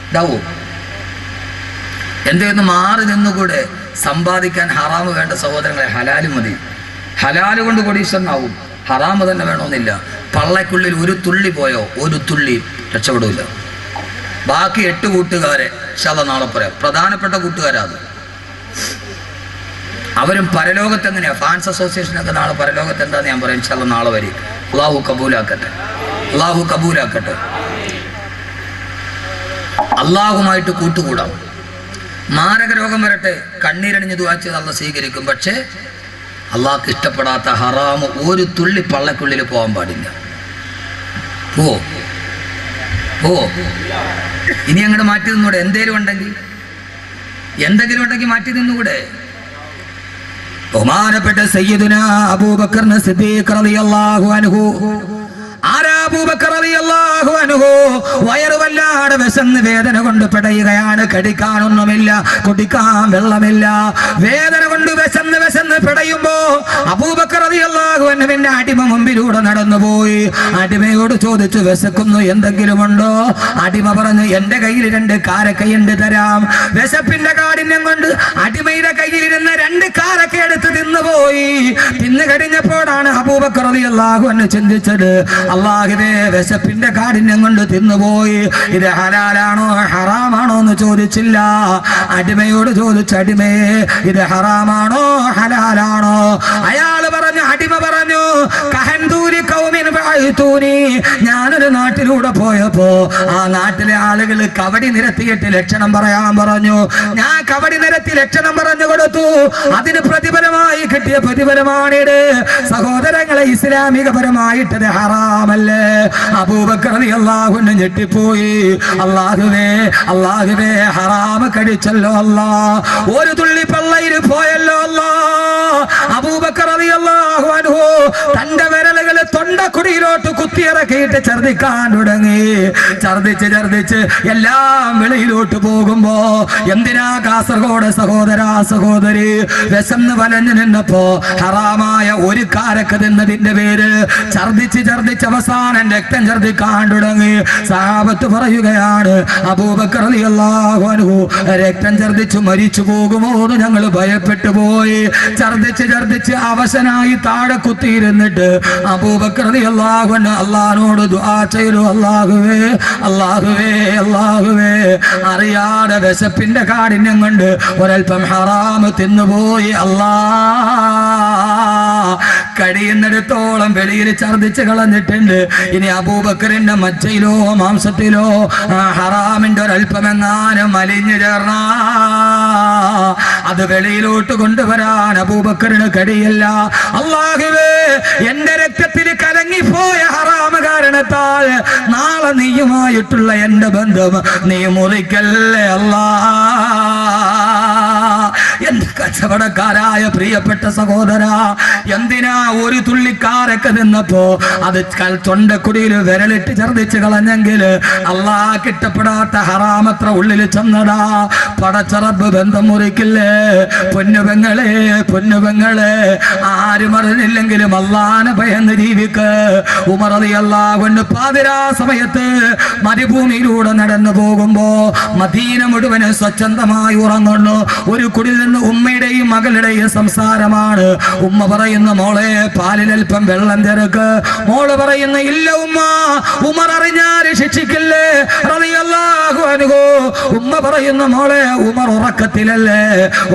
ഇതാവോ? എന്തെന്ന് മാറി നിന്നുകൂടെ സമ്പാദിക്കാൻ ഹറാമ് വേണ്ട സഹോദരങ്ങളെ, ഹലാല് മതി. ഹലാല് കൊണ്ട് കൊടീശ്വരനാവും. ഹറാമ് തന്നെ വേണമെന്നില്ല. പള്ളക്കുള്ളിൽ ഒരു തുള്ളി പോയോ, ഒരു തുള്ളി രക്ഷപ്പെടില്ല. ബാക്കി 8 കൂട്ടുകാരെ ഇൻഷാല്ലാഹ് നാളെ പറയാം. പ്രധാനപ്പെട്ട കൂട്ടുകാരാ അത്. അവരും പരലോകത്ത് എങ്ങനെയാ, ഫാൻസ് അസോസിയേഷനൊക്കെ നാളെ പരലോകത്ത് എന്താന്ന് ഞാൻ പറയാം. ഇൻഷാല്ലാഹ് നാളെ വരും. അള്ളാഹു കബൂലാക്കട്ടെ, അള്ളാഹു കബൂലാക്കട്ടെ. അള്ളാഹുമായിട്ട് കൂട്ടുകൂടാം. മാരക രോഗം വരട്ടെ, കണ്ണീരണിഞ്ഞ് ദുആ ചെയ്ത് അള്ളാഹ് സ്വീകരിക്കും. പക്ഷേ അള്ളാഹ്ക്ക് ഇഷ്ടപ്പെടാത്ത ഹറാമ് ഒരു തുള്ളി പള്ളക്കുള്ളിൽ പോകാൻ പാടില്ല. ഓ ഇനി അങ്ങോട്ട് മാറ്റി നിന്നൂടെ? എന്തെങ്കിലും ഉണ്ടെങ്കിൽ മാറ്റി നിന്നുകൂടെ? ബഹുമാനപ്പെട്ട സയ്യിദുനാ അബൂബക്കർ സിദ്ദീഖ് റളിയല്ലാഹു അൻഹു. ആരാ അബൂബക്കർ റളിയല്ലാഹു അൻഹു? വയറ് വല്ലാതെ വിശന്ന് വേദന കൊണ്ട് പിടയുകയാണ്. കടിക്കാനൊന്നുമില്ല, കുടിക്കാൻ വെള്ളമില്ല. വേദന കൊണ്ട് വിശന്ന് പിടയുമ്പോ അബൂബക്കർ റളിയല്ലാഹു അൻഹുവിന്റെ അടിമ മുമ്പിലൂടെ നടന്നുപോയി. അടിമയോട് ചോദിച്ചു, വിശക്കുന്നു, എന്തെങ്കിലും ഉണ്ടോ? അടിമ പറഞ്ഞു, എന്റെ കയ്യിൽ 2 കാരക്കയുണ്ട്, തരാം. വിശപ്പിന്റെ കാഠിന്യം കൊണ്ട് അടിമയുടെ കയ്യിലിരുന്ന 2 കാരക്ക എടുത്ത് തിന്നുപോയി. തിന്നു കഴിഞ്ഞപ്പോഴാണ് അബൂബക്കർ റളിയല്ലാഹു അൻഹു ചിന്തിച്ചത്, അല്ലാഹുവേ, വിശപ്പിന്റെ കാഠിന്യം കൊണ്ട് തിന്നുപോയി. ഇത് ഹലാലാണോ ഹറാമാണോ എന്ന് ചോദിച്ചില്ല. അടിമയോട് ചോദിച്ചു, അടിമയെ, ഇത് ഹറാമാണോ ഹലാലാണോ? അയാൾ പറഞ്ഞു, അടിമ പറഞ്ഞു, ഞാനൊരു നാട്ടിലൂടെ പോയപ്പോ ആ നാട്ടിലെ ആളുകൾ കവടി നിരത്തിയിട്ട് ലക്ഷണം പറയാൻ പറഞ്ഞു. ഞാൻ കവടി നിരത്തി ലക്ഷണം പറഞ്ഞു കൊടുത്തു. അതിന് പ്രതിഫലമായി കിട്ടിയ പ്രതിഫലമാണിത്. സഹോദരങ്ങളെ, ഇസ്ലാമികപരമായിട്ടത് ഹറാമല്ലേ? അബൂബക്കർ റളിയല്ലാഹു അൻഹു ഞെട്ടിപ്പോയി. അല്ലാഹുവേ, ഹറാമ് കഴിച്ചല്ലോ അല്ലാ, ഒരു തുള്ളി പള്ളയിൽ പോയല്ലോ അല്ലാ. അബൂബക്കർ റളിയല്ലാഹു അൻഹു തന്റെ വിരലുകൾ തൊണ്ടക്കുടിയിലോട്ട് കുത്തിയിറക്കിയിട്ട് ഛർദിക്കാൻ തുടങ്ങി. ഛർദിച്ച് എല്ലാം വെളിയിലോട്ട് പോകുമ്പോ എന്തിനാ കാസർഗോഡ് സഹോദരാ സഹോദരി വിശന്ന് വലഞ്ഞു നിന്നപ്പോ ഹറാമായ ഒരു കാരക്ക തിന്നതിന്റെ പേര് ഛർദിച്ച് അവസാനം രക്തം ഛർദിക്കാൻ തുടങ്ങി. സഹാബത്ത് പറയുകയാണ്, അബൂബക്കർ റളിയല്ലാഹു അൻഹു രക്തം ഛർദിച്ചു മരിച്ചു പോകുമോ എന്ന് ഞങ്ങൾ ഭയപ്പെട്ടു പോയി. ഛർദിച്ച് അവശനായി താഴെ കുത്തിയിരുന്നിട്ട് അബൂബക്കർ റളിയല്ലാഹു അൻഹു അല്ലാഹുവോട് ദുആ ചെയ്തു, അല്ലാഹുവേ അറിയാതെ വിശപ്പിന്റെ കാഠിന്യം കൊണ്ട് ഒരൽപ്പം ഹറാം തിന്നുപോയി. കഴിയുന്നിടത്തോളം വെളിയിൽ ഛർദിച്ച് കളഞ്ഞിട്ടുണ്ട്. ഇനി അബൂബക്കറിന്റെ മജ്ജയിലോ മാംസത്തിലോ ഹറാമിന്റെ ഒരൽപ്പമെങ്ങാനും അലിഞ്ഞു ചേർന്ന അത് വെളിയിലോട്ട് കൊണ്ടുവരാൻ അബൂബക്കറിന് കഴിയില്ല. അല്ലാഹുവേ, എന്റെ രക്തത്തിൽ കലങ്ങിപ്പോയ ഹറാമ കാരണത്താൽ നാളെ നീയുമായിട്ടുള്ള എന്റെ ബന്ധം നീ മുറിക്കല്ലേ അല്ലാ. എന്റെ കച്ചവടക്കാരായ പ്രിയപ്പെട്ട സഹോദര, എന്തിനാ ഒരു തുള്ളിക്കാരൊക്കെ നിന്നപ്പോ അത് തൊണ്ടക്കുടിയിൽ വിരലിട്ട് ഛർദിച്ച് കളഞ്ഞെങ്കിൽ അല്ലാഹ് കിട്ടപ്പെടാത്ത ഹറാമത്ര ഉള്ളിൽ ചെന്നടാ. പടച്ചറബ് ബന്ധം മുറിക്കില്ലേ? പൊന്നുപെങ്ങളെ ആരും അറിഞ്ഞില്ലെങ്കിലും അല്ലാഹനെ ഭയന്ന് ജീവിക്ക്. ഉമർ റളിയല്ലാഹു അൻഹു പാതിരാ സമയത്ത് മരുഭൂമിയിലൂടെ നടന്നു പോകുമ്പോ മദീന മുഴുവൻ സ്വച്ഛന്തമായി ഉറങ്ങുന്നു. ഒരു കുടിൽ നിന്ന് ഉമ്മയുടെയും മകളുടെയും സംസാരമാണ്. ഉമ്മ പറയുന്ന, മോളെ പാലിലൽപ്പം വെള്ളം ചേർക്ക്. മോള് പറയുന്ന, ഇല്ല ഉമ്മ, ഉമർ അറിഞ്ഞാൽ ശിക്ഷിക്കില്ലേ റളിയല്ലാഹു അൻഹു. ഉമ്മ പറയുന്ന, മോളെ ഉമർ ഉറക്കത്തിലല്ലേ,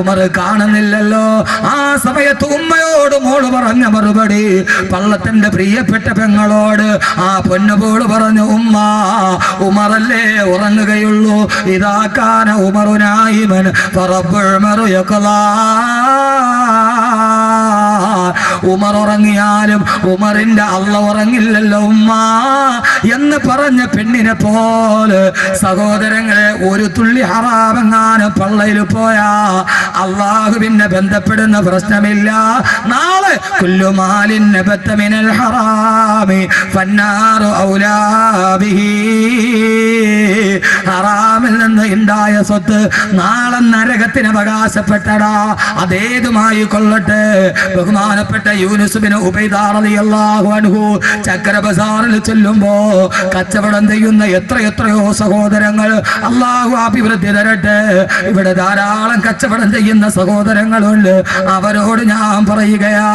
ഉമർ കാണുന്നില്ലല്ലോ. ആ സമയത്ത് ഉമ്മയോട് മോള് പറഞ്ഞ മറുപടി പള്ളത്തിന്റെ പ്രിയപ്പെട്ട പെങ്ങളോട് ആ പൊന്നുപോള് പറഞ്ഞു, ഉമറല്ലേ ഉറങ്ങുകയുള്ളൂ. ഇതാക്കാന ഉമറുനായിമൻ ഫറബ്ബുൽ മറുയഖലാ. ഉമർ ഉറങ്ങിയാലും ഉമറിന്റെ അള്ള ഉറങ്ങില്ലല്ലോ ഉമ്മ എന്ന് പറഞ്ഞ പെണ്ണിനെ പോലെ സഹോദരങ്ങളെ, ഒരു തുള്ളി ഹറാമെങ്ങാനും പള്ളയിൽ പോയാ അള്ളാഹുവിനെ ബന്ധപ്പെടുന്ന പ്രശ്നമില്ല. നാളെ കുല്ലുമാലിൻ നബത മിനൽ ഹറാമി ഫന്നാറു ഔലാ ബിഹി. ഹറാമിൽ നിന്ന് ഉണ്ടായ സ്വത്ത് നാളെ നരകത്തിന് അവകാശപ്പെട്ടടാ. അതേതുമായി കൊള്ളട്ടെ. ബഹുമാനപ്പെട്ട യൂനുസ് ബിൻ ഉബൈദ റളിയല്ലാഹു അൻഹു ചക്ര ബസാറിൽ ചെല്ലുമ്പോ കച്ചവടം ചെയ്യുന്ന എത്രയോ സഹോദരങ്ങൾ, അല്ലാഹു അഭിവൃദ്ധി തരട്ടെ. ഇവിടെ ധാരാളം കച്ചവടം ചെയ്യുന്ന സഹോദരങ്ങളുണ്ട്. അവരോട് ഞാൻ പറയുകയാ,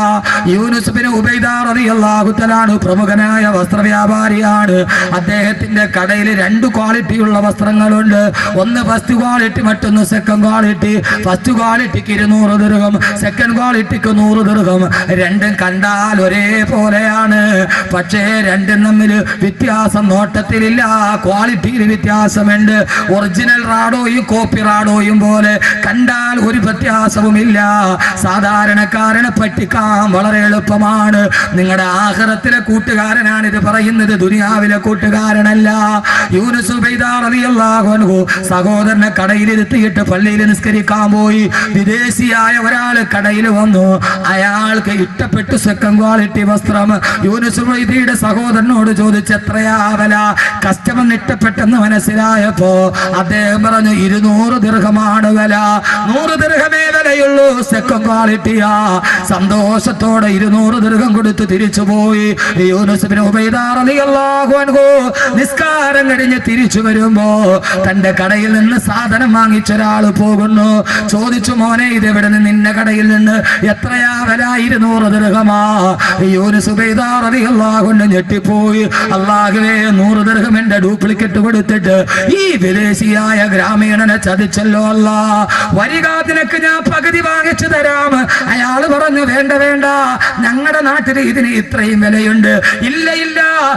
യൂനുസ് ബിൻ ഉബൈദ റളിയല്ലാഹു തആല പ്രമുഖനായ വസ്ത്രവ്യാപാരിയാണ്. അദ്ദേഹത്തിന്റെ കടയിൽ 2 ക്വാളിറ്റിയുള്ള വസ്ത്രങ്ങളുണ്ട്. ഒന്ന് ഫസ്റ്റ് ക്വാളിറ്റി, മറ്റൊന്ന് സെക്കൻഡ് ക്വാളിറ്റി. ഫസ്റ്റ് ക്വാളിറ്റിക്ക് 200 ദിർഹം, സെക്കൻഡ് ക്വാളിറ്റിക്ക് 100 ദിർഹം. രണ്ടും കണ്ടാൽ ഒരേപോലെയാണ്. പക്ഷേ രണ്ടും തമ്മിൽ വ്യത്യാസം നോട്ടത്തിലില്ല, ക്വാളിറ്റിയിൽ വ്യത്യാസമുണ്ട്. ഒറിജിനൽ റാഡോയും കോപ്പി റാഡോയും പോലെ കണ്ടാൽ ഒരു വ്യത്യാസവുമില്ല. സാധാരണക്കാരനെ പറ്റിക്കാൻ വളരെ എളുപ്പമാണ്. നിങ്ങളുടെ ആഖിറത്തിലെ കൂട്ടുകാരനാണ് ഇത് പറയുന്നത്, ദുനിയാവിലെ കൂട്ടുകാരനല്ല. യൂനുസ് ഉബൈദ റളിയല്ലാഹു അൻഹു സഹോദരനെ കടയിലിരുത്തിയിട്ട് പള്ളിയിൽ നിസ്കരിക്കാൻ പോയി. വിദേശിയായ ഒരാൾ കടയിൽ വന്നു. അയാൾക്ക് ഇഷ്ടപ്പെട്ടു സെക്കൻഡ് ക്വാളിറ്റി വസ്ത്രം. യൂനുസ് ഉബൈദയുടെ സഹോദരനോട് ചോദിച്ചു, എത്രയാ വില? കസ്റ്റമർ ഇഷ്ടപ്പെട്ടെന്ന് മനസ്സിലായപ്പോ അദ്ദേഹം പറഞ്ഞു, 200 ദിർഹമാണ് വില. 100 ദിർഹമേ വിലയുള്ളൂ, സെക്കൻഡ് ക്വാളിറ്റിയാ. സന്തോഷത്തോടെ 200 ദിർഹം കൊടുത്ത് തിരിച്ചുപോയി. യൂനുസ് ബിൻ ഉബൈദ റളിയല്ലാഹു അൻഹു നിസ്കാരം കഴിഞ്ഞ് തിരിച്ചു വരുമ്പോ തന്റെ കടയിൽ നിന്ന് സാധനം വാങ്ങിച്ചൊരാൾ പോകുന്നു. ചോദിച്ചു, മോനെ ഇതെവിടെ നിന്ന്? നിന്റെ കടയിൽ നിന്ന്. എത്രയാ വില? 200 ദിർഹമാ. യൂനുസ് ഉബൈദ റളിയല്ലാഹു അൻഹു ഞെട്ടിപ്പോയി. അല്ലാഹുവേ, 100 ദിർഹമിന്റെ ഡ്യൂപ്ലിക്കേറ്റ് കൊടുത്തിട്ട് ഈ വിദേശിയായ ഗ്രാമീണനെ ചതിച്ചല്ലോ അല്ലാ. വരിക, നിനക്ക് ഞാൻ പകുതി വാങ്ങിച്ചു തരാം. അയാൾ പറഞ്ഞു, വേണ്ട, ഞങ്ങളുടെ നാട്ടിൽ ഇതിന് ഇത്രയും വിലയുണ്ട്. ഇല്ല